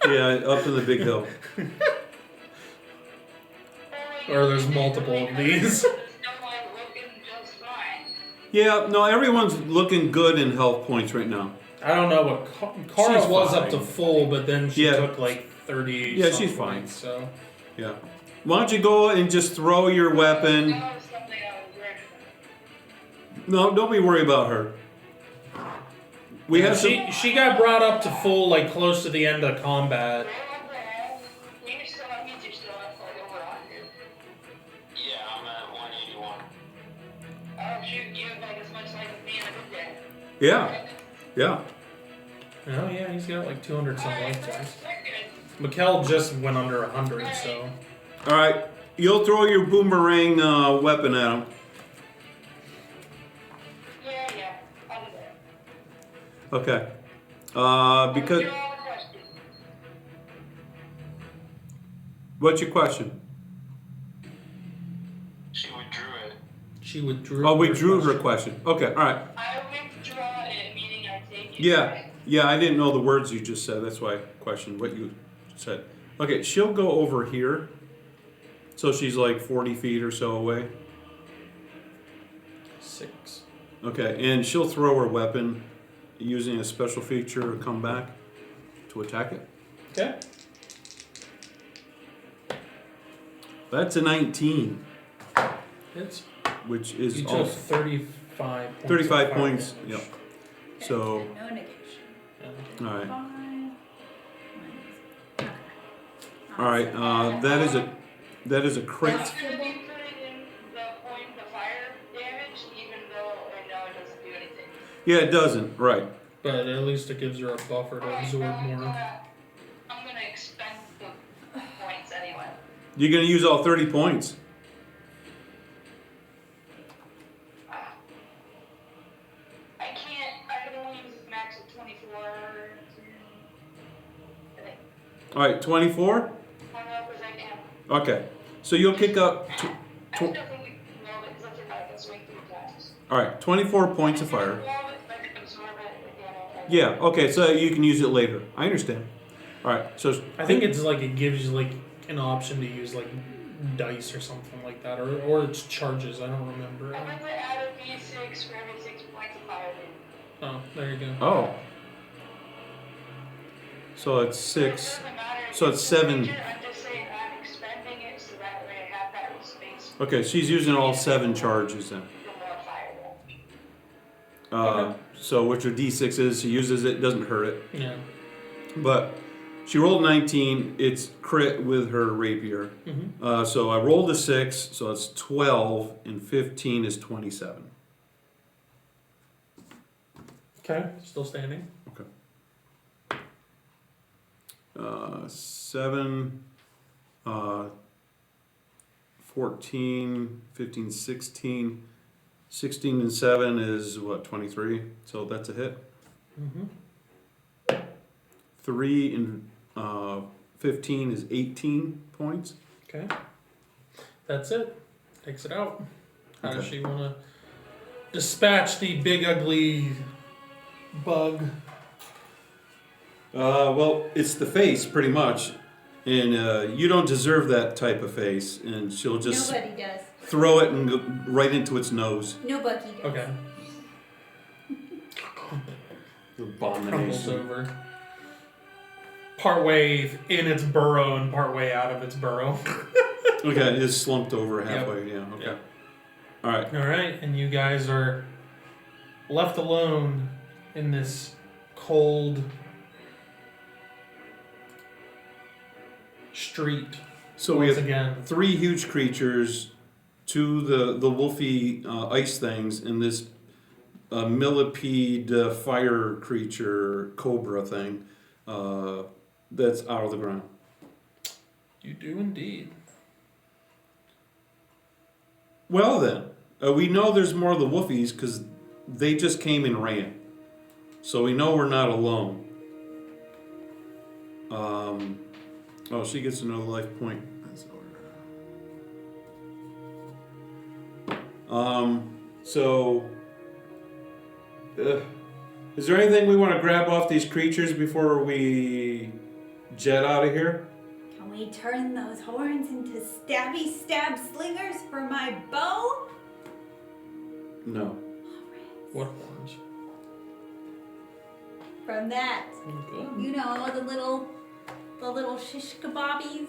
B: Yeah, up in the big hill.
A: Or there's multiple of these.
B: Yeah, no, everyone's looking good in health points right now.
A: I don't know what Kara
B: She's
A: was
B: fine.
A: up to full, but then she
B: Yeah.
A: took like 30.
B: Yeah, she's
A: something,
B: fine.
A: So
B: Yeah. Why don't you go and just throw your weapon? No, don't be worried about her. We have some.
A: she got brought up to full like close to the end of combat.
C: Yeah, I'm at 181.
E: Oh shoot, you have like as much life as me in a good day.
B: Yeah, yeah.
A: Oh yeah, he's got like 200 some life points.
E: That's good.
A: Mikkel just went under 100, so
B: All right, you'll throw your boomerang weapon at him.
E: Yeah, I'll do that.
B: Okay. Because
E: You're all the question.
B: what's your question?
C: She withdrew it.
A: she withdrew.
B: Oh, we drew her question. Okay, all right.
E: I withdraw it, meaning I take it.
B: Yeah, yeah. I didn't know the words you just said. That's why I questioned what you said. Okay, she'll go over here. So she's like 40 feet or so away.
A: 6.
B: Okay, and she'll throw her weapon using a special feature or come back to attack it.
A: Okay.
B: That's a 19,
A: It's
B: which is
A: you took
B: also
A: 35 points.
B: 35
A: of fire
B: points.
A: damage.
B: Yep. So,
D: No negation.
A: Yeah.
B: all right.
D: 5 minus.
B: All right, that is a crit.
E: It's gonna be putting in the point, the fire damage, even though I know it doesn't do anything.
B: Yeah, it doesn't. Right.
A: But at least it gives her a buffer to
E: Alright,
A: absorb
E: well,
A: more.
E: I'm gonna expend the points anyway.
B: You're gonna use all 30 points.
E: I can only use max of 24. I think.
B: All right, 24.
E: I don't know if I can.
B: Okay, so you'll kick up.
E: I still think we can roll it because I can swing 3 times.
B: All right, 24 points of fire.
E: Absorb it, I can absorb it again.
B: Yeah, okay, so you can use it later. I understand. All right, so
A: I think it's like it gives you like an option to use like dice or something like that, or it's charges. I don't remember.
E: I'm gonna add a d6 for every 6 points of fire.
A: Oh, there you go.
B: oh, so it's
E: It
B: 6.
E: doesn't matter.
B: So it's 7.
E: I'm just saying I'm expending it so that way I have that space
B: Okay, she's using all 7 charges then.
E: for more fire.
B: So which are d6s, she uses it, doesn't hurt it.
A: Yeah.
B: But she rolled 19, it's crit with her rapier.
A: Mm-hmm.
B: So I rolled a 6, so it's 12, and 15 is 27.
A: Okay. Still standing.
B: 7, 14, 15, 16. 16 and 7 is what, 23? So that's a hit.
A: Mm-hmm.
B: 3 and 15 is 18 points.
A: Okay. That's it. Takes it out. How does
B: Okay.
A: she want to dispatch the big ugly bug?
B: Well, it's the face, pretty much. And you don't deserve that type of face. And she'll just
D: Nobody does.
B: throw it and go right into its nose.
D: Nobody does.
A: Okay. Crumbles
B: Abomination.
A: over. Partway in its burrow and partway out of its burrow.
B: Okay, it's slumped over halfway. Yeah, okay.
A: Yep.
B: All right.
A: All right, and you guys are left alone in this cold street.
B: So we
A: once
B: have
A: again.
B: 3 huge creatures, 2 the wolfy ice things, and this millipede fire creature cobra thing that's out of the ground.
A: You do indeed.
B: Well then, we know there's more of the wolfies because they just came and ran. So we know we're not alone. Oh, she gets another life point. That's over. So, is there anything we want to grab off these creatures before we jet out of here?
D: Can we turn those horns into stabby stab slingers for my bow?
B: No.
A: What horns?
D: From that,
A: Good.
D: you know, the little shish kebabbies.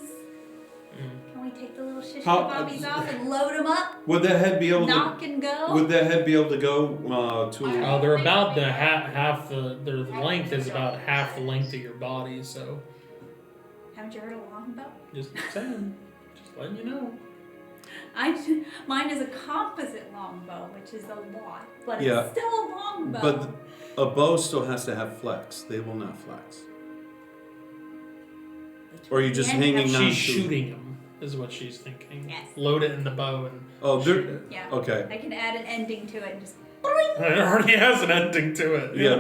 D: Can we take the little shish kebabbies off and load them up?
B: Would that head be able
D: Knock
B: to?
D: and go?
B: Would that head be able to go to?
A: They're about the half the their length is about half the length of your body, so
D: Haven't you heard of longbow?
A: just saying, just letting you know.
D: Mine is a composite longbow, which is a lot, but
B: Yeah.
D: it's still a longbow.
B: But a bow still has to have flex. They will not flex. Or are you just
D: Yeah,
B: hanging on?
A: She's
B: to-
A: shooting him, is what she's thinking.
D: Yes.
A: Load it in the bow and
B: Oh,
A: shoot
B: they're
A: it.
D: Yeah.
B: okay.
D: I can add an ending to it and just.
A: It already has an ending to it.
B: Yeah,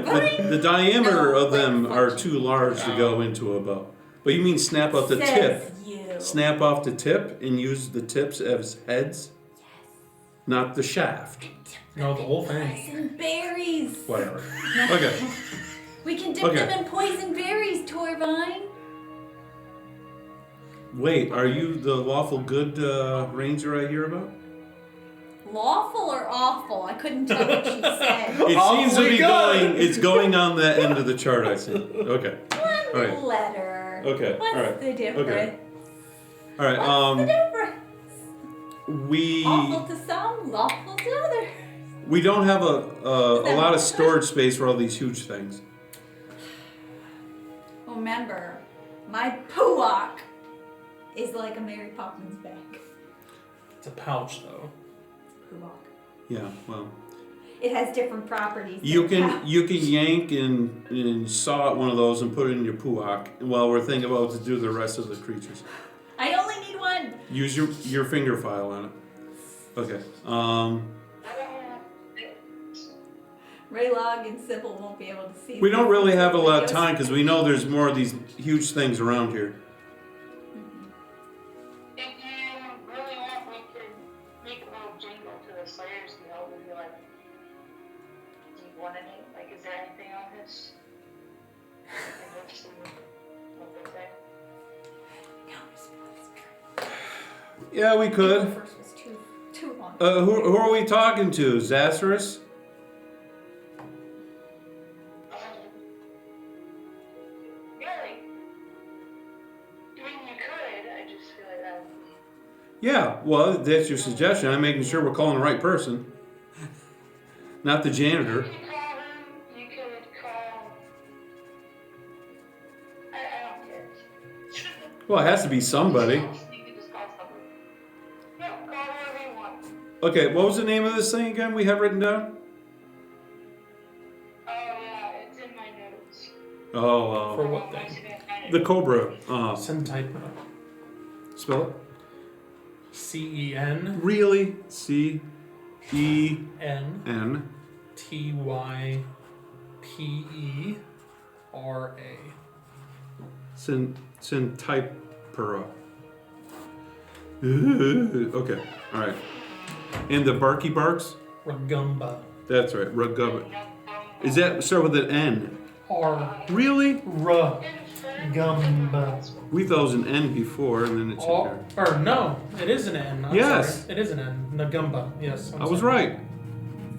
B: the diameter
D: No,
B: of them
D: like
B: are
D: function.
B: too large to go into a bow. But you mean snap off the tip?
D: Says you.
B: Snap off the tip and use the tips as heads, not the shaft.
A: No, the whole thing.
D: Poison berries.
B: Whatever. Okay.
D: We can dip
B: Okay.
D: them in poison berries, Torvine.
B: Wait, are you the lawful good ranger I hear about?
D: Lawful or awful? I couldn't tell what she said.
B: It seems to
A: Awfully
B: be
A: good.
B: going. It's going on the end of the chart. I see. Okay. All right.
D: Letter.
B: Okay.
D: What's
B: All right.
D: the difference?
B: Okay. All right.
D: What's the difference?
B: We
D: Awful to some, lawful to others.
B: we don't have a lot of storage space for all these huge things.
D: Remember, my puwak is like a Mary Poppins bag.
A: It's a pouch, though.
D: Puwak.
B: Yeah. Well,
D: It has different properties.
B: you
D: than a
B: can
D: pouch.
B: yank and saw at one of those and put it in your puak while we're thinking about what to do to the rest of the creatures.
D: I only need one.
B: Use your finger file on it. Okay.
D: Raylog and Sybil won't be able to see.
B: We don't really have a lot of
D: videos.
B: time because we know there's more of these huge things around here.
E: If you really want, we could make a little jingle to the Slayers Guild and be like,
B: Yeah, we
D: The
B: could.
D: first was too long.
B: Who are we talking to? Zasarus?
E: Really? I mean, you could. I just feel like that.
B: Yeah, well, that's your suggestion. I'm making sure we're calling the right person. Not the janitor.
E: You could call him. You could call. I don't care.
B: Well, it has to be somebody.
E: You could just call somebody. No, call whoever you want.
B: Okay, what was the name of this thing again we have written down?
E: Oh yeah, it's in my notes.
B: Oh,
A: For what thing?
B: the Cobra.
A: Sentai.
B: Spell it.
A: CEN
B: Really? C-E-N.
A: N TYPERA.
B: Centipera. Okay, alright. And the Barky Barks?
A: Ragumba.
B: That's right, Rugubba. Is that start with an N?
A: R.
B: Really?
A: Ragumba.
B: We thought it was an N before, and then it should
A: Or no, it is an N. I'm
B: Yes.
A: sorry. It is an N. Nagumba. Yes.
B: I was right.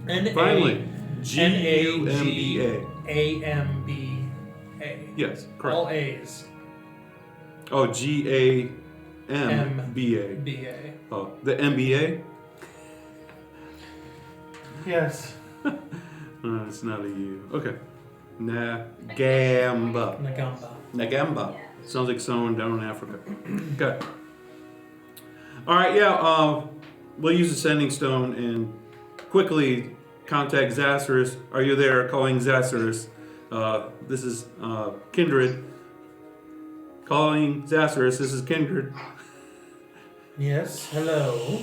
A: N-A-
B: Finally. G-U-M-B-A.
A: A-M-B-A.
B: Yes, correct.
A: All A's.
B: Oh, G-A-M-B-A.
A: B-A.
B: Oh, the MBA?
A: Yes.
B: It's not a U. Okay. Nagamba.
A: Nagumba.
B: Nagamba. Sounds like someone down in Africa. Okay. All right, yeah, we'll use the sending stone and quickly contact Zasarus. Are you there? Calling Zasarus. This is Kindred. Calling Zasarus. This is Kindred.
A: Yes. Hello.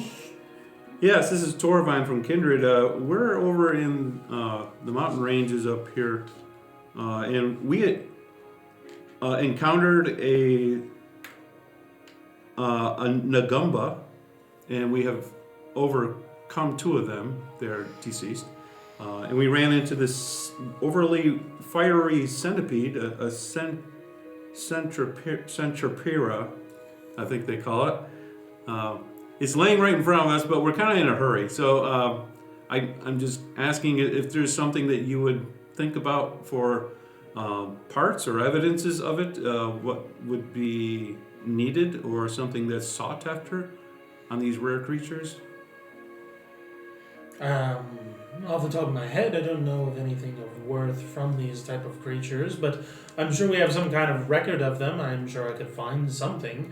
B: Yes, this is Torvine from Kindred. We're over in the mountain ranges up here, and we had encountered a Nagumba, and we have overcome two of them. They're deceased. And we ran into this overly fiery centipede, a centropera, I think they call it. It's laying right in front of us, but we're kind of in a hurry. So I'm just asking if there's something that you would think about for parts or evidences of it, what would be needed or something that's sought after on these rare creatures?
A: Off the top of my head, I don't know of anything of worth from these type of creatures, but I'm sure we have some kind of record of them. I'm sure I could find something.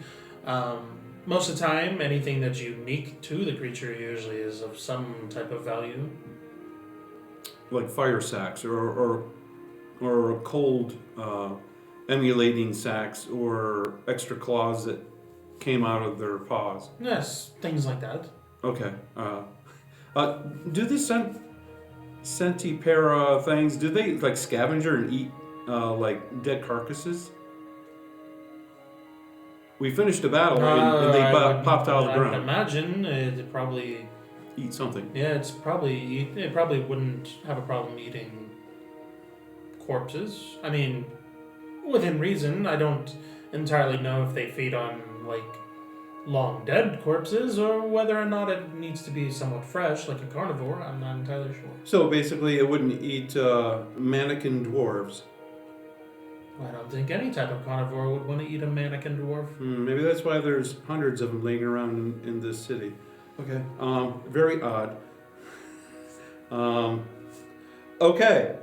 A: Most of the time, anything that's unique to the creature usually is of some type of value.
B: Like fire sacks or cold emulating sacks or extra claws that came out of their paws.
A: Yes, things like that.
B: Okay. Do the centipera things, do they like scavenger and eat like dead carcasses? We finished a battle and they popped out of the
A: I would
B: ground.
A: imagine it probably
B: Eat something.
A: Yeah, it probably wouldn't have a problem eating corpses. I mean, within reason. I don't entirely know if they feed on like long dead corpses or whether or not it needs to be somewhat fresh, like a carnivore. I'm not entirely sure.
B: So basically, it wouldn't eat mannequin dwarves.
A: I don't think any type of carnivore would want to eat a mannequin dwarf.
B: Maybe that's why there's hundreds of them laying around in this city. Okay. Very odd. Okay.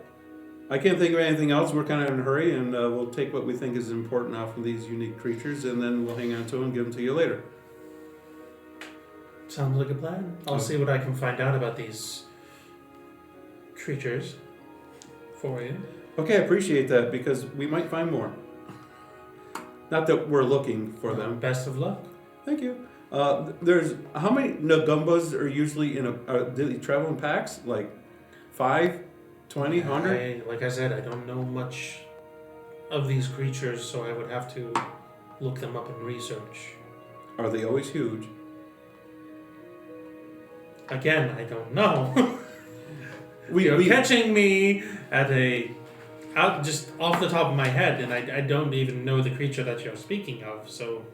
B: I can't think of anything else. We're kind of in a hurry, and we'll take what we think is important out from these unique creatures, and then we'll hang on to them and give them to you later.
A: Sounds like a plan. I'll see what I can find out about these creatures for you.
B: Okay, I appreciate that, because we might find more. Not that we're looking for them.
A: Best of luck.
B: Thank you. There's how many Nagumbas are usually in a? Do they travel in packs? Like 5, 20, 100?
A: Like I said, I don't know much of these creatures, so I would have to look them up and research.
B: Are they always huge?
A: Again, I don't know.
B: We
A: You're catching me at just off the top of my head, and I don't even know the creature that you're speaking of. So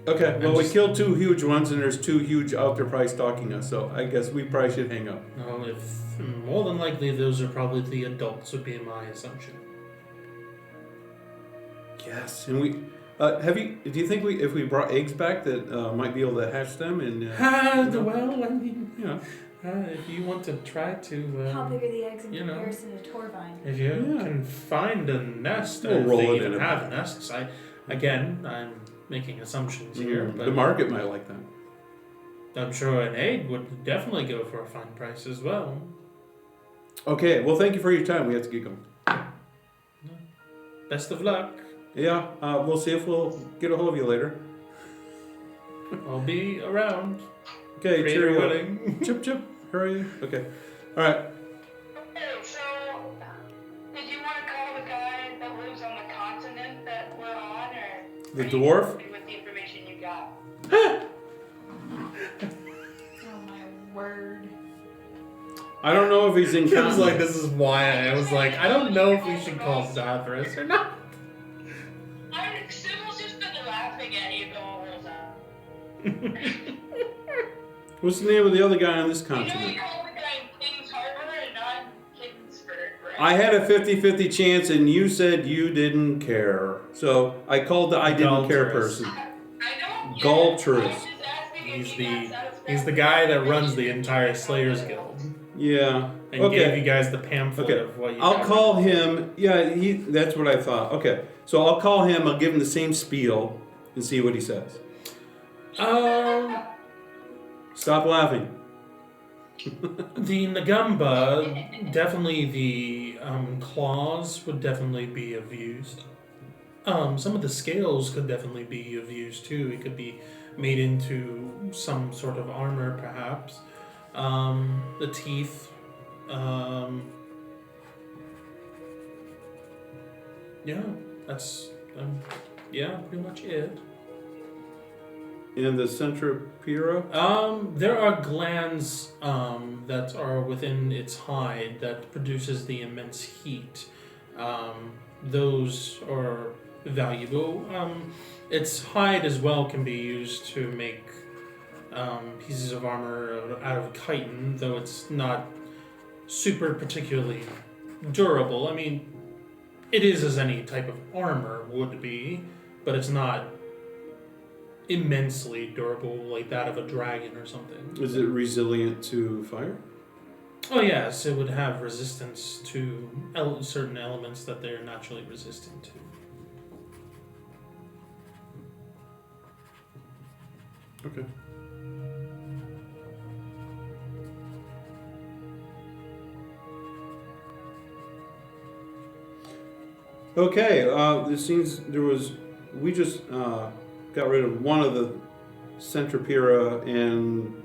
B: Okay,
A: And
B: well, we
A: just-
B: killed 2 huge ones, and there's 2 huge out there probably stalking us, so I guess we probably should hang up.
A: Well, if more than likely those are probably the adults would be my assumption.
B: Yes, and we... do you think if we brought eggs back that might be able to hatch them and...
A: Well, I mean,
B: you know,
A: if you want to try to,
D: How big are the eggs in
A: you know.
D: comparison to Torvine?
A: if you
B: Yeah.
A: can find a nest,
B: We'll
A: if
B: roll
A: they
B: it
A: even
B: in a
A: have
B: bag.
A: nests, I'm making assumptions here, but
B: the market might like that.
A: I'm sure an egg would definitely go for a fine price as well.
B: Okay, well, thank you for your time. We have to get going.
A: Best of luck.
B: Yeah, we'll see if we'll get a hold of you later.
A: I'll be around.
B: Okay,
A: Creator
B: cheerio.
A: willing.
B: Chip, chip. Hurry. Okay. All right.
E: Okay, so did you want to call the guy that lives on the continent that we're on, or
B: The
E: are you
B: dwarf?
E: happy with the information you got?
D: Oh my word.
B: I don't know if he's in
A: Kim's like,
B: continent.
A: this is why I was like, I don't know if we should call Zathras or not.
E: Sybil's just been laughing at you the whole time.
B: What's the name of the other guy on this
E: You know
B: continent?
E: you called the guy King's Harbor and not Kingsford, right?
B: I had a 50-50 chance, and you said you didn't care. So I called the I didn't care
A: Galtrus.
B: person.
E: I don't get
B: Galtrus.
E: it. I'm just asking if
A: He's
E: you got
A: the
E: satisfaction.
A: guy that runs the entire Slayers Guild
B: Yeah.
A: and gave
B: Okay.
A: you guys the pamphlet
B: Okay.
A: of what you.
B: I'll
A: got.
B: call him. Yeah, that's what I thought. Okay. So I'll call him. I'll give him the same spiel and see what he says. Stop laughing.
A: The Nagumba, definitely the claws would definitely be of use. Some of the scales could definitely be of use too. It could be made into some sort of armor, perhaps. The teeth. Yeah, that's pretty much it.
B: In the Centropira?
A: There are glands that are within its hide that produces the immense heat. Those are valuable. Its hide as well can be used to make pieces of armor out of chitin, though it's not super particularly durable. I mean, it is as any type of armor would be, but it's not immensely durable like that of a dragon or something.
B: Is it resilient to fire?
A: Oh yes, it would have resistance to certain elements that they're naturally resistant to.
B: Okay. Okay, it seems we just got rid of one of the Centropira and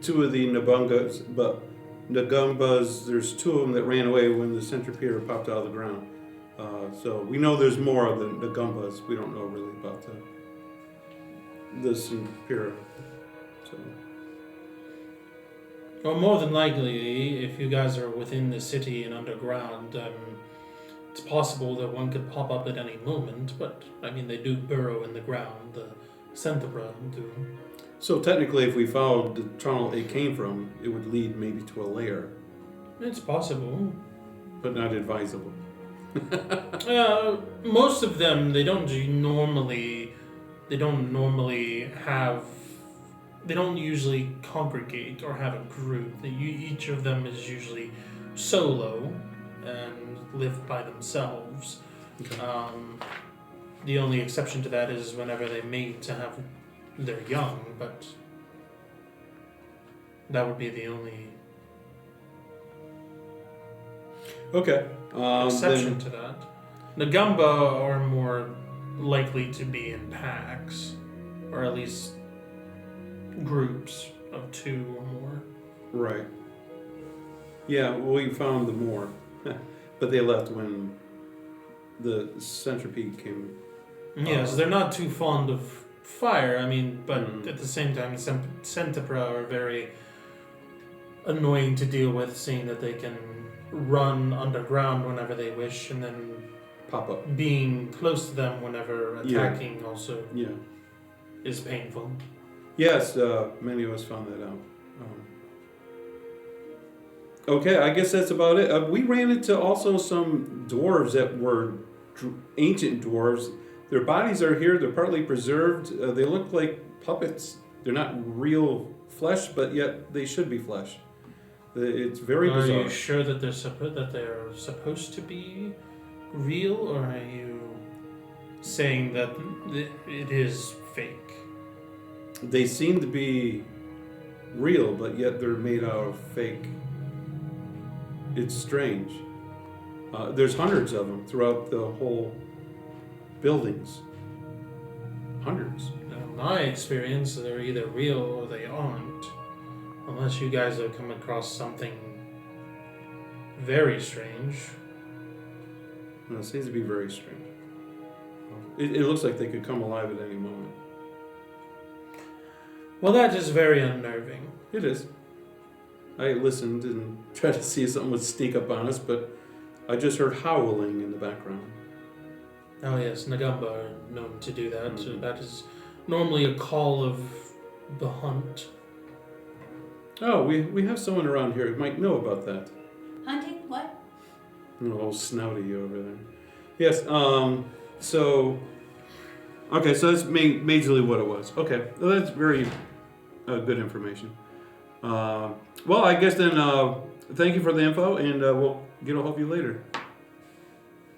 B: 2 of the Nagumbas, but there's 2 of them that ran away when the Centropira popped out of the ground. So we know there's more of the Nagumbas. We don't know really about the Centropira. So.
A: Well, more than likely, if you guys are within the city and underground, it's possible that one could pop up at any moment, but, I mean, they do burrow in the ground, the Centopra do.
B: So technically, if we followed the tunnel it came from, it would lead maybe to a lair,
A: It's possible.
B: but not advisable.
A: Most of them, they don't usually congregate or have a group. Each of them is usually solo and live by themselves.
B: Okay.
A: The only exception to that is whenever they mate to have their young, but that would be the only
B: Okay.
A: exception to that. Nagumba are more likely to be in packs, or at least groups of 2 or more.
B: Right. Yeah, we found the more, but they left when the centipede came.
A: Yes, they're not too fond of fire. I mean, but
B: Mm.
A: at the same time, Centipra are very annoying to deal with, seeing that they can run underground whenever they wish, and then
B: Pop up.
A: being close to them whenever
B: Yeah.
A: attacking also.
B: Yeah.
A: is painful.
B: Yes, many of us found that out. Okay, I guess that's about it. We ran into also some dwarves that were ancient dwarves. Their bodies are here. They're partly preserved. They look like puppets. They're not real flesh, but yet they should be flesh. It's very
A: Are
B: bizarre.
A: you sure that they're supposed to be real, or are you saying that it is fake?
B: They seem to be real, but yet they're made out of fake. It's strange. There's hundreds of them throughout the whole buildings. Hundreds.
A: In my experience, they're either real or they aren't. Unless you guys have come across something very strange.
B: No, it seems to be very strange. It looks like they could come alive at any moment.
A: Well, that is very unnerving.
B: It is. I listened and tried to see if something would sneak up on us, but I just heard howling in the background.
A: Oh yes, Nagamba are known to do that.
B: Mhm.
A: That is normally a call of the hunt.
B: Oh, we have someone around here who might know about that.
D: Hunting? What?
B: Oh, snouty over there. Yes, so... Okay, so that's majorly what it was. Okay, well, that's very good information. Well, I guess then, thank you for the info, and we'll get a hold of you later.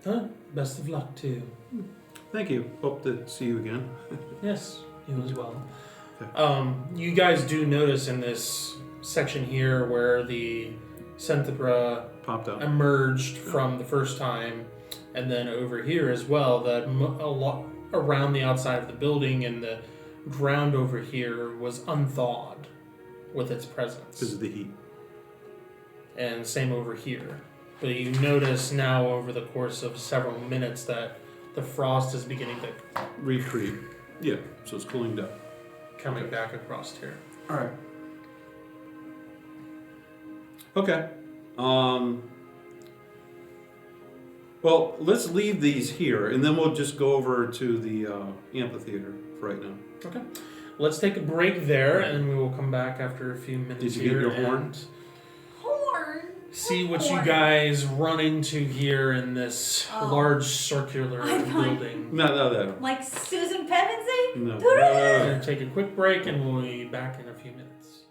A: Huh? Best of luck to you.
B: Thank you. Hope to see you again.
A: Yes, you as well.
B: Okay.
A: You guys do notice in this section here where the Centipra
B: Popped out.
A: emerged from the first time, and then over here as well, that a lot around the outside of the building and the ground over here was unthawed with its presence.
B: Because of the heat.
A: And same over here. But you notice now over the course of several minutes that the frost is beginning to
B: Retreat. Yeah, so it's cooling down.
A: coming back across here.
B: All right. Okay. Well, let's leave these here, and then we'll just go over to the amphitheater for right now.
A: Okay. Let's take a break there, and we will come back after a few minutes
B: Did you get
A: here
B: your horn?
A: and
D: Horn?
A: see what
D: Horn.
A: you guys run into here in this
D: Oh.
A: large circular
D: I find-
A: building.
B: No, that.
D: Like Susan Pevensey?
B: No.
A: We're going to take a quick break, and we'll be back in a few minutes.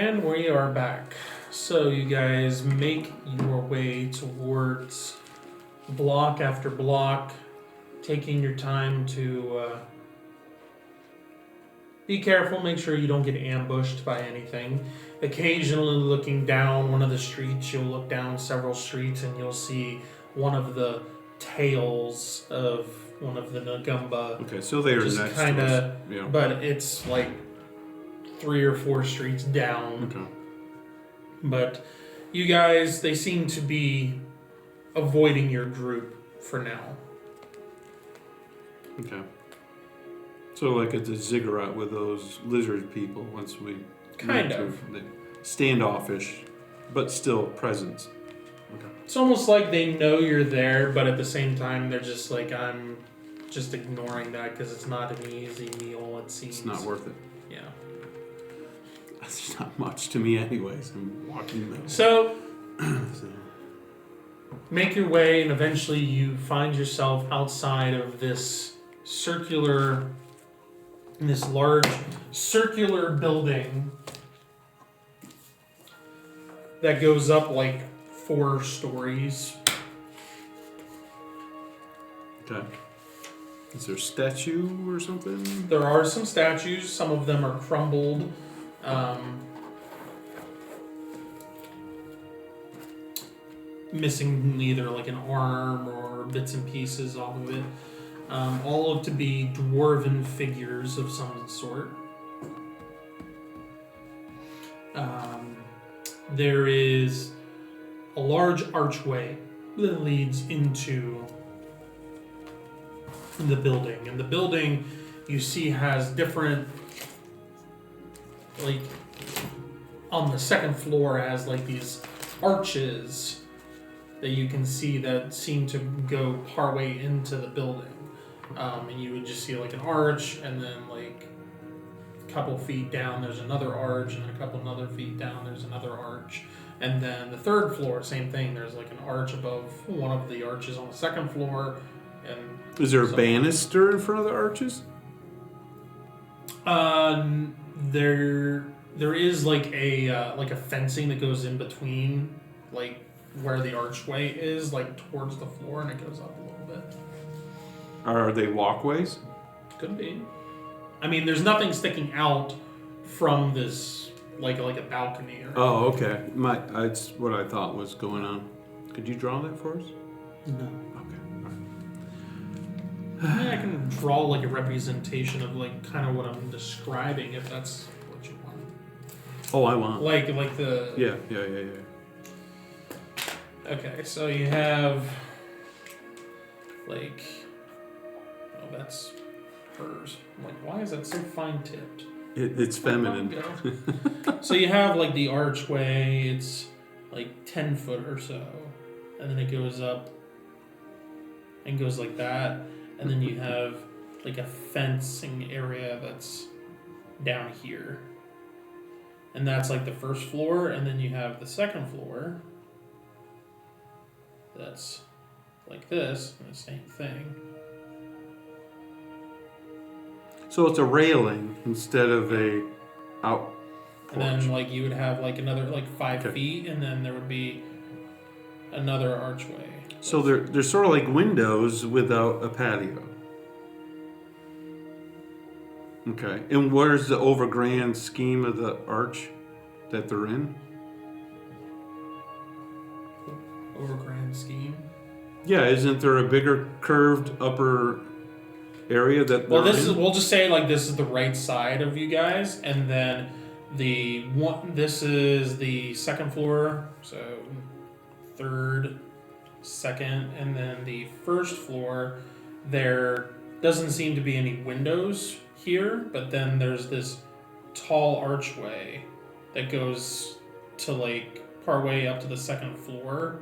A: And we are back. So you guys make your way towards block after block, taking your time to be careful, make sure you don't get ambushed by anything. Occasionally looking down one of the streets, you'll look down several streets and you'll see one of the tails of one of the Nagumba.
B: Okay, so they are
A: Just
B: next
A: kinda,
B: to us. Yeah.
A: but it's like 3 or 4 streets down.
B: Okay.
A: But you guys, they seem to be avoiding your group for now.
B: Okay. So like it's a ziggurat with those lizard people once we
A: Kind
B: get
A: of.
B: to the standoffish, but still presence. Okay.
A: It's almost like they know you're there, but at the same time, they're just like, I'm just ignoring that because it's not an easy meal, it seems.
B: It's not worth it.
A: Yeah.
B: That's not much to me anyways. I'm walking the
A: So, make your way, and eventually you find yourself outside of this large circular building that goes up like 4 stories.
B: Okay. Is there a statue or something?
A: There are some statues. Some of them are crumbled. Missing either like an arm or bits and pieces off of it. All look to be dwarven figures of some sort. There is a large archway that leads into the building. And the building, you see, has different, like, on the second floor has like these arches that you can see that seem to go partway into the building. And you would just see like an arch, and then like a couple feet down there's another arch, and a couple another feet down there's another arch. And then the third floor, same thing, there's like an arch above one of the arches on the second floor. And
B: Is there a banister in front of the arches?
A: There is like a fencing that goes in between, like where the archway is, like towards the floor, and it goes up a little bit.
B: Are they walkways?
A: Could be. I mean, there's nothing sticking out from this, like a balcony or.
B: Oh, okay. That's what I thought was going on. Could you draw that for us?
A: No.
B: Okay. All right.
A: I mean, I can draw like a representation of like kind of what I'm describing, if that's what you want.
B: Oh, I want.
A: Like the.
B: Yeah.
A: Okay, so you have like, oh, that's hers. I'm like, why is that so fine tipped?
B: It's feminine.
A: So you have like the archway. It's like 10 foot or so, and then it goes up and goes like that, and then you have like a fencing area that's down here, and that's like the first floor, and then you have the second floor. That's like this, and the same thing.
B: So it's a railing instead of a out porch.
A: And then like you would have like another like 5
B: Okay.
A: feet, and then there would be another archway.
B: So they're sort of like windows without a patio. Okay. And what is the overgrand scheme of the arch that they're in?
A: Over grand scheme.
B: Yeah, isn't there a bigger curved upper area that
A: Well,
B: they're
A: this
B: in?
A: is, we'll just say like this is the right side of you guys, and then this is the second floor, so third, second, and then the first floor. There doesn't seem to be any windows here, but then there's this tall archway that goes to like partway up to the second floor.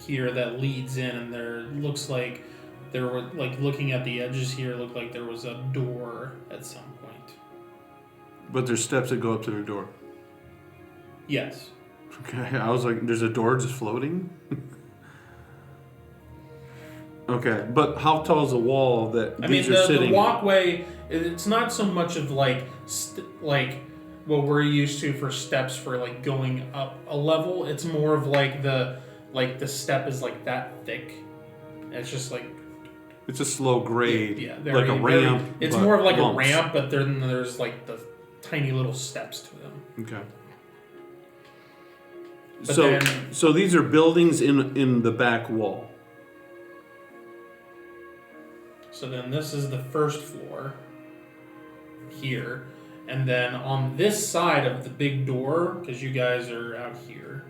A: Here that leads in, and there looks like there were like looking at the edges here looked like there was a door at some point.
B: But there's steps that go up to the door.
A: Yes.
B: Okay, I was like, there's a door just floating? Okay, but how tall is the wall that
A: I mean,
B: these are sitting
A: the
B: in?
A: walkway, it's not so much of like what we're used to for steps for like going up a level. It's more of like the step is like that thick. It's just like
B: It's a slow grade,
A: yeah,
B: like a ramp.
A: It's
B: but
A: more of like
B: bumps.
A: a ramp, but then there's like the tiny little steps to them.
B: Okay.
A: But
B: So,
A: then-
B: so these are buildings in the back wall.
A: So then this is the first floor here, and then on this side of the big door, because you guys are out here.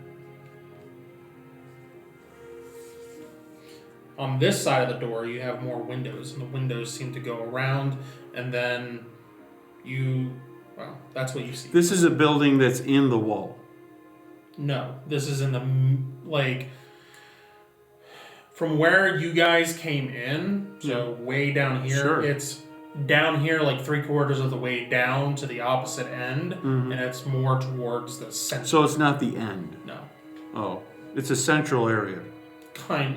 A: On this side of the door, you have more windows, and the windows seem to go around, and then well, that's what you see.
B: This is a building that's in the wall.
A: No, this is in the, from where you guys came in, so way down here,
B: Sure.
A: it's down here like 3/4 of the way down to the opposite end, and it's more towards the center.
B: So it's not the end.
A: No.
B: Oh, it's a central area.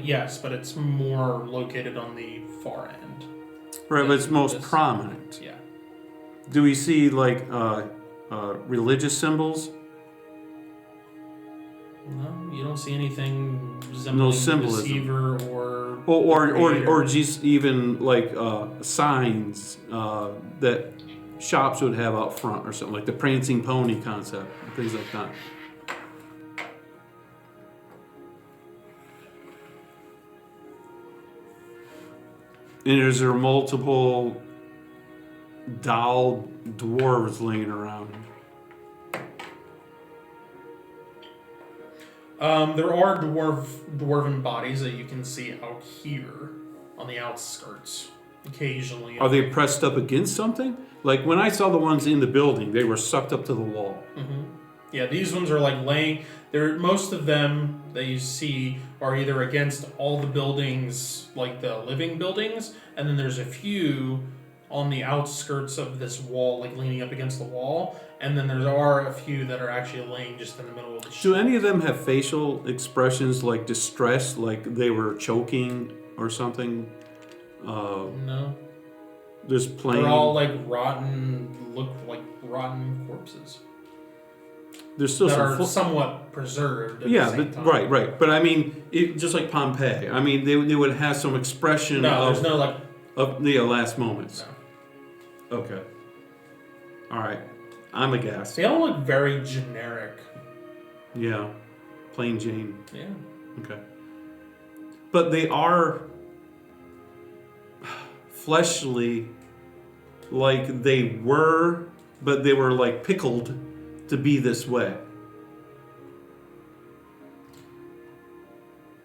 A: Yes, but it's more located on the far end.
B: Right, but it's most
A: This-
B: prominent.
A: Yeah.
B: Do we see like religious symbols?
A: No, you don't see anything resembling the
B: symbolism.
A: deceiver or
B: Or just even like signs that shops would have out front or something, like the prancing pony concept, things like that. And is there multiple doll dwarves laying around?
A: There are dwarven bodies that you can see out here on the outskirts occasionally.
B: Are they pressed up against something? Like when I saw the ones in the building, they were sucked up to the wall.
A: Yeah, these ones are like laying. Most of them that you see are either against all the buildings, like the living buildings, and then there's a few on the outskirts of this wall, like leaning up against the wall, and then there are a few that are actually laying just in the middle of the
B: Do any of them have facial expressions like distress, like they were choking or something?
A: No,
B: Just plain.
A: they're all like look like rotten corpses
B: There's still
A: that
B: some.
A: are somewhat preserved. At
B: Yeah,
A: the same
B: but,
A: time.
B: right. But I mean, just like Pompeii. I mean, they would have some expression
A: No,
B: of,
A: there's no like.
B: of the last moments.
A: No.
B: Okay. All right. I'm aghast.
A: They all look very generic.
B: Yeah. Plain Jane.
A: Yeah.
B: Okay. But they are fleshly, like they were, but they were like pickled to be this way.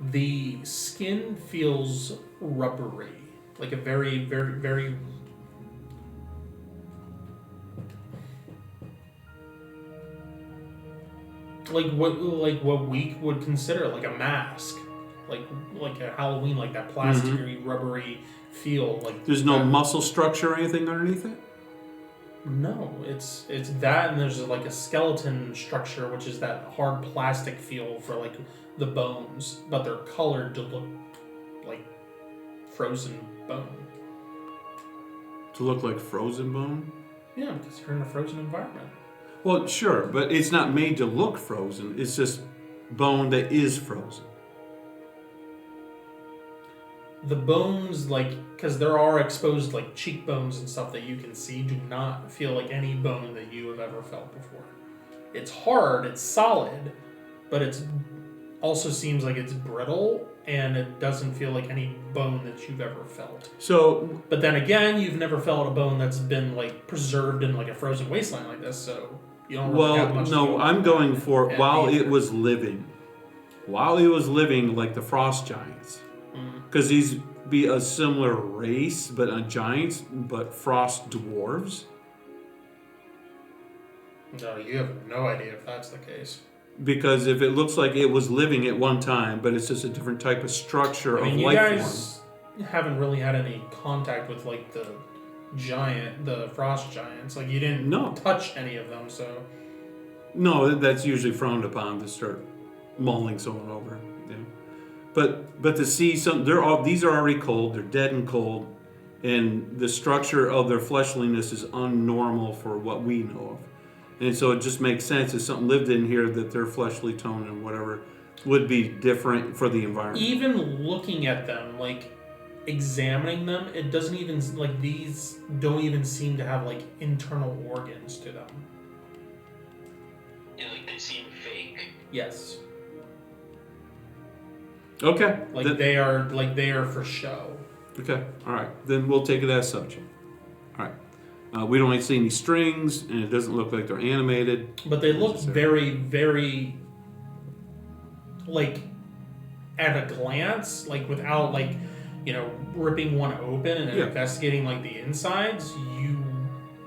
A: The skin feels rubbery, like a very, very, very. Like what we would consider like a mask, like a Halloween, like that plasticky, rubbery feel. Like
B: There's no
A: that.
B: muscle structure or anything underneath it?
A: No, it's that, and there's like a skeleton structure, which is that hard plastic feel for like the bones, but they're colored to look like frozen bone.
B: To look like frozen bone?
A: Yeah, because you're in a frozen environment.
B: Well, sure, but it's not made to look frozen. It's just bone that is frozen.
A: The bones, like, because there are exposed like cheekbones and stuff that you can see, do not feel like any bone that you have ever felt before. It's hard, it's solid, but it's also seems like it's brittle, and it doesn't feel like any bone that you've ever felt.
B: So,
A: But then again, you've never felt a bone that's been like preserved in like a frozen wasteland like this, so you don't really have
B: well,
A: much.
B: no, I'm going for
A: Yeah,
B: while
A: me
B: it
A: either.
B: was living. While it was living, like the frost giants. Because these be a similar race, but not giants, but frost dwarves.
A: No, you have no idea if that's the case.
B: Because if it looks like it was living at one time, but it's just a different type of structure
A: I mean,
B: of
A: you
B: life
A: guys haven't really had any contact with like the frost giants. Like you didn't
B: No.
A: touch any of them, so
B: form. No, that's usually frowned upon to start mulling someone over. Yeah. But to see some, these are already cold. They're dead and cold, and the structure of their fleshliness is unnormal for what we know of. And so it just makes sense if something lived in here that their fleshly tone and whatever would be different for the environment.
A: Even looking at them, like examining them, it doesn't even like these don't even seem to have like internal organs to them.
C: Yeah, like they seem fake.
A: Yes.
B: Okay.
A: Like they are for show.
B: Okay. All right. Then we'll take it as such. All right. We don't see any strings, and it doesn't look like they're animated.
A: But they look very, very like at a glance, like without like, you know, ripping one open and investigating like the insides, you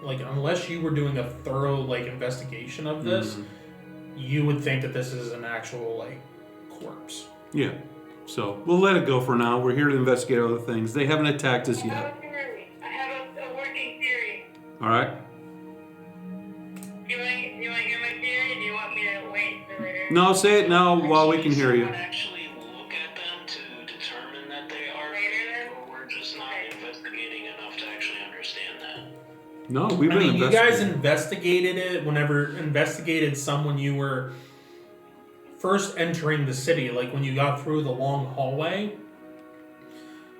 A: like unless you were doing a thorough like investigation of this, you would think that this is an actual like corpse.
B: Yeah. So we'll let it go for now. We're here to investigate other things. They haven't attacked us
E: I have
B: yet.
E: a theory. I have a working theory.
B: All right.
E: Do you want to hear my theory, or do you want me to wait for later?
B: No, say it now while we can hear you.
C: Someone actually look at them to determine that they are
E: Later then?
C: fake, or we're just not investigating enough to actually understand that?
B: No, we've been
A: I mean, you guys
B: investigating.
A: investigated it whenever investigated someone you were first entering the city, like when you got through the long hallway.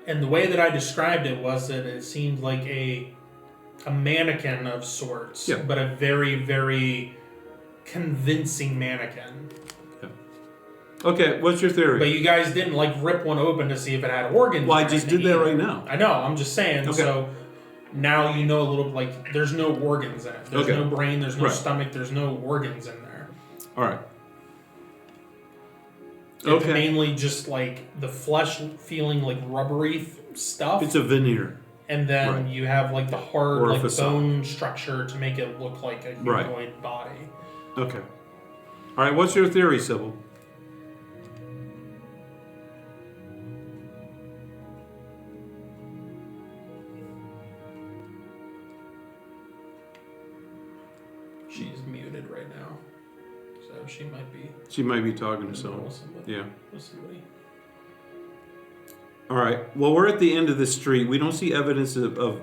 A: And the way that I described it was that it seemed like a mannequin of sorts, but a very, very convincing mannequin.
B: Okay, what's your theory?
A: But you guys didn't like rip one open to see if it had organs.
B: Well, I
A: or
B: just
A: anything
B: did that
A: either.
B: right now.
A: I know, I'm just saying.
B: Okay.
A: So now you know a little, like, there's no organs in it. There's
B: Okay.
A: no brain, there's no
B: Right.
A: stomach, there's no organs in there.
B: All right.
A: It's
B: Okay.
A: mainly just like the flesh feeling like rubbery stuff.
B: It's a veneer.
A: And then
B: Right.
A: you have like the hard
B: Or a
A: like
B: facade.
A: bone structure to make it look like a
B: Right.
A: humanoid body.
B: Okay. All right, what's your theory, Sybil?
A: She's muted right now, so she might be.
B: She might be talking to someone. Yeah.
A: Let's see what he.
B: All right. Well, we're at the end of the street. We don't see evidence of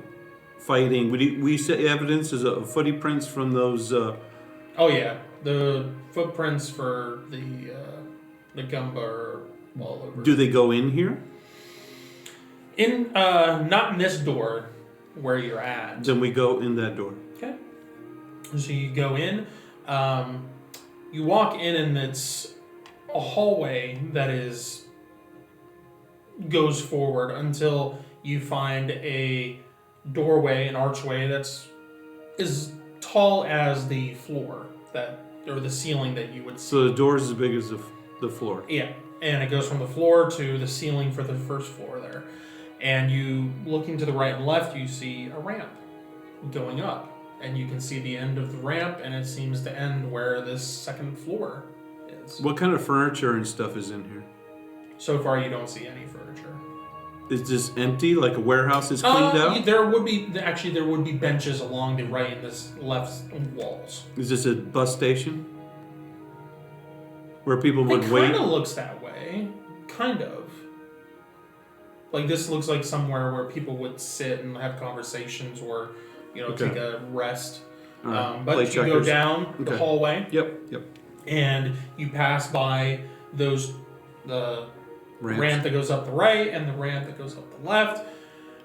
B: fighting. We see evidence of footy prints from those.
A: Oh yeah, the footprints for the gumba are all over.
B: Do they go in here?
A: In not in this door where you're at.
B: Then we go in that door.
A: Okay. So you go in, you walk in, and it's a hallway that goes forward until you find a doorway, an archway that's as tall as the floor or the ceiling that you would see.
B: So the door's as big as the floor.
A: Yeah, and it goes from the floor to the ceiling for the first floor there. And you, looking to the right and left, you see a ramp going up. And you can see the end of the ramp, and it seems to end where this second floor is.
B: What kind of furniture and stuff is in here?
A: So far, you don't see any furniture.
B: Is this empty, like a warehouse is cleaned out?
A: There would be benches along the right and this left walls.
B: Is this a bus station? Where people would
A: It
B: wait?
A: kind of looks that way. Kind of. Like, this looks like somewhere where people would sit and have conversations or, take a rest.
B: All right.
A: But
B: Play
A: you go
B: checkers.
A: down the
B: Okay.
A: hallway,
B: Yep.
A: and you pass by the
B: Ramps.
A: ramp that goes up the right and the ramp that goes up the left.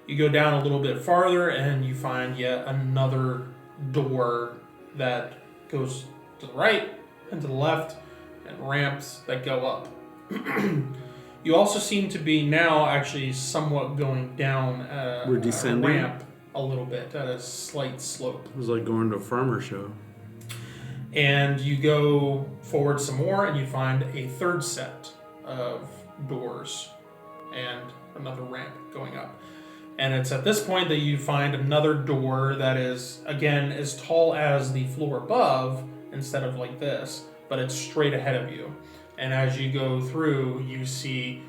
A: You go down a little bit farther, and you find yet another door that goes to the right and to the left, and ramps that go up. You also seem to be now actually somewhat going down
B: We're descending?
A: a ramp a little bit at a slight slope.
B: It was like going to a farmer show.
A: And you go forward some more, and you find a third set of doors and another ramp going up. And it's at this point that you find another door that is, again, as tall as the floor above, instead of like this, but it's straight ahead of you. And as you go through, you see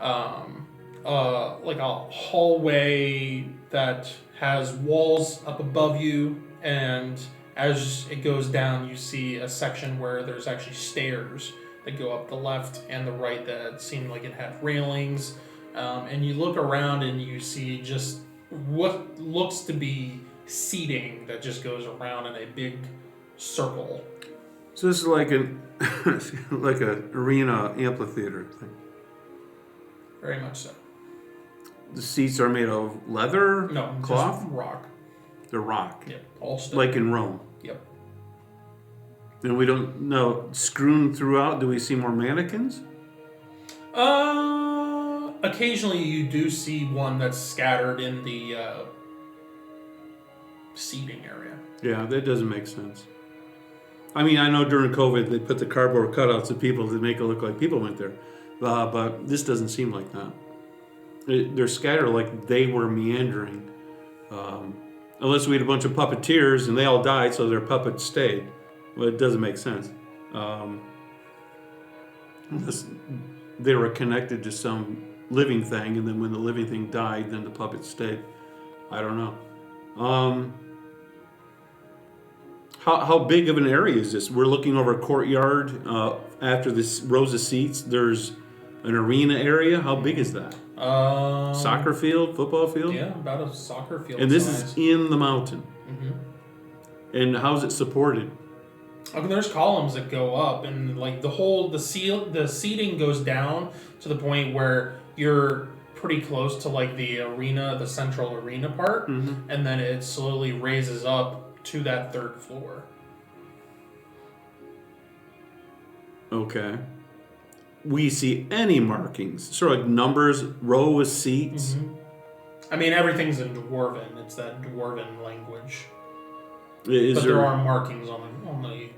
A: like a hallway that has walls up above you, and as it goes down, you see a section where there's actually stairs that go up the left and the right that seemed like it had railings. And you look around and you see just what looks to be seating that just goes around in a big circle.
B: So this is like an like a arena amphitheater thing.
A: Very much so.
B: The seats are made of leather,
A: No,
B: cloth.
A: just rock.
B: They're rock,
A: Yep, all stone.
B: like in Rome.
A: Yep.
B: And we don't know strewn throughout. Do we see more mannequins?
A: Occasionally you do see one that's scattered in the seating area.
B: Yeah, that doesn't make sense. I mean, I know during COVID they put the cardboard cutouts of people to make it look like people went there, but this doesn't seem like that. They're scattered like they were meandering. Unless we had a bunch of puppeteers and they all died, so their puppets stayed. Well, it doesn't make sense. Unless they were connected to some living thing, and then when the living thing died, then the puppets stayed. I don't know. How big of an area is this? We're looking over a courtyard. After this rows of seats, there's an arena area. How big is that? Soccer field, football field?
A: Yeah, about a soccer field.
B: And this
A: size.
B: is in the mountain.
A: Mm-hmm.
B: And how's it supported?
A: Okay, there's columns that go up, and like the seating goes down to the point where you're pretty close to like the arena, the central arena part,
B: Mm-hmm.
A: and then it slowly raises up to that third floor.
B: Okay. We see any markings, sort of like numbers, row of seats.
A: Mm-hmm. I mean, everything's in Dwarven. It's that Dwarven language. But there are markings on the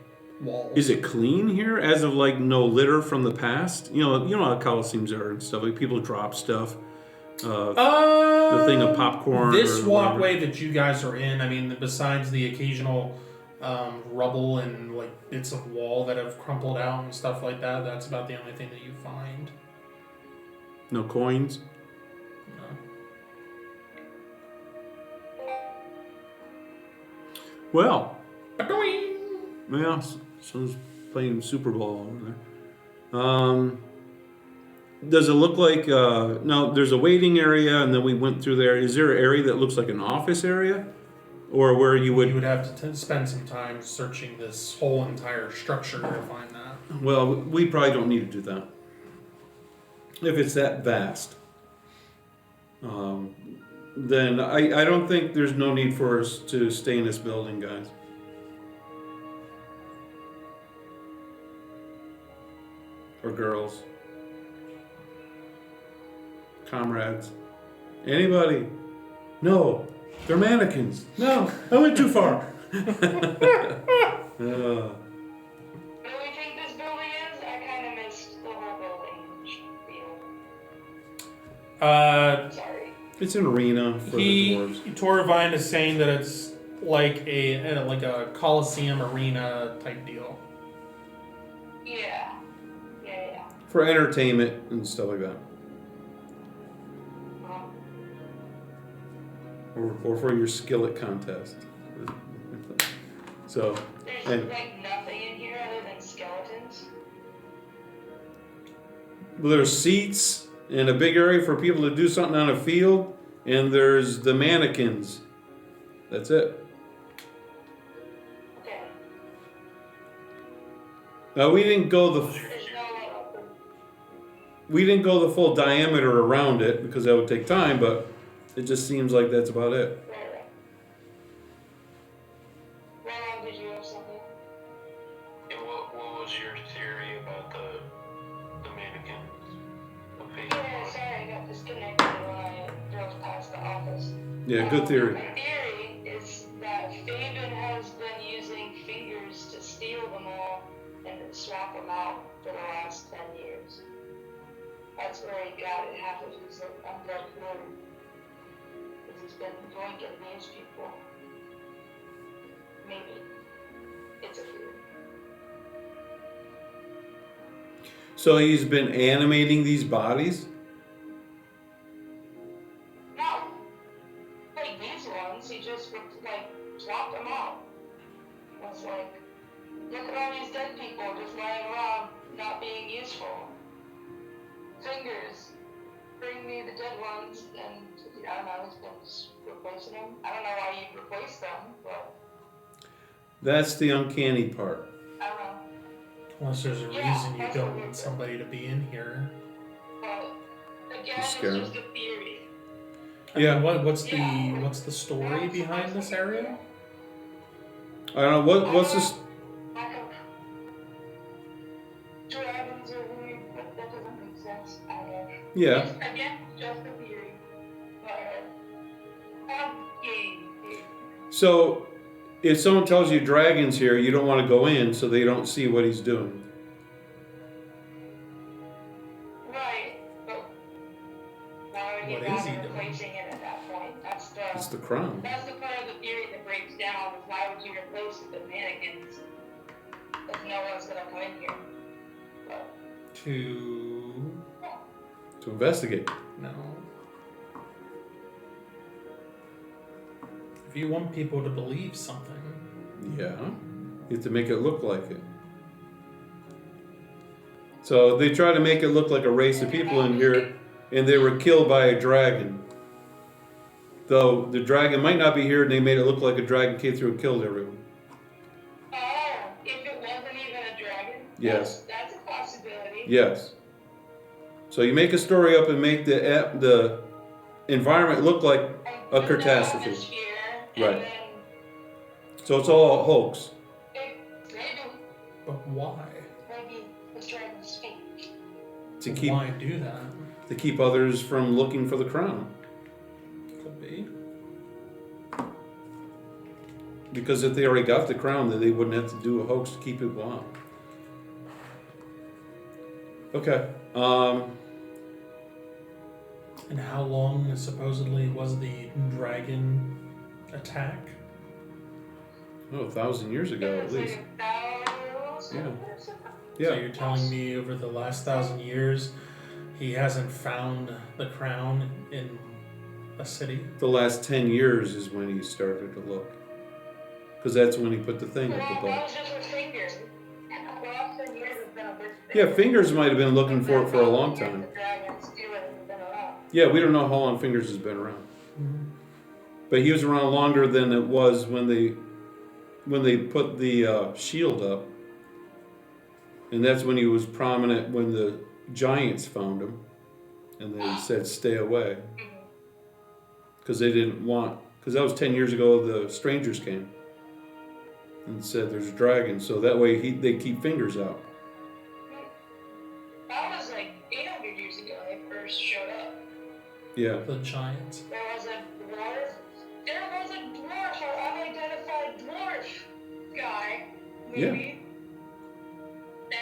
A: walls.
B: Is it clean here, as of like no litter from the past? You know how Colosseums are and stuff. Like people drop stuff. The thing of popcorn.
A: This
B: or
A: walkway
B: whatever.
A: that you guys are in, I mean, besides the occasional rubble and like bits of wall that have crumpled out and stuff like that, that's about the only thing that you find.
B: No coins.
A: No.
B: Well,
A: Ba-doing!
B: yeah, someone's playing Super Bowl over there. Does it look like no? There's a waiting area, and then we went through there. Is there an area that looks like an office area, or where you
A: You
B: would?
A: would have to spend some time searching this whole entire structure to find that.
B: Well, we probably don't need to do that if it's that vast. Then I don't think there's no need for us to stay in this building, guys. Or girls. Comrades. Anybody? No. They're mannequins. No. I went too far.
E: What do we think this building is? I kind of missed the whole building feel. Sorry.
B: It's an arena for the dwarves.
A: Torvine is saying that it's like a Coliseum arena type deal.
E: Yeah.
B: For entertainment and stuff like that. Or for your skillet contest. So,
E: There's
B: and
E: like nothing in here other than skeletons.
B: there's seats and a big area for people to do something on a field, and there's the mannequins. That's it.
E: Okay.
B: Now we didn't go
E: There's no
B: we didn't go the full diameter around it because that would take time, but it just seems like that's about it.
E: Right. Ron, did you have something?
C: Yeah, what was your theory about the mannequins? What page
E: Yeah,
C: was it?
E: sorry, I got disconnected when I drove past the office.
B: Yeah, good theory.
E: My theory is that Fabian has been using fingers to steal them all and then swap them out for the last 10 years. That's where he got it, half of his undead crew. Because he's been drinking these people. Maybe. It's a theory.
B: So he's been animating these bodies?
E: No! Like these ones, he just like swapped them out. It's like, look at all these dead people just lying around, not being dead ones, and I don't know, he's been just replacing them. I don't know why you replace them, but
B: That's the uncanny part.
E: I don't know.
A: Unless there's a
E: Yeah,
A: reason you
E: that's
A: don't
E: what
A: want
E: we-
A: somebody to be in here.
E: But again,
B: Just
E: it's
B: scare
E: just a theory.
A: I mean,
B: Yeah.
A: what's the story behind this area?
B: I don't know, what's this?
E: Lack of dragons are weird, but that doesn't make sense. I don't know.
B: Yeah.
E: It's, again, just a theory. But, game.
B: So, if someone tells you dragons here, you don't want to go in so they don't see what he's doing.
E: Right, but why would you
A: What is he
E: bother
A: doing?
E: replacing it at that point?
B: It's the crown.
E: That's the part of the theory that breaks down. Is why would you replace it with mannequins if no one's gonna come in here? But,
B: To investigate.
A: No. If you want people to believe something,
B: Yeah. You have to make it look like it. So they try to make it look like a race of people in here, and they were killed by a dragon. Though the dragon might not be here, and they made it look like a dragon came through and killed everyone.
E: oh, if it wasn't even a dragon,
B: Yes.
E: that's a possibility.
B: Yes. So you make a story up and make the environment look like
E: And
B: a
E: put the
B: catastrophe.
E: atmosphere,
B: Right.
E: And then
B: So it's all a hoax.
E: maybe
A: but why?
E: the dragon speak.
B: To keep
A: Why do that?
B: to keep others from looking for the crown.
A: Could be.
B: Because if they already got the crown, then they wouldn't have to do a hoax to keep it wild. Okay.
A: And how long supposedly was the dragon attack?
B: Oh, 1,000 years ago
E: It
B: at
E: was
B: least.
E: like 1,000
B: Yeah.
E: or something.
A: So
B: Yeah.
A: you're telling me over the last 1,000 years, he hasn't found the crown in a city?
B: The last 10 years is when he started to look. Because that's when he put the thing up
E: Well,
B: the
E: that
B: butt.
E: was just with fingers. The last 10 years has been a bit.
B: Yeah, Fingers might have been looking for it for a long time.
E: The dragons do it and been around.
B: Yeah, we don't know how long Fingers has been around. But he was around longer than it was when they put the shield up. And that's when he was prominent when the giants found him. And they said, stay away. Because they didn't want, because that was 10 years ago, the strangers came. And said, there's a dragon. So that way they keep Fingers out.
E: That was like 800 years ago they first showed up.
B: Yeah.
A: The giants.
E: There was a dwarf. There was a dwarf, an unidentified dwarf guy, maybe.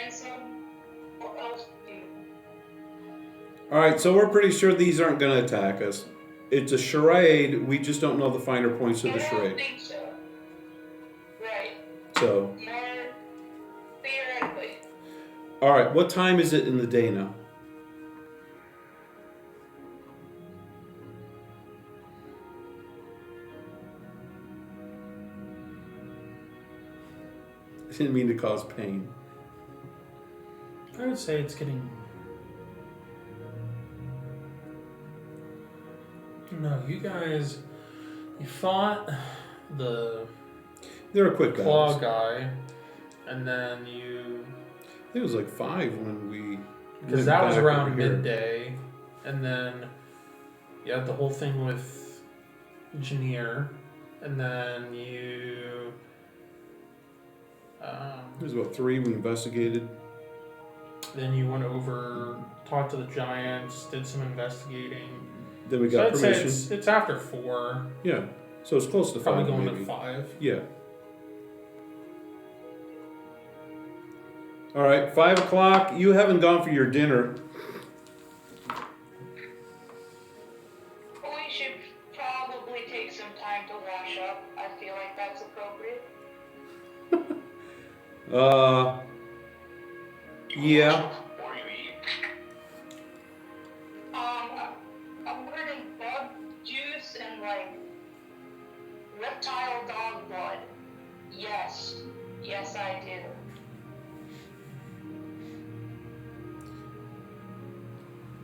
E: And some else dude.
B: Alright, so we're pretty sure these aren't going to attack us. It's a charade. We just don't know the finer points of the
E: I don't
B: charade.
E: think so. Right.
B: So,
E: More theoretically.
B: alright, what time is it in the day now? I didn't mean to cause pain.
A: I would say it's getting... No, you guys... You fought the
B: They were quick
A: claw
B: battles.
A: guy, and then you...
B: It was like 5 when we.
A: Because
B: went
A: that was
B: back
A: around
B: over here.
A: midday, and then you had the whole thing with Janir, and then you...
B: It was about 3 we investigated.
A: Then you went over, talked to the giants, did some investigating.
B: Then we
A: So
B: got
A: I'd say
B: permission.
A: it's after 4,
B: Yeah, so it's close to 5
A: probably going
B: maybe.
A: to 5.
B: Yeah. All right, 5 o'clock. You haven't gone for your dinner.
E: We should probably take some time to wash up. I feel like that's appropriate.
B: Yeah.
C: Before you eat.
E: I'm learning bug juice and like reptile dog blood. Yes. Yes, I do.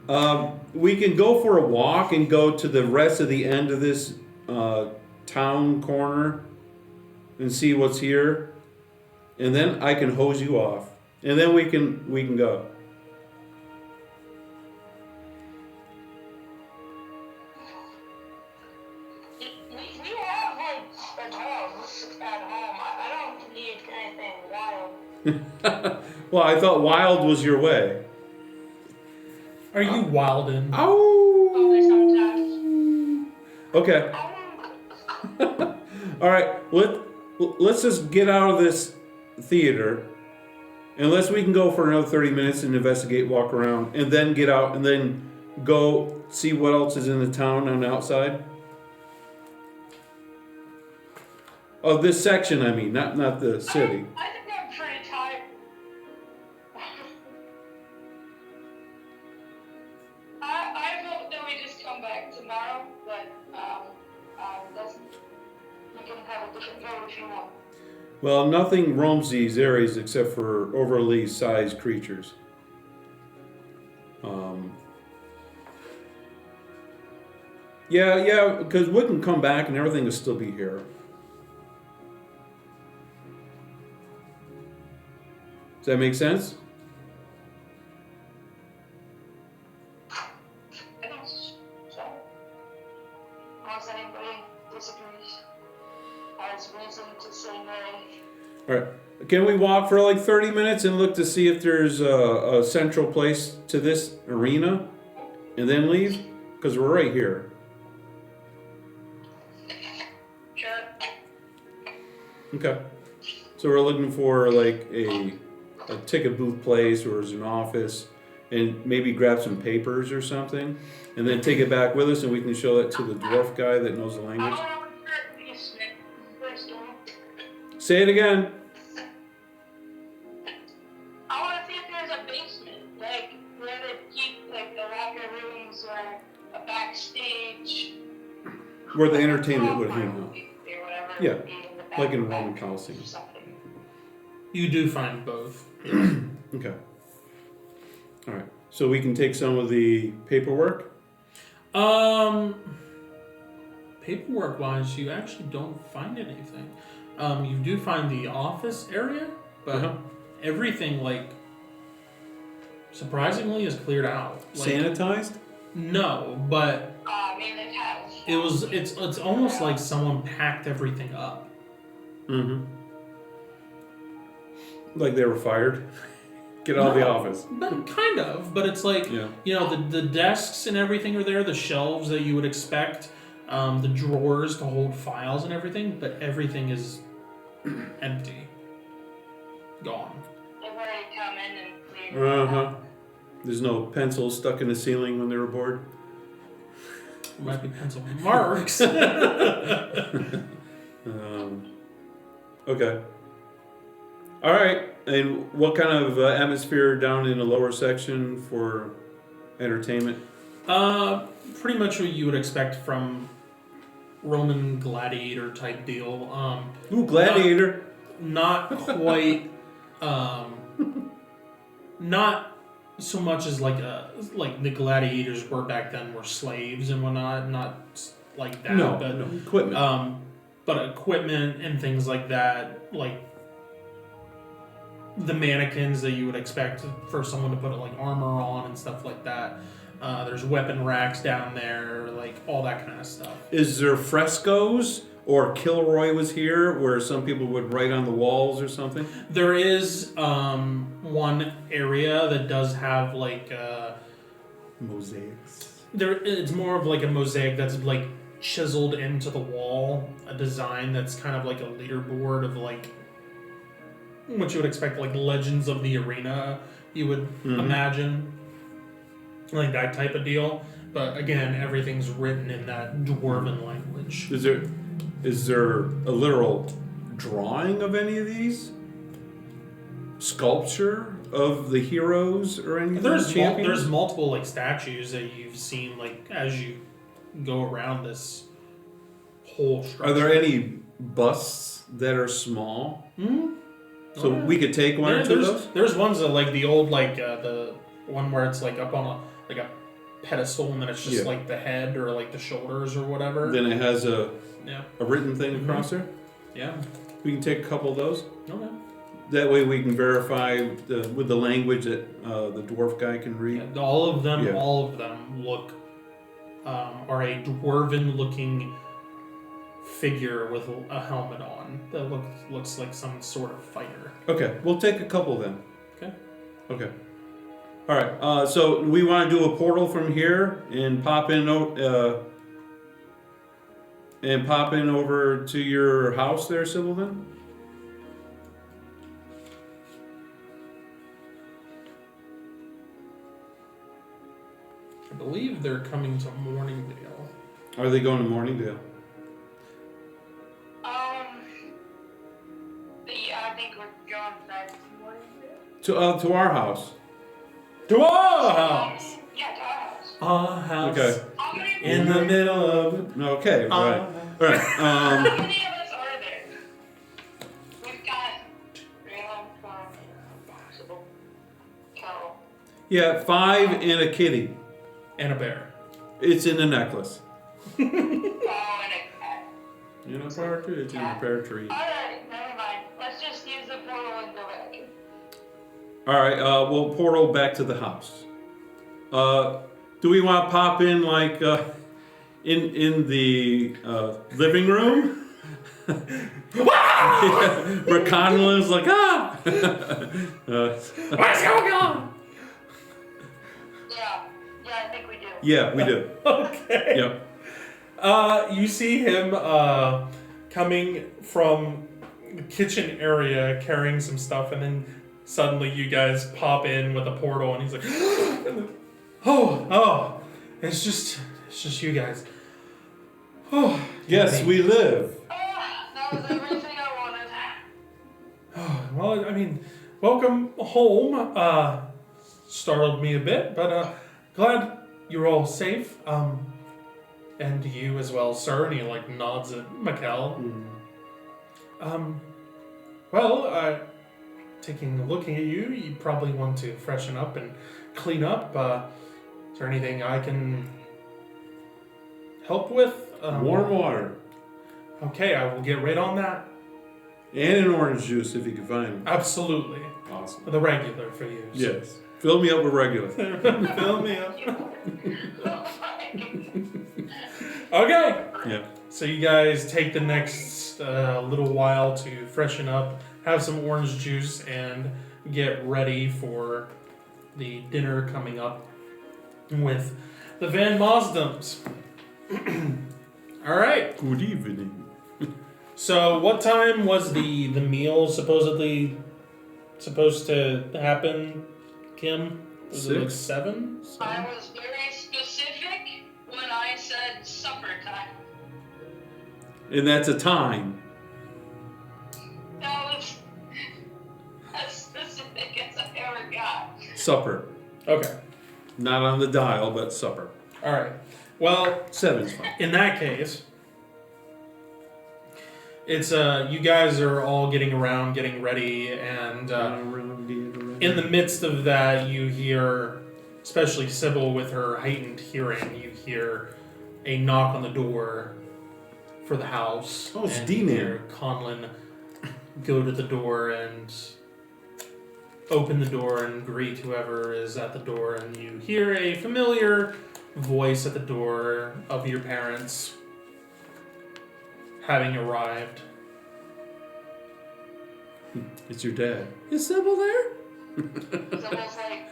B: We can go for a walk and go to the rest of the end of this town corner and see what's here, and then I can hose you off, and then we can go.
E: We have like a dog at home. I don't need anything wild.
B: Well, I thought wild was your way.
A: Are you wildin'?
E: Only
B: Oh.
E: sometimes.
B: Okay. All right. Let's just get out of this theater, unless we can go for another 30 minutes and investigate, walk around, and then get out and then go see what else is in the town on the outside. Of this section, I mean, not the city.
E: I think I'm pretty tired. I vote that we just come back tomorrow, but that's, you can have a different vote if you want.
B: Well, nothing roams these areas except for overly sized creatures. Yeah, because we can come back and everything will still be here. Does that make sense?
E: I guess so. Unless anybody disagrees, has reason to say nay.
B: All right. Can we walk for like 30 minutes and look to see if there's a central place to this arena and then leave? Because we're right here.
E: Sure.
B: Okay. So we're looking for like a ticket booth place or as an office, and maybe grab some papers or something, and then take it back with us, and we can show that to the dwarf guy that knows the language. Say it again.
E: I want to see if there's a basement, like where they keep like the locker rooms or a backstage.
B: Where the entertainment would hang out.
E: Or whatever.
B: Yeah,
E: would be in the back
B: like in a
E: of
B: Roman
E: that
B: Coliseum.
E: or something.
A: You do find both.
B: Okay. All right. So we can take some of the paperwork.
A: Paperwork wise, you actually don't find anything. You do find the office area, but
B: Uh-huh.
A: everything, like, surprisingly is cleared out. Like,
B: Sanitized?
A: no, but
E: I mean, they've had.
A: it's almost like someone packed everything up.
B: Mm-hmm. Like they were fired. Get out of the
A: No,
B: office.
A: But kind of. But it's like,
B: Yeah.
A: you know, the desks and everything are there, the shelves that you would expect, the drawers to hold files and everything, but everything is empty. Gone.
E: They've already come in and cleared.
B: Uh-huh. There's no pencils stuck in the ceiling when they were bored.
A: Might be pencil marks.
B: Okay. All right. And what kind of atmosphere down in the lower section for entertainment?
A: Pretty much what you would expect from Roman gladiator type deal.
B: Ooh, gladiator.
A: Not quite. Not so much as like the gladiators were back then were slaves and whatnot. Not like that.
B: No,
A: but
B: no equipment.
A: but equipment and things like that, like the mannequins that you would expect for someone to put like armor on and stuff like that. There's weapon racks down there, like all that kind of stuff.
B: Is there frescoes or Kilroy was here where some people would write on the walls or something?
A: There is one area that does have like
B: Mosaics.
A: it's more of like a mosaic that's like chiseled into the wall, a design that's kind of like a leaderboard of like what you would expect, like Legends of the Arena, you would imagine. Like that type of deal. But again, everything's written in that dwarven language.
B: Is there a literal drawing of any of these? Sculpture of the heroes or anything?
A: There's multiple like statues that you've seen like as you go around this whole structure.
B: Are there any busts that are small?
A: Hmm?
B: So
A: Oh, yeah.
B: we could take one or two of those?
A: There's ones that like the old like the one where it's like up on a pedestal, and then it's just
B: Yeah.
A: like the head or like the shoulders or whatever.
B: Then it has a
A: Yeah.
B: written thing
A: Mhm.
B: across there.
A: Yeah.
B: We can take a couple of those.
A: Okay.
B: That way we can verify with the language that the dwarf guy can read.
A: Yeah, all of them
B: Yeah.
A: look are a dwarven-looking figure with a helmet on that looks like some sort of fighter.
B: Okay, we'll take a couple then.
A: Okay.
B: Okay. All right. So we want to do a portal from here and pop in over to your house there, Sybil. Then.
A: I believe they're coming to Morningdale.
B: Are they going to Morningdale?
E: Yeah, I think we're going back to morning.
B: To our house.
A: To our house!
E: Yeah, to our house.
A: Our house.
B: Okay.
E: How many,
A: In the middle of...
B: Okay. Right. All right.
E: how many of us are there? We've got Raylan from Sybil, Carol.
B: Yeah, 5 and a kitty.
A: And a bear.
B: It's in the necklace.
E: Oh, and a cat.
B: In a partridge in a pear tree.
E: Alright, never mind. Let's just use the portal and go back.
B: All right, we'll portal back to the house. Do we want to pop in like in the living room? Where Conlon's like, ah!
A: What's going on?
E: Yeah, I think we do.
B: Yeah, we do.
A: Okay.
B: Yep.
A: You see him coming from the kitchen area carrying some stuff, and then suddenly you guys pop in with a portal, and he's like, oh, it's just you guys. Oh,
B: Yes, we live.
E: That was everything I wanted.
A: Well, I mean, welcome home. Startled me a bit, but glad you're all safe. And you as well, sir. And he like nods at Mikkel. Well, taking a look at you, you probably want to freshen up and clean up. Is there anything I can help with?
B: Warm water.
A: Okay, I will get right on that.
B: And an orange juice if you can find them.
A: Absolutely.
B: Awesome.
A: The regular for you.
B: Yes. Fill me up with regular.
A: Fill me up. Okay.
B: Yeah.
A: So you guys take the next little while to freshen up, have some orange juice, and get ready for the dinner coming up with the Van Mosdums. All right.
B: Good evening.
A: So what time was the meal supposedly supposed to happen, Kim? Was it like 7?
E: I was very specific when I said supper time.
B: And that's a time.
E: That was as specific as I ever got.
B: Supper.
A: Okay.
B: Not on the dial, but supper.
A: All right. Well,
B: 7's fine.
A: in that case, it's you guys are all getting around, getting ready, and in the midst of that, you hear, especially Sybil with her heightened hearing, you hear a knock on the door for the house.
B: Oh, it's
A: and
B: D-Man.
A: you hear Conlon go to the door and open the door and greet whoever is at the door, and you hear a familiar voice at the door of your parents having arrived.
B: It's your dad. Is Sybil there?
E: It's almost like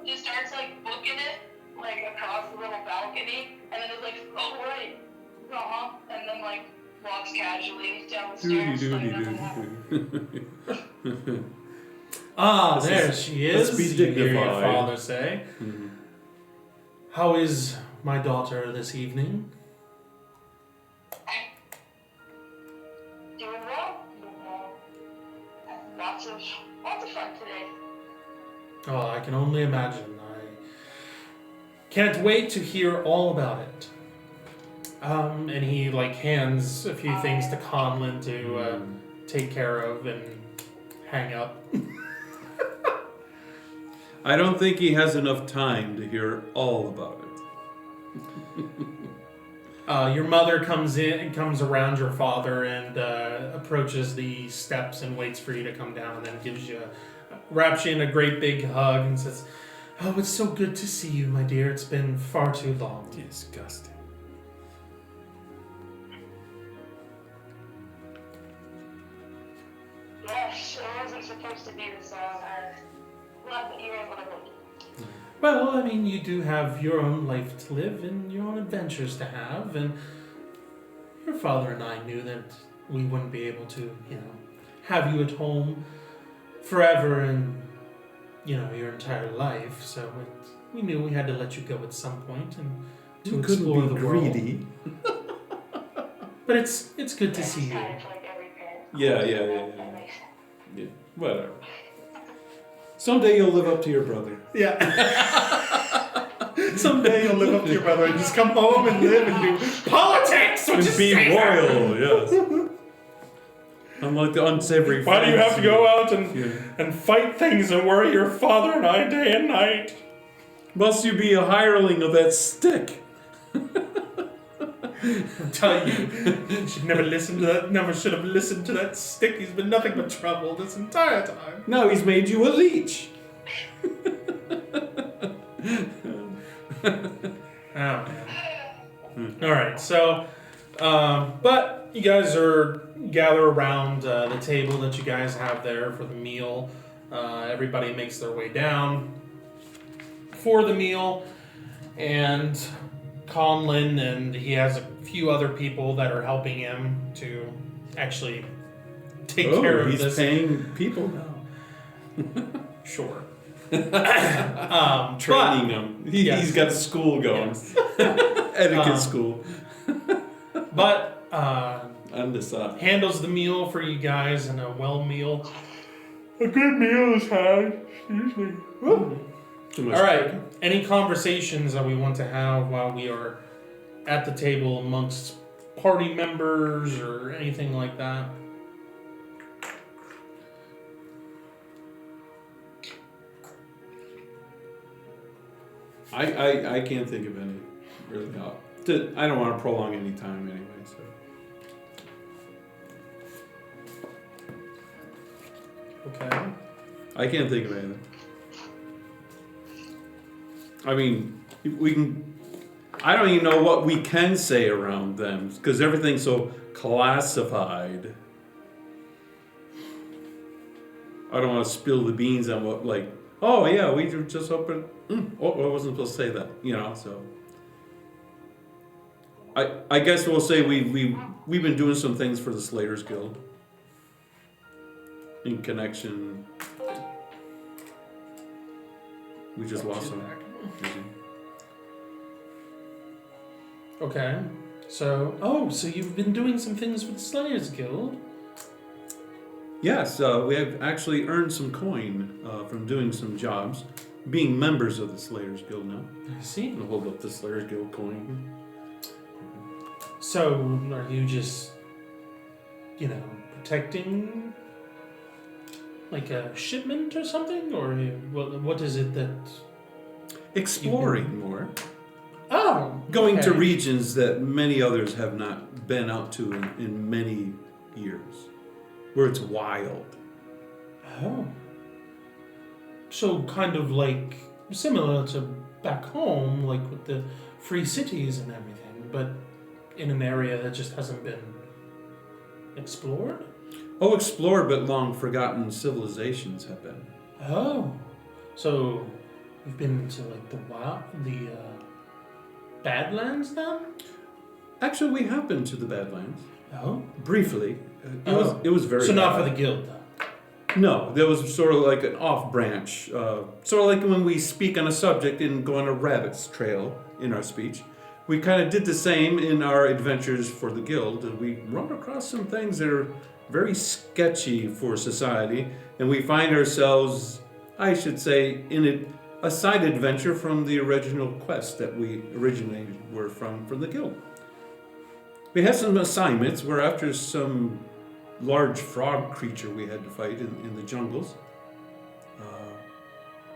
E: he starts like booking it like across the little balcony, and then it's like, oh right, and then like walks casually down the stairs. Like nothing happened.
A: Ah,
B: This
A: there
B: is-
A: she is.
B: let's be
A: You hear your
B: dignified.
A: father say.
B: Mhm.
A: How is my daughter this evening?
E: Doing well. Lots of fun today.
A: Oh, I can only imagine. I can't wait to hear all about it. And he like hands a few things to Conlon to take care of and hang up.
B: I don't think he has enough time to hear all about it.
A: Your mother comes around your father and approaches the steps and waits for you to come down, and then wraps you in a great big hug and says, "Oh, it's so good to see you, my dear. It's been far too long."
B: Disgusting.
E: Yes, it wasn't supposed to be this long. I'm glad that you were able to make it.
A: Well, I mean, you do have your own life to live and your own adventures to have, and your father and I knew that we wouldn't be able to, have you at home forever and, your entire life. So we knew we had to let you go at some point and to explore the
B: greedy.
A: world. But it's good to see you.
E: Kind of like every parent.
B: Yeah.
E: That makes sense.
B: Yeah, whatever. Someday you'll live up to your brother.
A: Yeah. Someday you'll live up to your brother and just come home and live and do politics.
B: And be royal, yes. Unlike the unsavory.
A: Why do you have to go out
B: Yeah.
A: and fight things and worry your father and I day and night?
B: Must you be a hireling of that stick?
A: I'm telling you should never listen to that. Never should have listened to that stick. He's been nothing but trouble this entire time.
B: Now he's made you a leech.
A: Oh man. All right. So, but you guys gather around the table that you guys have there for the meal. Everybody makes their way down for the meal, and Conlin and he has a few other people that are helping him to actually take care of
B: he's
A: this.
B: paying people now.
A: Sure.
B: Training them.
A: Yes.
B: He's got a school going.
A: Yes.
B: Etiquette school.
A: But
B: On the side.
A: handles the meal for you guys and a well meal. A good meal is had. Excuse me.
B: Too much
A: All right. Any conversations that we want to have while we are at the table amongst party members or anything like that?
B: I can't think of any. Really, no. I don't want to prolong any time anyway. So.
A: Okay.
B: I can't think of anything. I mean, we can. I don't even know what we can say around them because everything's so classified. I don't want to spill the beans on what, like, oh yeah, we were just hoping. Oh, I wasn't supposed to say that, So. I guess we'll say we've been doing some things for the Slayers Guild in connection. We just lost some.
A: Okay. So you've been doing some things with the Slayers Guild?
B: Yes, we have actually earned some coin from doing some jobs, being members of the Slayers Guild now.
A: I see.
B: I'm gonna hold up the Slayers Guild coin.
A: So, are you just, protecting, like a shipment or something? Or what is it that...
B: Exploring more.
A: Oh!
B: Going to
A: okay.
B: regions that many others have not been out to in many years. Where it's wild.
A: Oh. So, kind of like, similar to back home, like with the free cities and everything, but in an area that just hasn't been explored?
B: Oh, explored but long forgotten civilizations have been.
A: Oh. So, you've been to like the Badlands then?
B: Actually, we have been to the Badlands.
A: Oh.
B: Briefly. It was very
A: So not
B: bad.
A: for the guild though?
B: No, there was sort of like an off branch. Sort of like when we speak on a subject and go on a rabbit's trail in our speech. We kind of did the same in our adventures for the guild, and we run across some things that are very sketchy for society, and we find ourselves, I should say, in a side adventure from the original quest that we originated were from the guild. We had some assignments. We're after some large frog creature we had to fight in the jungles.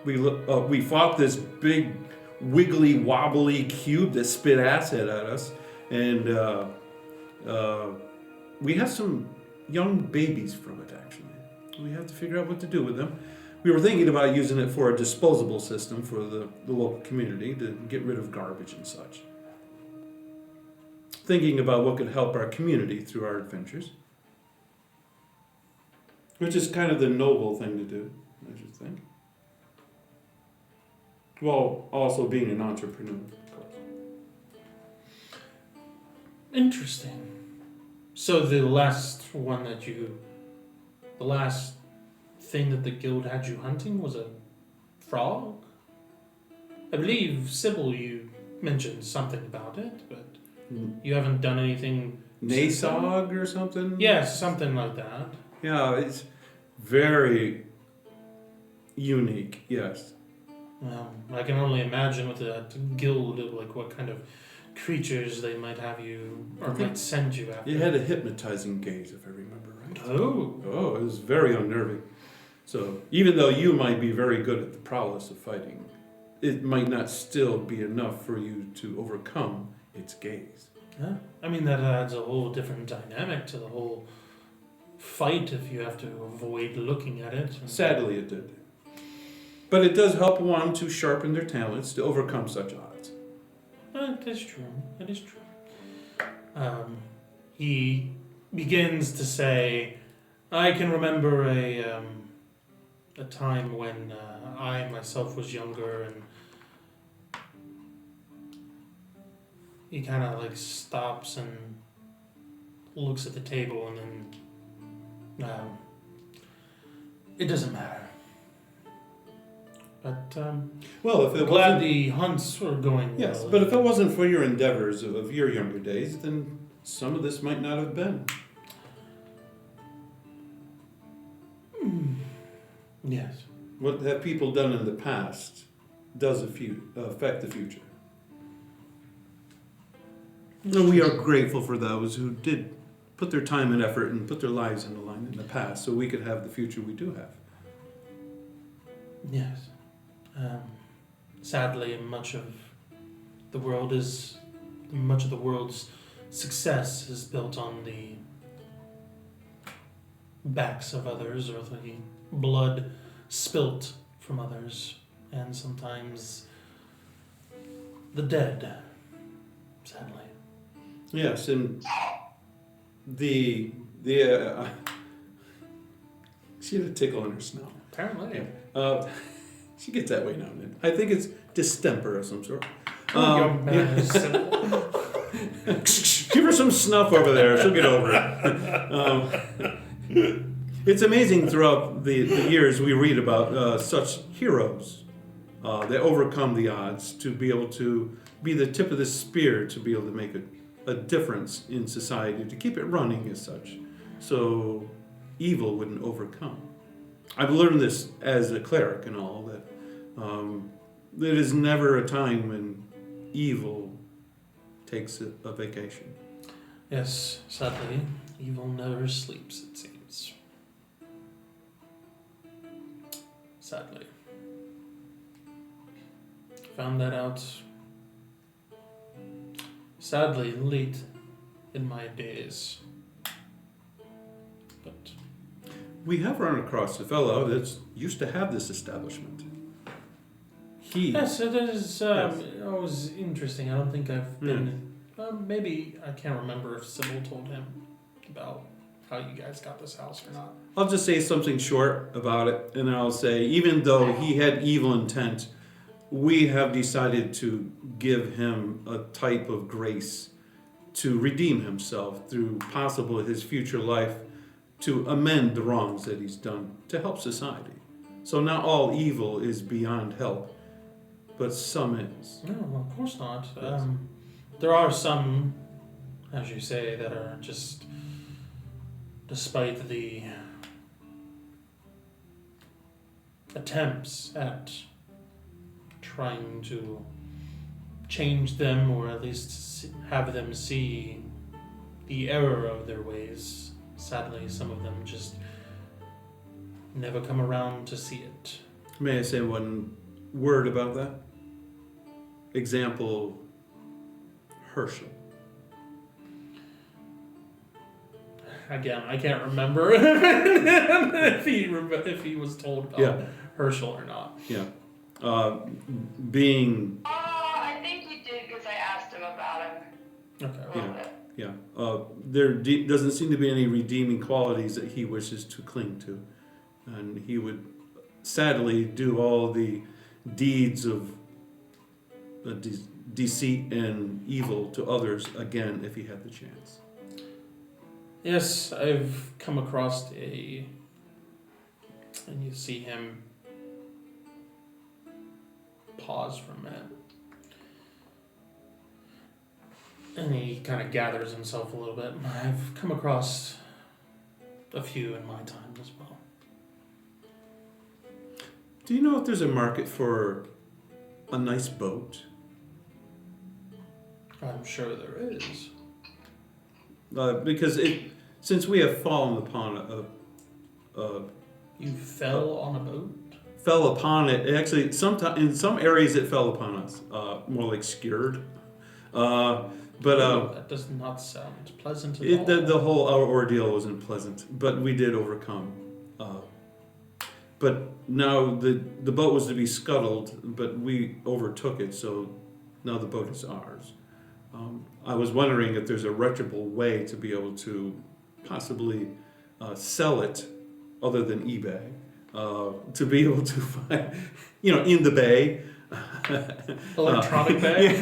B: we fought this big, wiggly, wobbly cube that spit acid at us, and we have some young babies from it. Actually, we have to figure out what to do with them. We were thinking about using it for a disposable system for the local community to get rid of garbage and such. Thinking about what could help our community through our adventures. Which is kind of the noble thing to do, I should think. While also being an entrepreneur, of course.
A: Interesting. So the last thing that the guild had you hunting was a frog? I believe, Sybil, you mentioned something about it, but you haven't done anything...
B: Nasog or something?
A: Yes, something like that.
B: Yeah, it's very unique, yes.
A: Well, I can only imagine with that guild, like what kind of creatures they might have you, or might send you after.
B: It had a hypnotizing gaze, if I remember right.
A: Oh.
B: Oh, it was very unnerving. So, even though you might be very good at the prowess of fighting, it might not still be enough for you to overcome its gaze.
A: Yeah. I mean, that adds a whole different dynamic to the whole fight if you have to avoid looking at it.
B: Sadly, it did. But it does help one to sharpen their talents to overcome such odds.
A: That is true. That is true. He begins to say, I can remember a time when I myself was younger, and he kind of like stops and looks at the table, and then it doesn't matter. But
B: Well, if it
A: glad
B: wasn't,
A: the hunts were going
B: yes,
A: well.
B: but if it wasn't for your endeavors of your younger days, then some of this might not have been.
A: Yes.
B: What have people done in the past does affect the future. And we are grateful for those who did put their time and effort and put their lives in the line in the past so we could have the future we do have.
A: Yes. Sadly, much of the world's success is built on the backs of others, or the blood spilt from others, and sometimes the dead. Sadly.
B: Yes, and she had a tickle in her snout.
A: Apparently.
B: She gets that way now and then. I think it's distemper of some sort. Give her some snuff over there. She'll get over it. It's amazing throughout the years we read about such heroes that overcome the odds to be able to be the tip of the spear to be able to make a difference in society, to keep it running as such, so evil wouldn't overcome. I've learned this as a cleric and all, that there is never a time when evil takes a vacation.
A: Yes, sadly, evil never sleeps, it seems. Sadly. Found that out, sadly, late in my days. But
B: We have run across a fellow that used to have this establishment.
A: yes, it is
B: Yes.
A: always interesting. I don't think I've been... maybe I can't remember if Sybil told him about how you guys got this house or not.
B: I'll just say something short about it, and then I'll say, even though he had evil intent, we have decided to give him a type of grace to redeem himself through possible his future life, to amend the wrongs that he's done, to help society. So not all evil is beyond help, but some is.
A: No, of course not.
B: Yes.
A: There are some, as you say, that are just, despite the attempts at trying to change them, or at least have them see the error of their ways, sadly some of them just never come around to see it.
B: May I say one word about that? Example, Herschel.
A: Again, I can't remember if he was told about
B: Yeah.
A: Herschel or not.
B: Yeah. Being,
E: I think you did because I asked him about him
A: Okay.
E: a little
B: Yeah.
E: bit.
B: There doesn't seem to be any redeeming qualities that he wishes to cling to. And he would sadly do all the deeds of deceit and evil to others again if he had the chance.
A: Yes, I've come across and you see him pause for a minute. And he kind of gathers himself a little bit. I've come across a few in my time as well.
B: Do you know if there's a market for a nice boat?
A: I'm sure there is.
B: Because since we have fallen upon
A: You fell on a boat?
B: fell upon it. Actually, sometimes in some areas it fell upon us. More like skewered.
A: That does not sound pleasant at all.
B: The whole our ordeal wasn't pleasant, but we did overcome. But now the boat was to be scuttled, but we overtook it, so now the boat is ours. I was wondering if there's a reputable way to be able to possibly sell it, other than eBay, to be able to find, in the bay.
A: Electronic bag?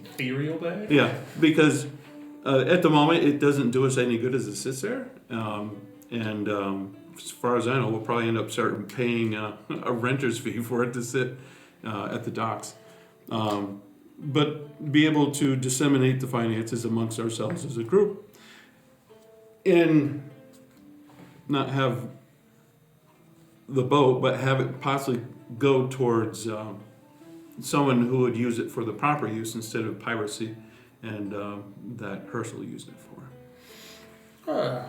A: Ethereal bag?
B: Yeah, because at the moment it doesn't do us any good as it sits there, and as far as I know, we'll probably end up starting paying a renter's fee for it to sit at the docks. But be able to disseminate the finances amongst ourselves as a group, and not have the boat, but have it possibly go towards someone who would use it for the proper use instead of piracy, and that Herschel used it for.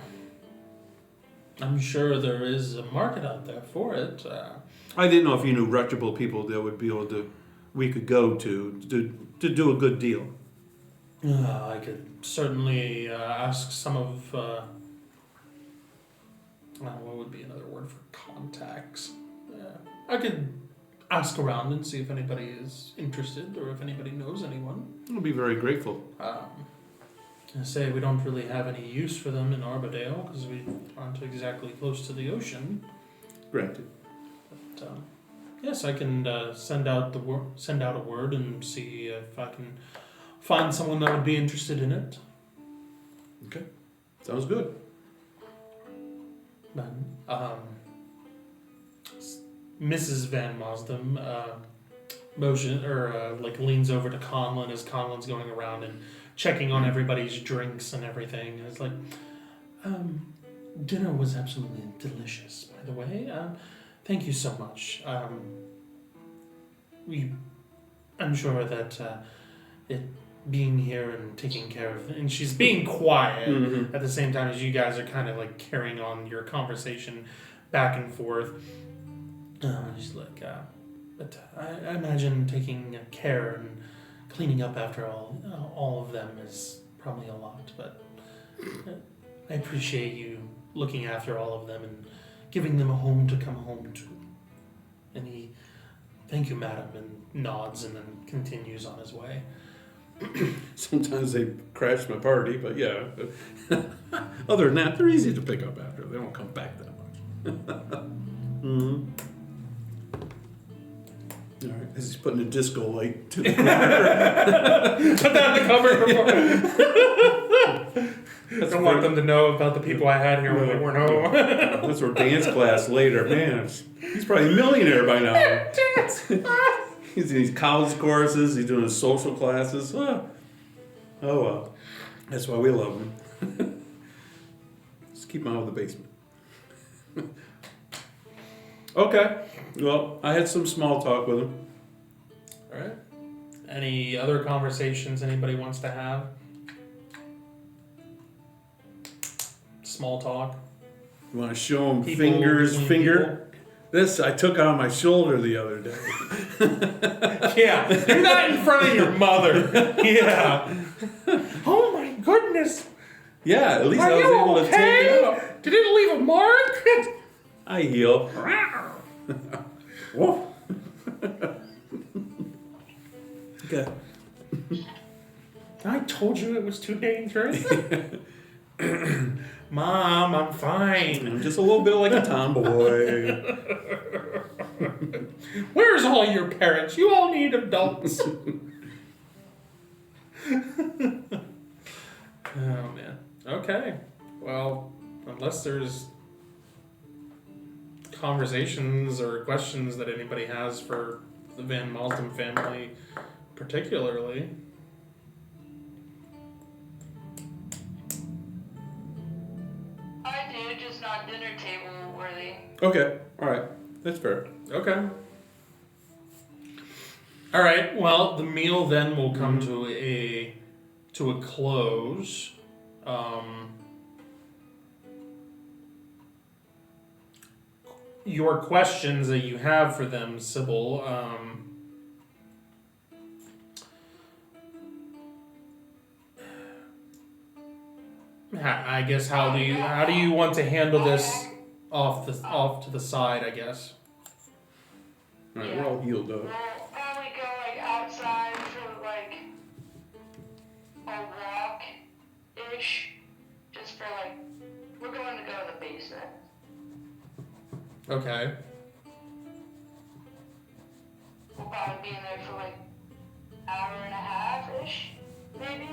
A: I'm sure there is a market out there for it.
B: I didn't know if you knew reputable people that would be able we could go to do a good deal.
A: I could certainly ask some of, what would be another word for contacts? I could ask around and see if anybody is interested or if anybody knows anyone.
B: I'll be very grateful.
A: I say we don't really have any use for them in Arbadale because we aren't exactly close to the ocean.
B: Granted.
A: But yes, I can send out a word and see if I can find someone that would be interested in it.
B: Okay, sounds good.
A: Then, Mrs. Van Mosdem leans over to Conlon as Conlon's going around and checking on everybody's drinks and everything. And it's like, dinner was absolutely delicious, by the way. Thank you so much. I'm sure that it being here and taking care of, and she's being quiet at the same time as you guys are kind of like carrying on your conversation back and forth. She's like, but I imagine taking care and cleaning up after all of them is probably a lot, but I appreciate you looking after all of them and giving them a home to come home to. And he, thank you, madam, and nods and then continues on his way.
B: Sometimes they crash my party, but yeah. Other than that, they're easy to pick up after. They don't come back that much. All right, as he's putting a disco light to the corner.
A: Put that in the cover before. I don't want them to know about the people I had here when they weren't home.
B: That's our dance class later. Man, he's probably a millionaire by now. He's in these college courses. He's doing his social classes. Oh well. That's why we love him. Just keep him out of the basement. Okay. Well, I had some small talk with him.
A: All right. Any other conversations anybody wants to have? Small talk.
B: You want to show them
A: People
B: fingers,
A: between
B: finger? This I took on my shoulder the other day.
A: Yeah, do that in front of your mother. Yeah. Oh my goodness.
B: Yeah, at least
A: Are
B: I was
A: you
B: able to take it out.
A: okay? Did it leave a mark?
B: I heal. Whoa. Okay.
A: I told you it was too dangerous. Mom, I'm fine.
B: I'm just a little bit like a tomboy.
A: Where's all your parents? You all need adults. Oh man. Okay. Well, unless there's conversations or questions that anybody has for the Van Malten family particularly.
E: I do, just not dinner table worthy.
B: Okay, all right, that's fair.
A: Okay. All right. Well, the meal then will come to a close. Your questions that you have for them, Sybil. I guess how do you want to handle this off to the side? I guess.
B: All right, we're all healed up.
E: We'll probably go like outside for like a walk-ish. Just for like, we're going to go to the basement.
A: Okay.
E: We'll probably be in there for like hour and a half-ish, maybe.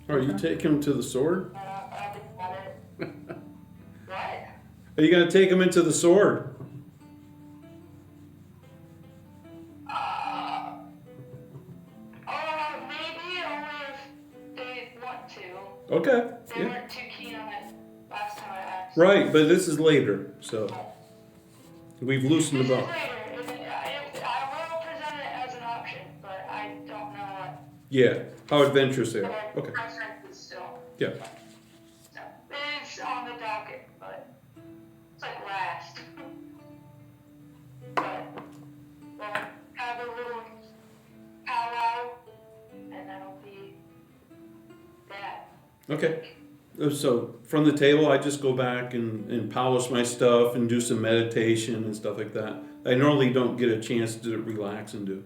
B: All right, you take him to the sword?
E: I'll think about it. What?
B: Are you gonna take him into the sword?
E: Maybe only if they want to.
B: Okay.
E: They
B: Yeah.
E: weren't too keen on it last time I asked.
B: Right, but this is later, so we've loosened
E: This
B: the
E: is
B: bone.
E: later. I will present it as an option, but I don't know what
B: Yeah, how adventurous they are.
E: their
B: Okay.
E: preference is still.
B: Yeah.
E: So, it's on the docket, but it's like last. But we'll have a little powwow, and that'll be that.
B: Okay. So from the table, I just go back and polish my stuff and do some meditation and stuff like that. I normally don't get a chance to relax and do.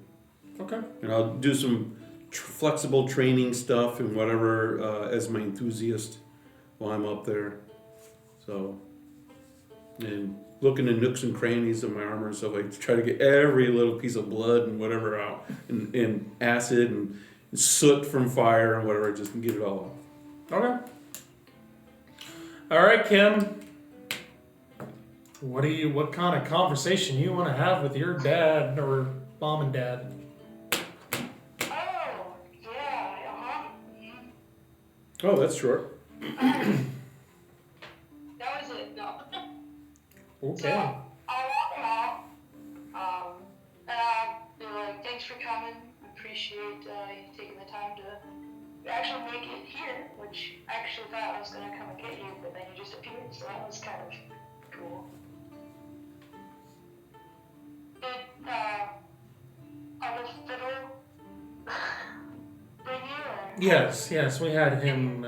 A: Okay.
B: And I'll do some flexible training stuff and whatever as my enthusiast while I'm up there. So, and looking in nooks and crannies of my armor and stuff, like to try to get every little piece of blood and whatever out, and acid and soot from fire and whatever, just to get it all off.
A: Okay. All right, Kim. What kind of conversation you want to have with your dad or mom and dad?
E: Oh, yeah,
B: Oh, that's short.
E: That was it, no.
A: Okay.
E: So, I'll walk him out, and I'll be like, thanks for coming. I appreciate you taking the time to actually make it here, which I actually thought I was going to come and get you, but then you just appeared, so that was kind of cool. Did, other fiddle bring you, or?
A: Yes, we had him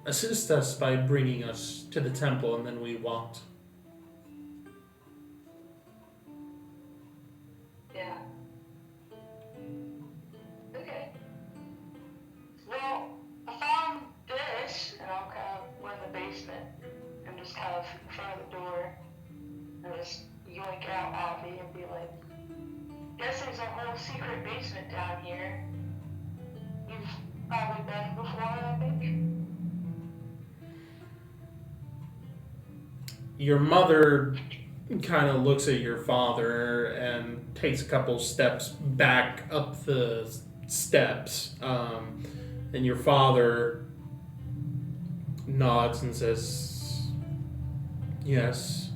A: assist us by bringing us to the temple, and then we walked.
E: Yeah. Okay. Well, I found this, and I'll kind of, we're in the basement, and just kind of in front of the door, and just yoink out Avi and be like, guess there's a whole secret basement down here. You've probably been before, I think.
A: Your mother kind of looks at your father and takes a couple steps back up the steps, and your father nods and says, "Yes,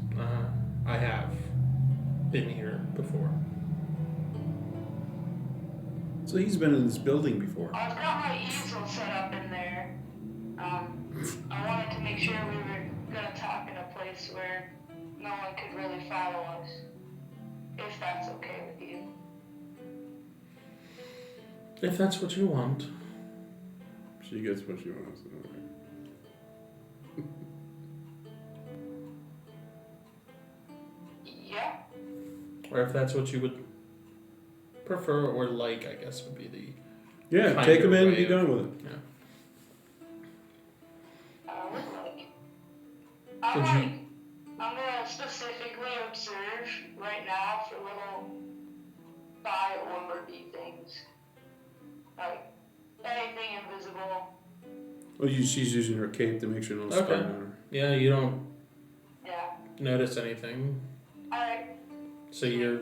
A: I have been here before."
B: So he's been in this building before.
E: I've got my easel set up in there. I wanted to make sure we were gonna talk in a place where no one could really follow us. If that's okay with you.
A: If that's what you want.
B: She gets what she wants.
E: Yeah.
A: Or if that's what you would prefer or like, I guess would be the...
B: Yeah,
A: Kind
B: take
A: of
B: him in and
A: way
B: be
A: of-
B: done with it.
E: I would like. I'm
A: Would you-
E: like, I'm gonna specifically observe right now for little bi-orby things. Like, anything invisible.
B: Oh, she's using her cape to make sure no one's spying on her.
A: Yeah, you don't
E: Yeah.
A: notice anything.
E: Alright.
A: So you're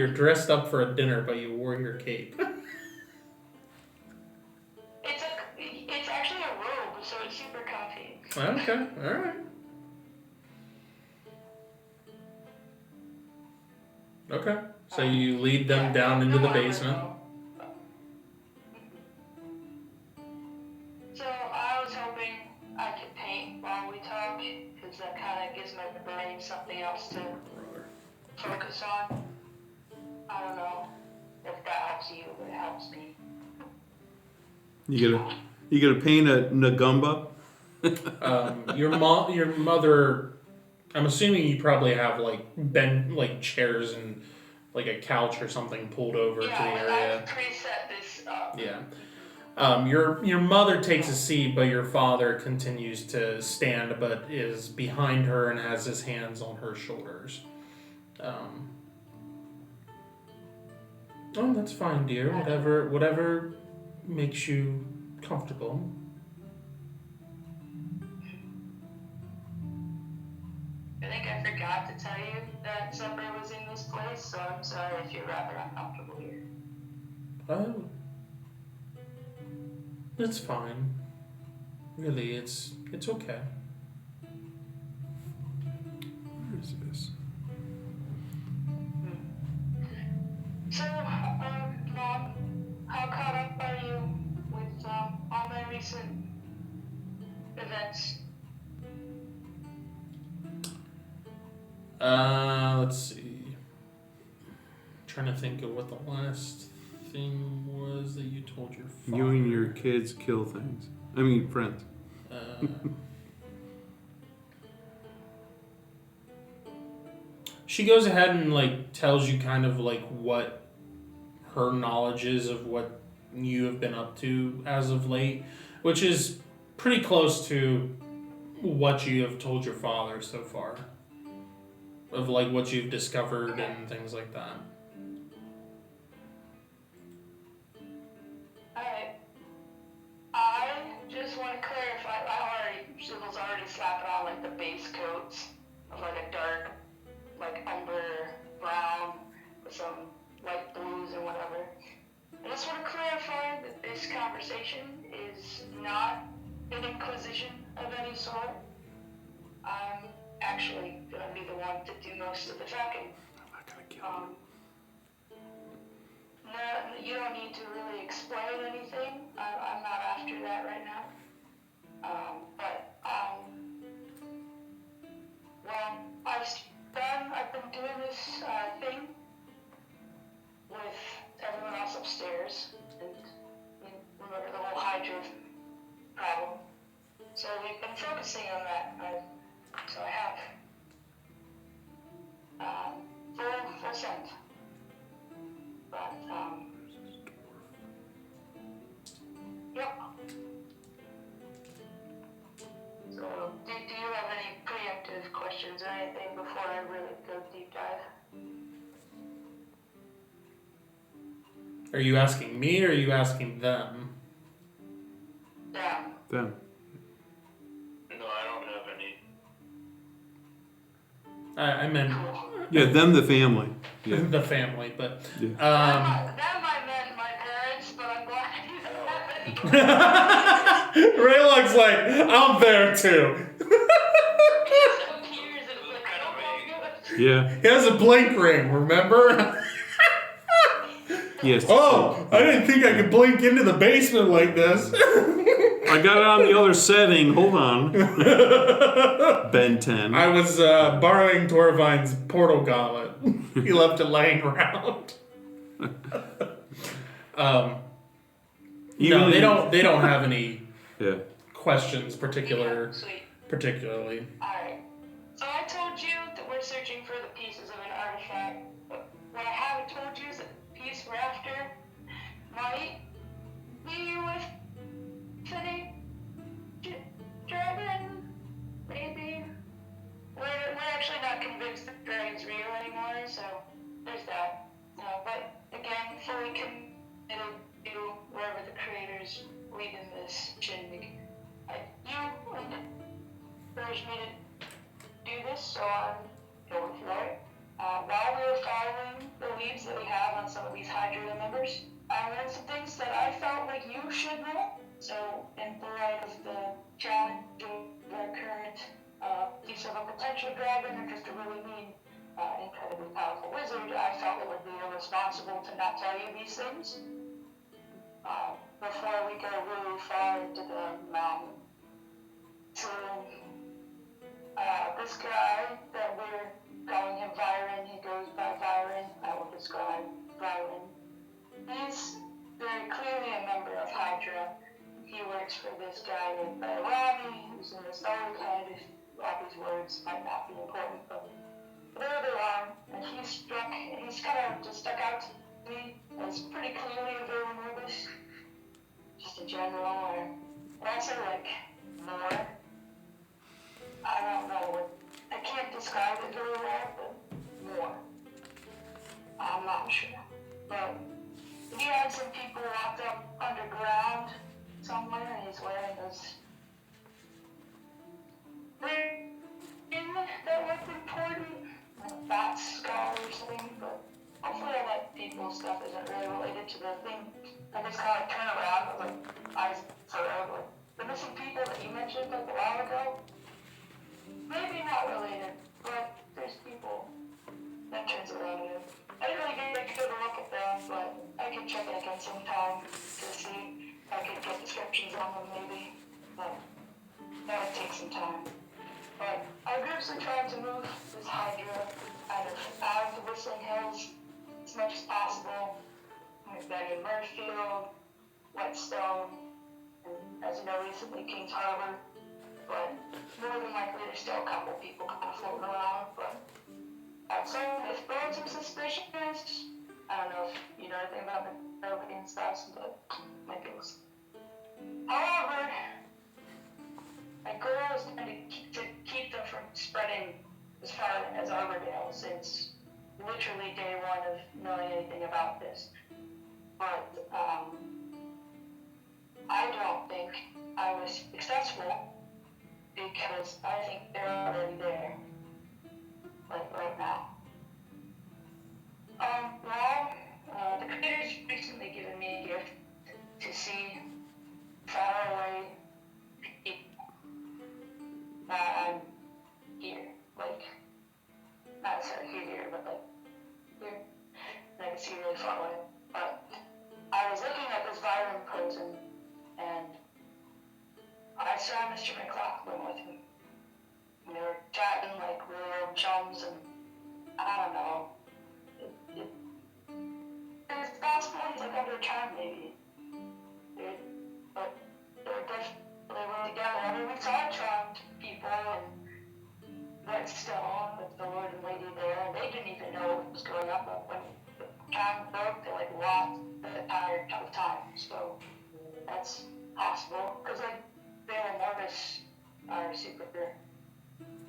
A: dressed up for a dinner, but you wore your cape.
E: It's actually a robe, so it's super comfy.
A: Okay, alright. Okay. So you lead them down into the basement.
E: So I was hoping I could paint while we talk, because that kind of gives my brain something else to focus on. I don't know if that helps you, but it helps me.
B: You gonna paint a Nagumba?
A: Your mother. I'm assuming you probably have like chairs and like a couch or something pulled over to the area.
E: I've preset this up.
A: Yeah. Your mother takes a seat, but your father continues to stand, but is behind her and has his hands on her shoulders. Oh, that's fine, dear. Whatever makes you comfortable.
E: I think I forgot to tell you that supper was in this place, so I'm sorry if you're rather uncomfortable here.
A: Oh. It's fine. Really, it's okay.
B: Where is this?
E: So, Mom, how caught up are you with all my recent events?
A: Let's see. Trying to think of what the last thing was that you told your father.
B: You and your kids kill things. I mean, friends.
A: She goes ahead and tells you kind of what her knowledge is of what you have been up to as of late, which is pretty close to what you have told your father so far. Of what you've discovered and things like that.
E: Alright. I just want to clarify, Sybil's already slapping on the base coats of a dark, umber brown with some light blues and whatever. I just want to clarify that this conversation is not an inquisition of any sort. I'm actually gonna be the one to do most of the talking.
B: I'm not gonna kill
E: No, you don't need to really explain anything. I'm not after that right now. I've been doing this thing with everyone else upstairs, and remember the whole Hydra problem. So we've been focusing on that. So I have full send. But yep. So do you have any preemptive questions or anything before I really go deep dive?
A: Are you asking me or are you asking them?
E: Yeah.
B: them.
C: No, I don't have any.
A: I meant
B: Yeah, them, the family. Yeah.
A: the family, but
B: Yeah.
E: That might meant my parents, but I'm glad you don't have any.
A: Raylock's like, I'm there too.
E: Some tears and it's I don't know.
B: Yeah.
A: He has a blink ring, remember?
B: Yes.
A: Oh, I didn't think I could blink into the basement like this.
B: I got it on the other setting. Hold on. Ben 10.
A: I was borrowing Torvine's portal gauntlet. He left it laying around. No, they don't have any
B: Yeah.
A: questions
E: Yeah, sweet.
A: particularly.
E: Alright. So I told you that we're searching for the pieces of an artifact, but what I haven't told you is that the piece we're after might be with an dragon, maybe. We're actually not convinced that the dragon's real anymore, so there's that. But again, fully committed to wherever the creators lead in this shindig. You encouraged me to do this, so I'm going for it. While we were following the leads that we have on some of these Hydra members, I learned some things that I felt like you should know. So, in the light of the challenge of our current use of a potential dragon or just a really mean, incredibly powerful wizard, I felt it would be irresponsible to not tell you these things before we go really far into the mountain. So, this guy that we're calling him Byron, he goes by Byron, I will describe Byron. He's very clearly a member of Hydra. He works for this guy named Robbie, who's in the Starlight Head. If Robbie's words might not be important, but there they are. And he's kind of just stuck out to me as pretty clearly a villain with us. Just in general, or also like more. I don't know I can't describe it very well, but more. I'm not sure. But he had some people locked up underground somewhere, and he's wearing this ring that looked important, like a bat skull or something, but hopefully all that people stuff isn't really related to the thing. I just kind of turn around with like eyes furrowed, like the missing people that you mentioned like a while ago. Maybe not related, but there's people that turns around here. I didn't really get a good look at them, but I could check it again sometime to see if I could get descriptions on them maybe. But that would take some time. But our groups are trying to move this Hydra out of the Whistling Hills as much as possible. We've been in Murfield, Whetstone, and as you know recently King's Harbor. But more than likely there's still a couple people kind of floating around. But so if birds are suspicious, I don't know if you know anything about the and stuff, but my goes. However, my goal is going to keep them from spreading as far as Arbordale since literally day one of knowing anything about this. But I don't think I was successful because I think they're already there, like right now. The creators recently given me a gift to see far away people. I'm here, like, not necessarily here, but like here. And I can see really far away. But I was looking at this Byron person, and I saw Mr. McLaughlin with him. And they were chatting like really old chums, and I don't know. It's possible he's like under a charm, maybe. But they were definitely together. I mean, we saw charmed people in Whetstone with the Lord and Lady there, and they didn't even know what was going on. But when the charm broke, they like lost the entire time. So that's possible. Because like Bill and Mortis are super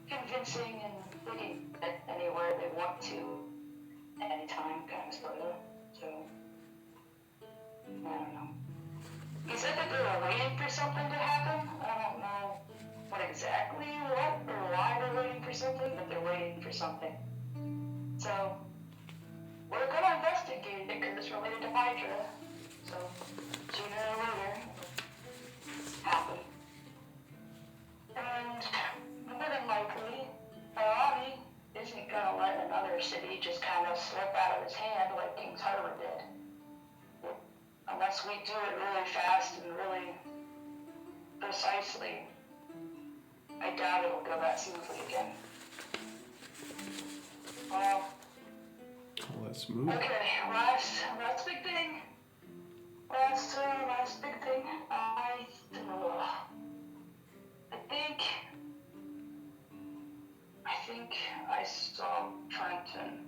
E: convincing and they can get anywhere they want to at any time, kind of sort of. So I don't know. He said that they were waiting for something to happen. I don't know what exactly what or why they're waiting for something, but they're waiting for something. So we're gonna investigate it because it's related to Hydra. So sooner or later it'll happen. And more than likely, Harami isn't gonna let another city just kind of slip out of his hand like King's Harbor did. Unless we do it really fast and really precisely, I doubt it'll go that smoothly again. Well,
B: All that smooth.
E: okay, last big thing. Last big thing. I think I saw Trenton.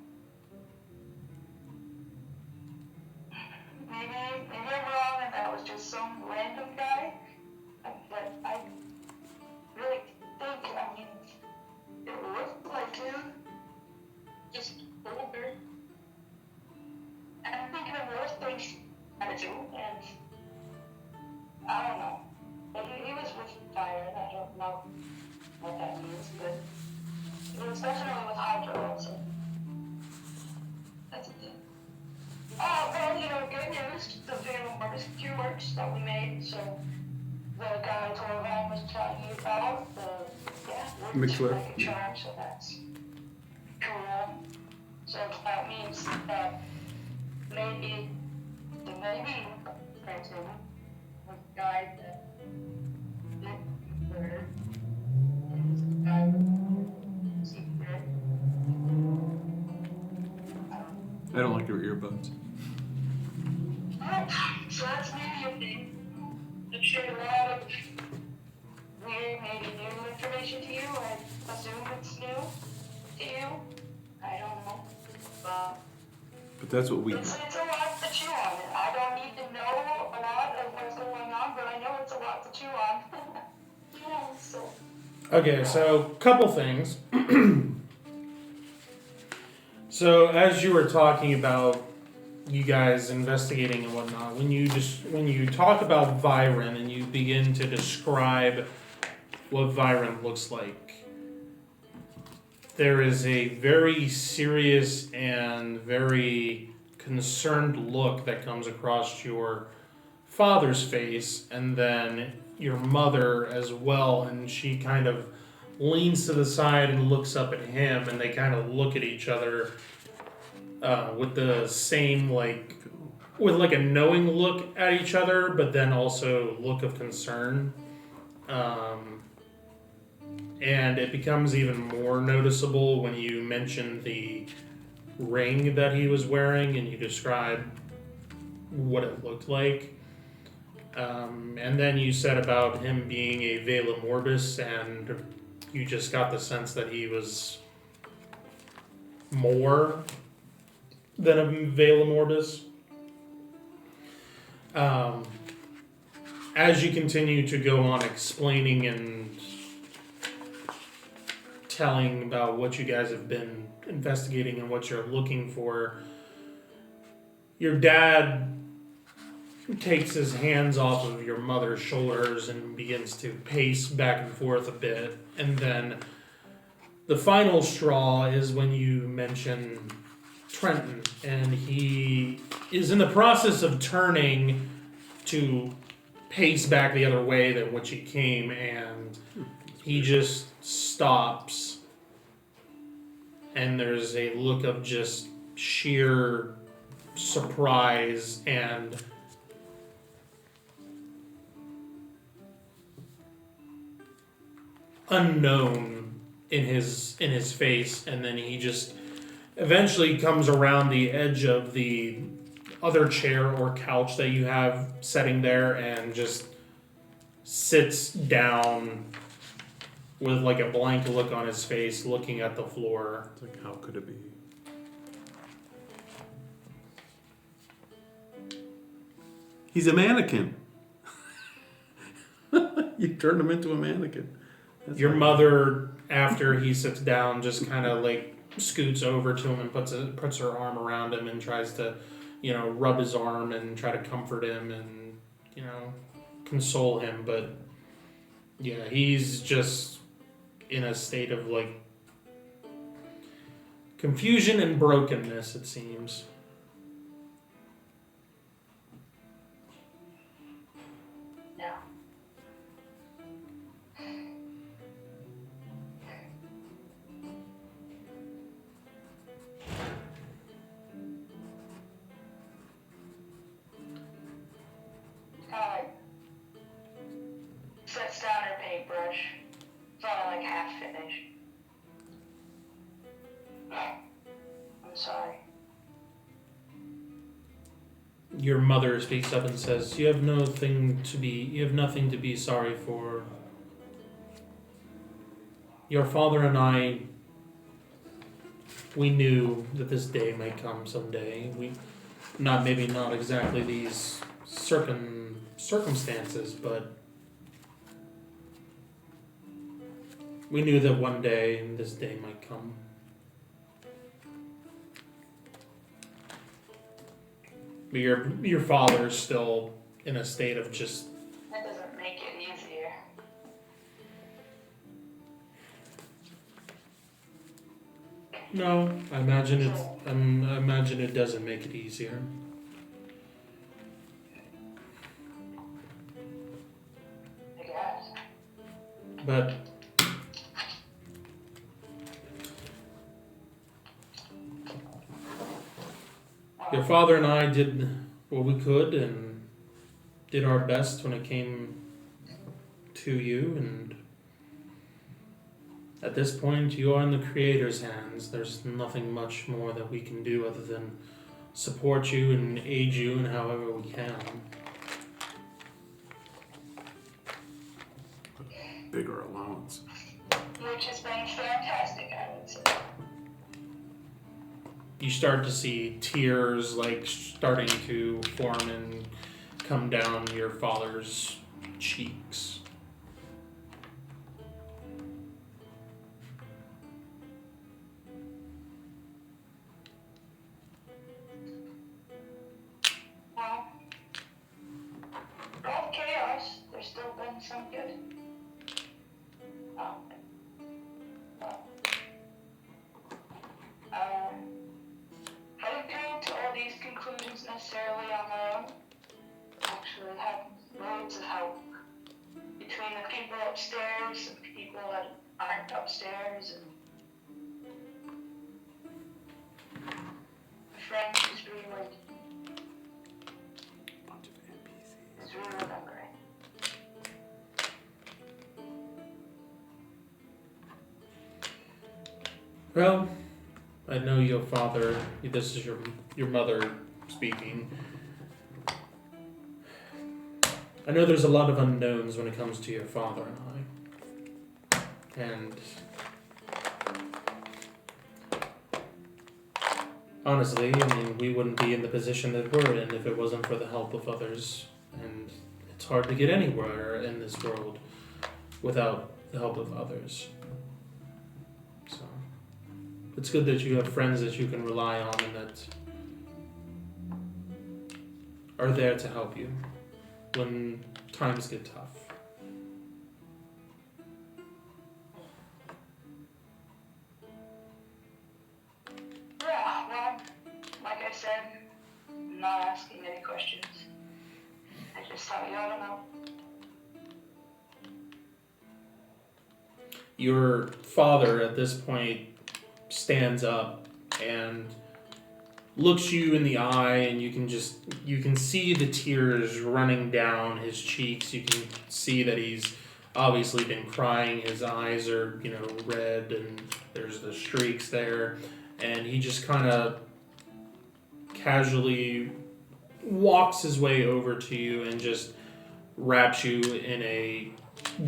E: Maybe I'm wrong and that was just some random guy. But I really think, it looked like him. Just older. And I'm thinking of worse things I do, and I don't know. But he was with fire, and I don't know what that means, but it was definitely with Hydra also. That's it. Oh, well, good news. The Venom barbecue works that we made, so the guy Torvan was telling you about, works
B: McClure.
E: like a charm, so that's cool. So that means that maybe Trenton was the guy that did murder. And was the guy with the secret.
B: I don't like your earbuds.
E: So that's maybe a thing. I've shared a lot of weird, maybe new information to you. I assume it's new to you. I don't know.
B: But that's what we
E: It's
B: have.
E: a lot to chew on. I don't need to know a lot of what's going on, but I know it's a lot to chew on. So.
A: Okay, so couple things. So as you were talking about you guys investigating and whatnot, when you talk about Viren and you begin to describe what Viren looks like, there is a very serious and very concerned look that comes across your father's face, and then your mother as well, and she kind of leans to the side and looks up at him, and they kind of look at each other with the same, with a knowing look at each other, but then also look of concern. And it becomes even more noticeable when you mention the ring that he was wearing and you describe what it looked like. And then you said about him being a Vela Morbis, and you just got the sense that he was more than a Vela Morbis. As you continue to go on explaining and telling about what you guys have been investigating and what you're looking for, your dad takes his hands off of your mother's shoulders and begins to pace back and forth a bit. And then the final straw is when you mention Trenton, and he is in the process of turning to pace back the other way than which he came, and he just stops, and there's a look of just sheer surprise and unknown in his face, and then he just eventually comes around the edge of the other chair or couch that you have setting there and just sits down with a blank look on his face, looking at the floor.
B: It's like, how could it be? He's a mannequin. You turned him into a mannequin. That's
A: Your
B: like-
A: mother, after he sits down, just kind of scoots over to him and puts her arm around him and tries to, rub his arm and try to comfort him and, console him. But yeah, he's just in a state of confusion and brokenness, it seems.
E: Yeah. Sets
A: Your mother speaks up and says, you have nothing to be sorry for. Your father and I, we knew that this day might come someday. Maybe not exactly these circumstances, but we knew that one day this day might come. But your father's still in a state of just.
E: That doesn't make it easier.
A: No, I imagine it doesn't make it easier.
E: I guess.
A: But your father and I did what we could and did our best when it came to you, and at this point you are in the Creator's hands. There's nothing much more that we can do other than support you and aid you in however we can.
B: Bigger allowance.
E: Which has been fantastic, I would say.
A: You start to see tears starting to form and come down your father's cheeks.
E: Well, all chaos, there's still been some good. I didn't come to all these conclusions necessarily on my own. Actually had loads of help between the people upstairs and the people that aren't upstairs, and a friend who's really is really remembering.
A: Well, I know your father, this is your mother speaking. I know there's a lot of unknowns when it comes to your father and I. And honestly, we wouldn't be in the position that we're in if it wasn't for the help of others. And it's hard to get anywhere in this world without the help of others. So it's good that you have friends that you can rely on and that are there to help you when times get tough.
E: Yeah, well, like I said, I'm not asking any questions. I just thought you ought to know.
A: Your father at this point stands up and looks you in the eye, and you can see the tears running down his cheeks. You can see that he's obviously been crying. His eyes are, red, and there's the streaks there. And he just kind of casually walks his way over to you and just wraps you in a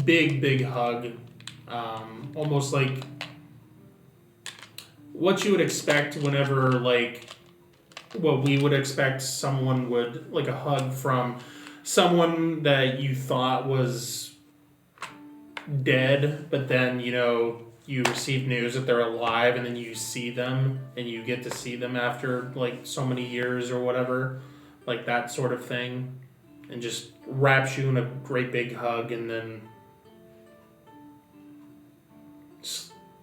A: big, big hug. Almost like what you would expect whenever, what we would expect someone would, a hug from someone that you thought was dead, but then, you receive news that they're alive, and then you see them, and you get to see them after, so many years or whatever, that sort of thing, and just wraps you in a great big hug, and then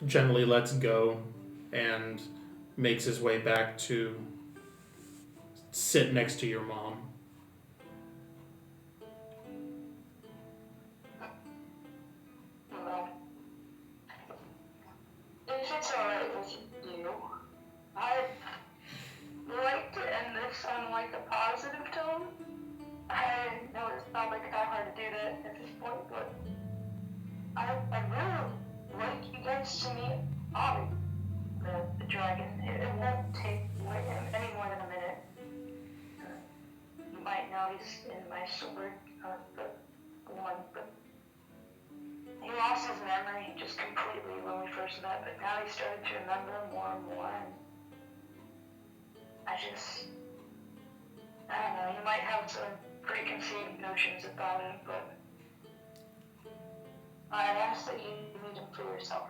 A: gently lets go and makes his way back to sit next to your mom.
E: Well, if it's alright with you, I'd like to end this on a positive tone. I know it's probably kind of hard to do that at this point, but I'd really like you guys to meet Avi, the dragon. It won't take any more than a minute. always in my sword, the one, but he lost his memory just completely when we first met, but now he started to remember more and more, and I don't know, you might have some preconceived notions about him, but I'd ask that you meet him for yourself.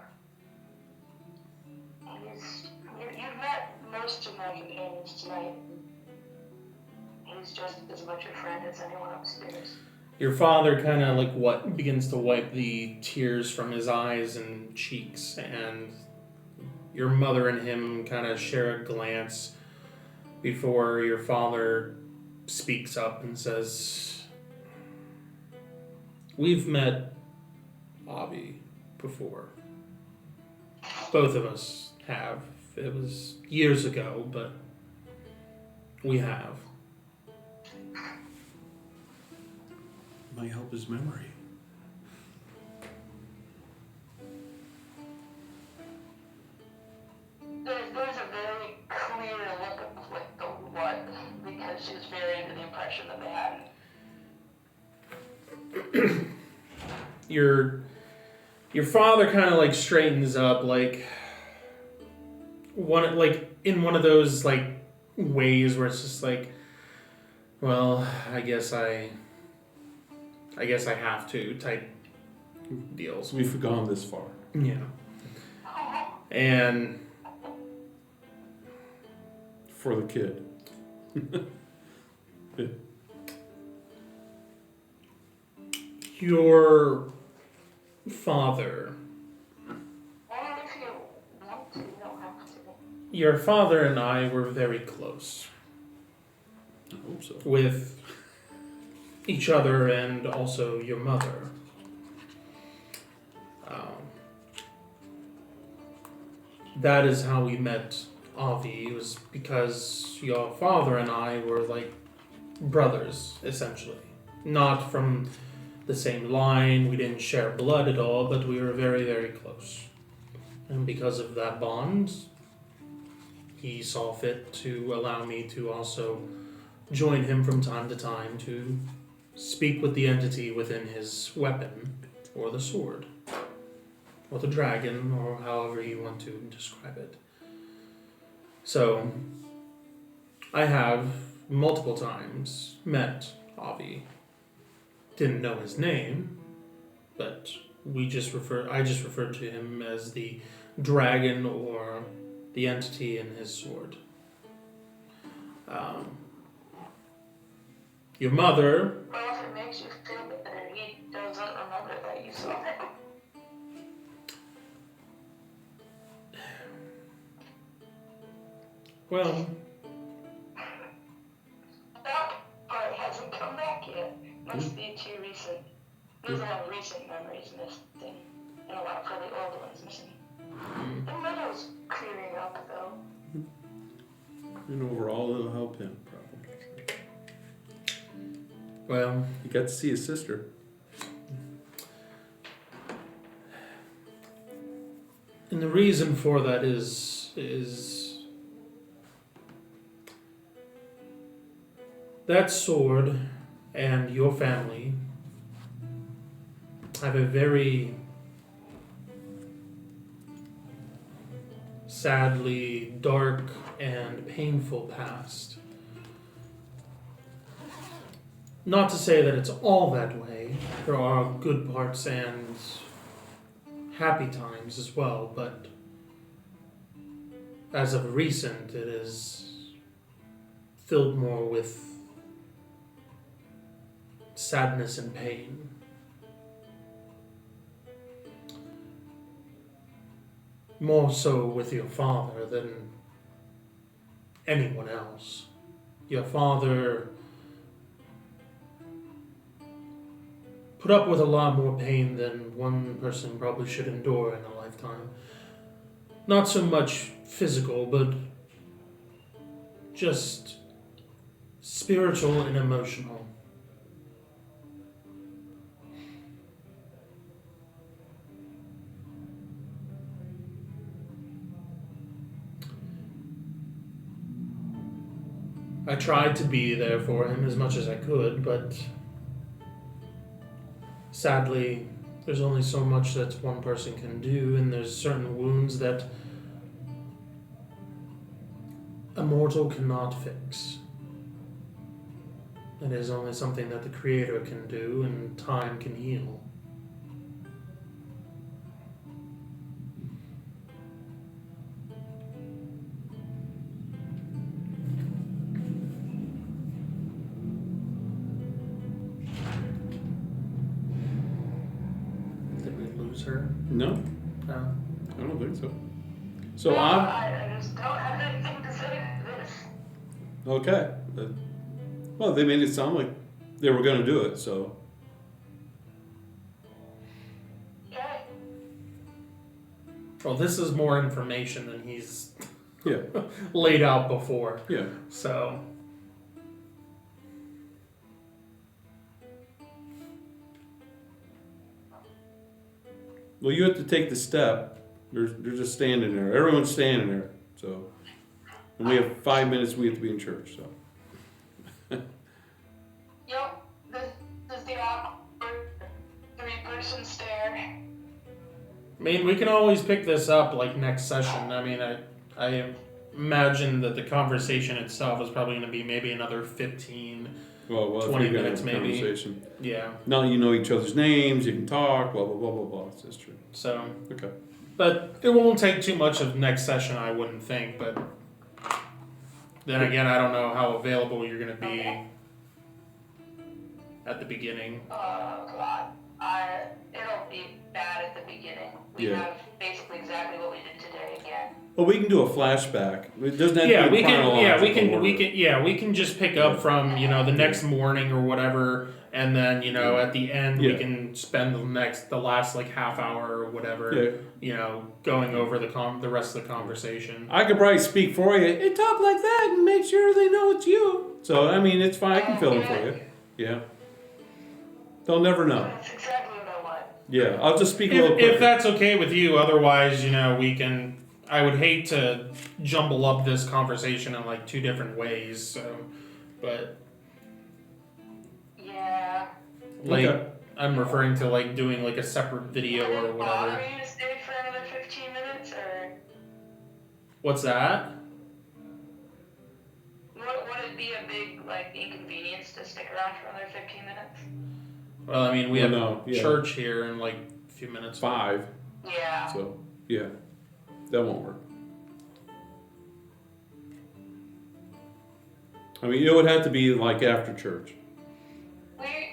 E: You've met most of my companions tonight. He's just as much a friend as anyone upstairs.
A: Your father kind of begins to wipe the tears from his eyes and cheeks, and your mother and him kind of share a glance before your father speaks up and says, "We've met Avi before. Both of us have. It was years ago, but we have."
B: Might help his memory.
E: There's a very clear look of like the what, because she's very into the impression that they had.
A: Your father kind of straightens up in one of those ways where it's just well, I guess I have to type deals.
B: We've gone this far.
A: Yeah. And
B: For the kid. Yeah.
A: your father,
E: Only if you want to, you don't have to.
A: your father and I were very close
B: I hope so.
A: with each other and also your mother. That is how we met Avi. It was because your father and I were brothers, essentially. Not from the same line, we didn't share blood at all, but we were very, very close. And because of that bond, he saw fit to allow me to also join him from time to time to speak with the entity within his weapon, or the sword, or the dragon, or however you want to describe it. So, I have multiple times met Avi. Didn't know his name, but I just referred to him as the dragon or the entity in his sword. Your mother,
E: Well, if it makes you feel better, he doesn't remember that you saw him.
A: well,
E: That part hasn't come back yet. Must be too recent. There's a lot of recent memories missing, and a lot for the old ones missing. The middle's clearing up, though.
B: And overall, it'll help him, probably.
A: well,
B: He got to see his sister.
A: and the reason for that is that sword and your family have a very sadly dark and painful past. Not to say that it's all that way. There are good parts and happy times as well, but as of recent, it is filled more with sadness and pain. More so with your father than anyone else. Your father put up with a lot more pain than one person probably should endure in a lifetime. Not so much physical, but just spiritual and emotional. I tried to be there for him as much as I could, but sadly, there's only so much that one person can do, and there's certain wounds that a mortal cannot fix. It is only something that the Creator can do, and time can heal. Did we lose her?
B: No,
A: No.
B: I don't think so. So I'm
E: I just don't have anything to say to this.
B: okay. Well, they made it sound like they were going to do it, so
E: Okay.
A: Well, this is more information than he's
B: yeah,
A: laid out before.
B: yeah.
A: So,
B: Well, you have to take the step. They're just standing there. Everyone's standing there. So, and we have 5 minutes. We have to be in church. So,
E: Yep. This is the awkward three-person stare.
A: I mean, we can always pick this up like next session. I mean, I imagine that the conversation itself is probably going to be maybe another 15.
B: well, if
A: 20
B: you're gonna
A: minutes
B: have a
A: maybe.
B: conversation.
A: Yeah.
B: Now you know each other's names. You can talk. Blah blah blah blah blah. That's true.
A: So,
B: Okay.
A: but it won't take too much of next session, I wouldn't think. But then again, I don't know how available you're going to be at the beginning.
E: Oh God. It'll be bad at the beginning. We
B: Yeah.
E: have basically exactly what we did today again.
B: Well, we can do a flashback. It doesn't have
A: Yeah,
B: to be
A: we can. Yeah,
B: chronological order.
A: we can just pick up from the next morning or whatever, and then at the end we
B: Yeah.
A: can spend the last like half hour or whatever,
B: Yeah.
A: going over the rest of the conversation.
B: I could probably speak for you. Hey, talk like that and make sure they know it's you. So I mean, it's fine. I can fill in for you. Yeah. They'll never know.
E: That's exactly what I want.
B: Yeah, I'll just speak a little
A: If
B: quicker.
A: that's okay with you, otherwise, we can. I would hate to jumble up this conversation in like two different ways. So, but
E: Yeah.
A: like
B: Okay.
A: I'm referring to like doing like a separate video
E: Would
A: or
E: it bother
A: whatever.
E: you to stay for another 15 minutes, or
A: What's that?
E: would it be a big inconvenience to stick around for another 15 minutes?
A: Well, I mean, we have
B: No, yeah.
A: church here in like a few minutes.
B: 5.
E: Yeah.
B: So yeah, that won't work. I mean, it would have to be like after church.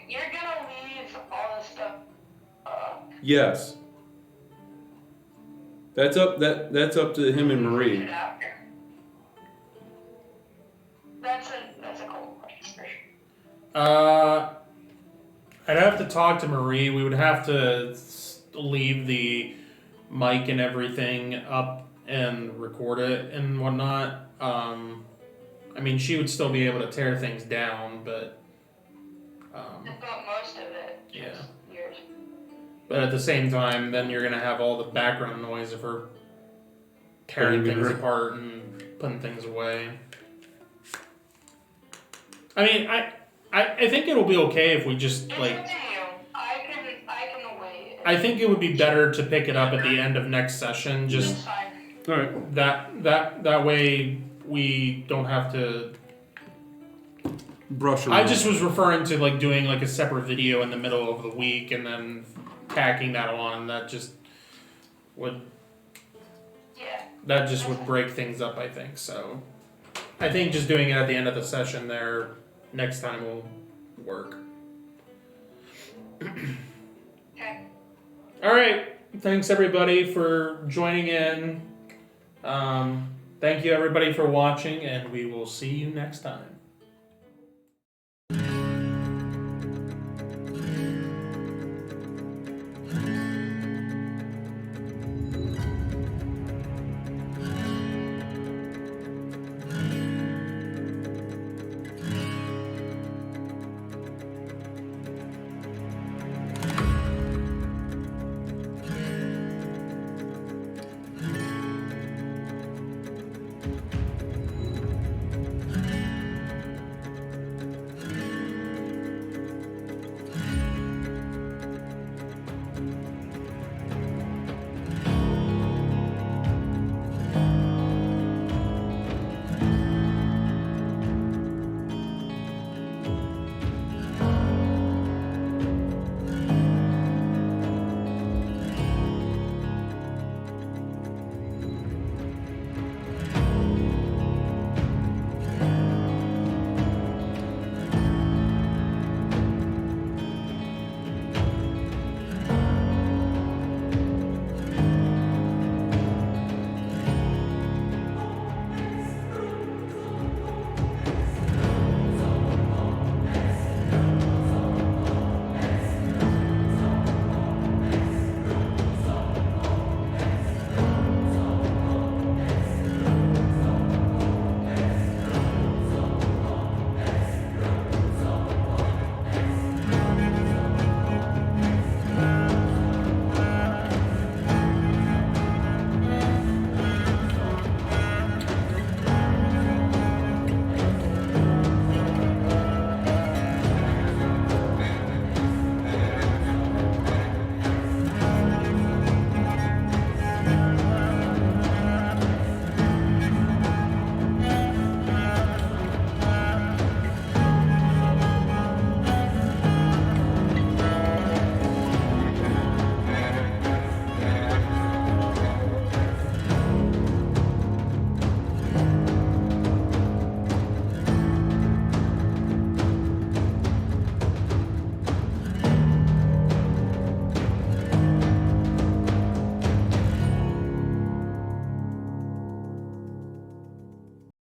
E: You're gonna leave all this stuff.
B: Yes. That's up. That's up to him and Marie.
E: After. That's a cool question.
A: I'd have to talk to Marie. We would have to leave the mic and everything up and record it and whatnot. I mean, she would still be able to tear things down, but
E: But most of it.
A: Yeah.
E: Just yours.
A: but at the same time, then you're gonna have all the background noise of her tearing
B: Putting
A: things
B: her-
A: apart and putting things away. I mean, I think it'll be okay if we just
E: It's
A: like.
E: up to you. I can wait.
A: I think it would be better to pick it up at the end of next session. Just
E: It's fine.
B: All right.
A: that way we don't have to.
B: Brush.
A: I
B: around.
A: just was referring to like doing like a separate video in the middle of the week and then tacking that on. That just would
E: Yeah.
A: would break things up. I think so. I think just doing it at the end of the session there next time will work.
E: Okay.
A: All right. Thanks everybody for joining in. Thank you everybody for watching, and we will see you next time.